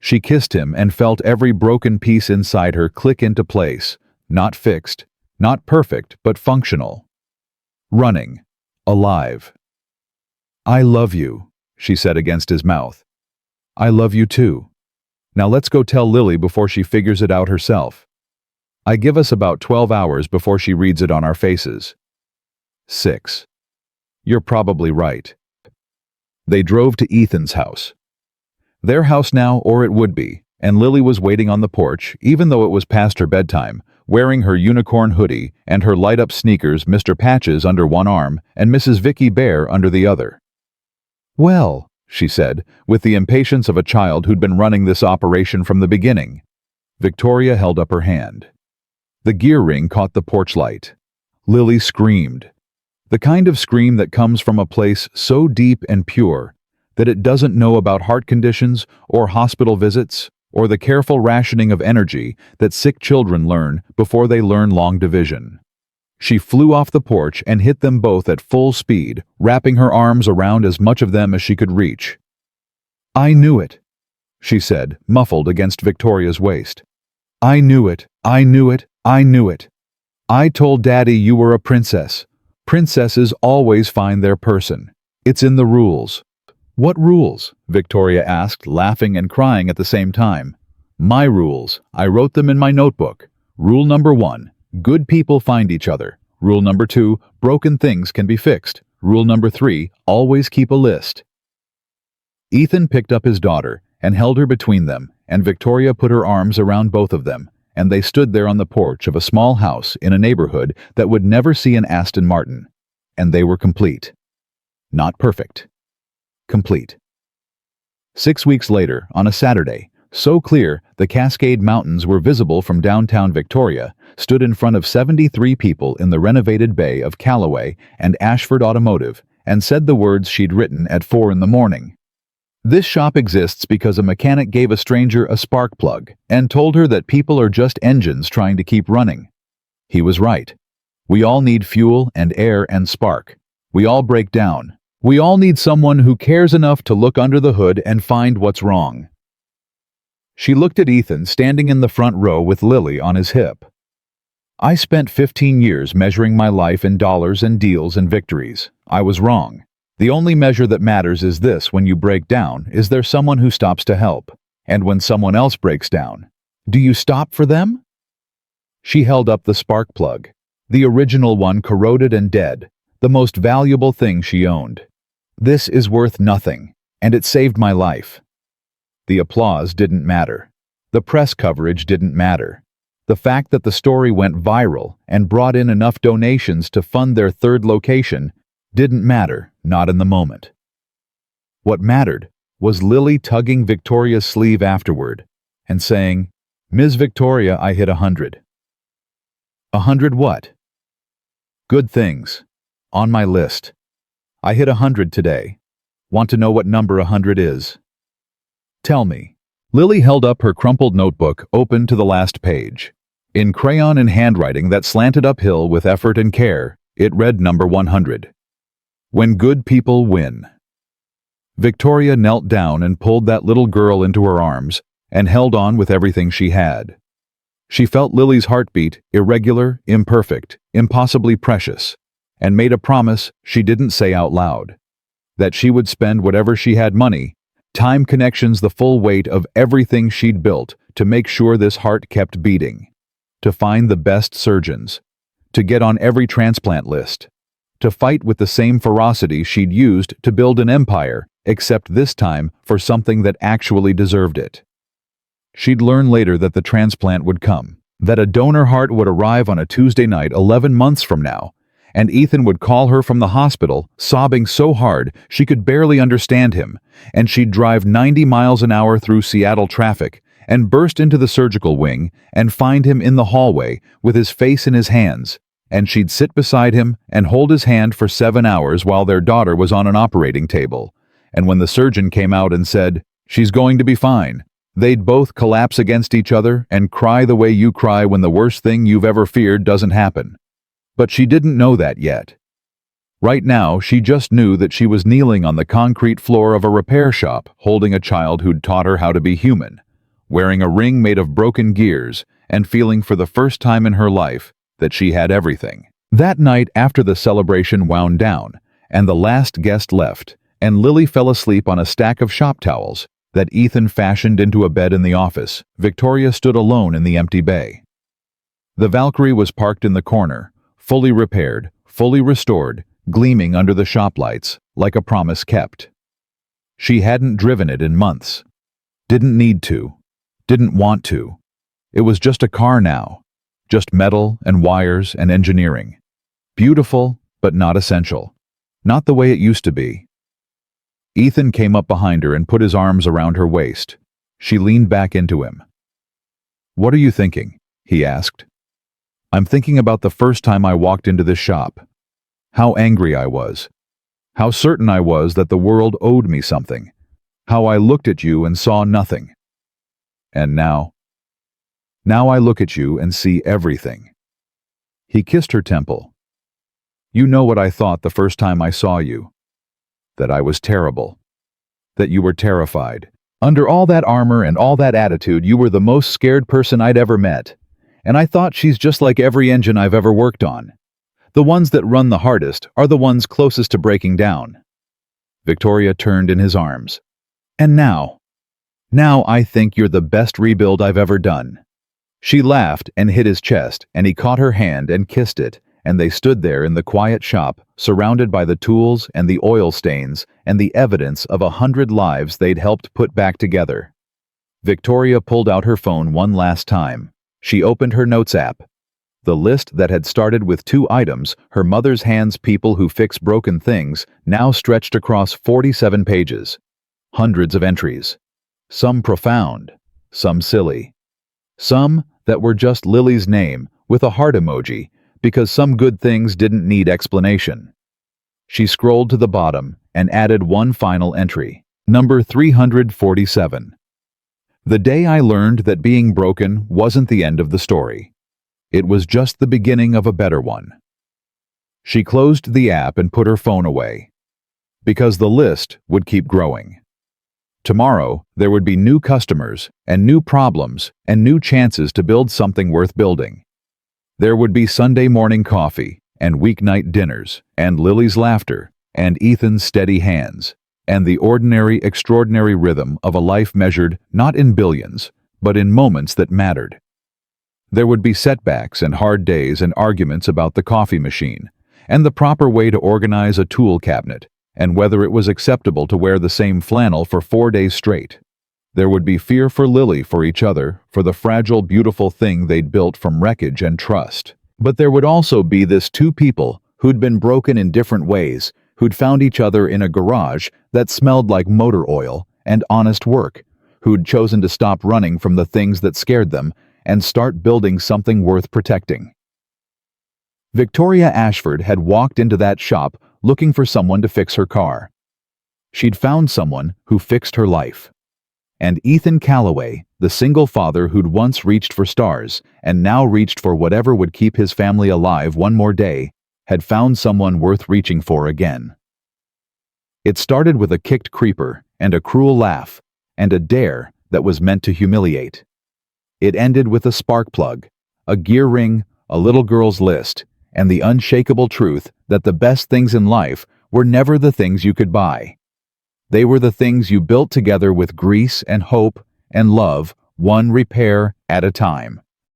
A: She kissed him and felt every broken piece inside her click into place, not fixed, not perfect, but functional. Running. Alive. "I love you," she said against his mouth. "I love you too. Now let's go tell Lily before she figures it out herself. I give us about 12 hours before she reads it on our faces." 6. You're probably right. They drove to Ethan's house. Their house now, or it would be, and Lily was waiting on the porch, even though it was past her bedtime, wearing her unicorn hoodie and her light-up sneakers, Mr. Patches under one arm and Mrs. Vicky Bear under the other. "Well," she said, with the impatience of a child who'd been running this operation from the beginning. Victoria held up her hand. The gear ring caught the porch light. Lily screamed. The kind of scream that comes from a place so deep and pure that it doesn't know about heart conditions or hospital visits or the careful rationing of energy that sick children learn before they learn long division. She flew off the porch and hit them both at full speed, wrapping her arms around as much of them as she could reach. "I knew it," she said, muffled against Victoria's waist. "I knew it, I knew it, I knew it. I told Daddy you were a princess. Princesses always find their person. It's in the rules." "What rules?" Victoria asked, laughing and crying at the same time. "My rules. I wrote them in my notebook. Rule number 1, good people find each other. Rule number 2, broken things can be fixed. Rule number 3, always keep a list." Ethan picked up his daughter and held her between them, and Victoria put her arms around both of them, and they stood there on the porch of a small house in a neighborhood that would never see an Aston Martin. And they were complete. Not perfect. Complete. 6 weeks later, on a Saturday, so clear the Cascade Mountains were visible from downtown Victoria, stood in front of 73 people in the renovated bay of Callaway and Ashford Automotive, and said the words she'd written at 4 in the morning. "This shop exists because a mechanic gave a stranger a spark plug and told her that people are just engines trying to keep running. He was right. We all need fuel and air and spark. We all break down. We all need someone who cares enough to look under the hood and find what's wrong." She looked at Ethan standing in the front row with Lily on his hip. "I spent 15 years measuring my life in dollars and deals and victories. I was wrong. The only measure that matters is this: when you break down, is there someone who stops to help? And when someone else breaks down, do you stop for them?" She held up the spark plug, the original one, corroded and dead, the most valuable thing she owned. "This is worth nothing, and it saved my life." The applause didn't matter. The press coverage didn't matter. The fact that the story went viral and brought in enough donations to fund their third location didn't matter, not in the moment. What mattered was Lily tugging Victoria's sleeve afterward and saying, "Ms. Victoria, I hit 100. 100 what?" "Good things. On my list. I hit 100 today. Want to know what number 100 is?" "Tell me." Lily held up her crumpled notebook, open to the last page. In crayon and handwriting that slanted uphill with effort and care, it read number 100. "When good people win." Victoria knelt down and pulled that little girl into her arms and held on with everything she had. She felt Lily's heartbeat, irregular, imperfect, impossibly precious, and made a promise she didn't say out loud, that she would spend whatever she had, money, time, connections, the full weight of everything she'd built to make sure this heart kept beating, to find the best surgeons, to get on every transplant list, to fight with the same ferocity she'd used to build an empire, except this time for something that actually deserved it. She'd learn later that the transplant would come, that a donor heart would arrive on a Tuesday night 11 months from now, and Ethan would call her from the hospital, sobbing so hard she could barely understand him, and she'd drive 90 miles an hour through Seattle traffic and burst into the surgical wing and find him in the hallway with his face in his hands, and she'd sit beside him and hold his hand for 7 hours while their daughter was on an operating table, and when the surgeon came out and said, "She's going to be fine," they'd both collapse against each other and cry the way you cry when the worst thing you've ever feared doesn't happen. But she didn't know that yet. Right now, she just knew that she was kneeling on the concrete floor of a repair shop, holding a child who'd taught her how to be human, wearing a ring made of broken gears, and feeling for the first time in her life that she had everything. That night, after the celebration wound down, and the last guest left, and Lily fell asleep on a stack of shop towels that Ethan fashioned into a bed in the office, Victoria stood alone in the empty bay. The Valkyrie was parked in the corner, fully repaired, fully restored, gleaming under the shop lights, like a promise kept. She hadn't driven it in months. Didn't need to. Didn't want to. It was just a car now. Just metal and wires and engineering. Beautiful, but not essential. Not the way it used to be. Ethan came up behind her and put his arms around her waist. She leaned back into him. "What are you thinking?" he asked. "I'm thinking about the first time I walked into this shop. How angry I was. How certain I was that the world owed me something. How I looked at you and saw nothing. And now I look at you and see everything." He kissed her temple. "You know what I thought the first time I saw you. That I was terrible. That you were terrified. Under all that armor and all that attitude, you were the most scared person I'd ever met. And I thought she's just like every engine I've ever worked on. The ones that run the hardest are the ones closest to breaking down." Victoria turned in his arms. "And now I think you're the best rebuild I've ever done." She laughed and hit his chest, and he caught her hand and kissed it, and they stood there in the quiet shop, surrounded by the tools and the oil stains and the evidence of 100 lives they'd helped put back together. Victoria pulled out her phone one last time. She opened her notes app. The list that had started with 2 items, her mother's hands people who fix broken things, now stretched across 47 pages. Hundreds of entries. Some profound, some silly. Some that were just Lily's name with a heart emoji, because some good things didn't need explanation. She scrolled to the bottom and added one final entry. Number 347. "The day I learned that being broken wasn't the end of the story. It was just the beginning of a better one." She closed the app and put her phone away. Because the list would keep growing. Tomorrow, there would be new customers and new problems and new chances to build something worth building. There would be Sunday morning coffee and weeknight dinners and Lily's laughter and Ethan's steady hands and the ordinary, extraordinary rhythm of a life measured not in billions, but in moments that mattered. There would be setbacks and hard days and arguments about the coffee machine and the proper way to organize a tool cabinet and whether it was acceptable to wear the same flannel for 4 days straight. There would be fear for Lily, for each other, for the fragile, beautiful thing they'd built from wreckage and trust. But there would also be this 2 people who'd been broken in different ways, who'd found each other in a garage that smelled like motor oil and honest work, who'd chosen to stop running from the things that scared them and start building something worth protecting. Victoria Ashford had walked into that shop looking for someone to fix her car. She'd found someone who fixed her life. And Ethan Calloway, the single father who'd once reached for stars and now reached for whatever would keep his family alive one more day, had found someone worth reaching for again. It started with a kicked creeper and a cruel laugh and a dare that was meant to humiliate. It ended with a spark plug, a gear ring, a little girl's list, and the unshakable truth that the best things in life were never the things you could buy. They were the things you built together with grease and hope and love, one repair at a time.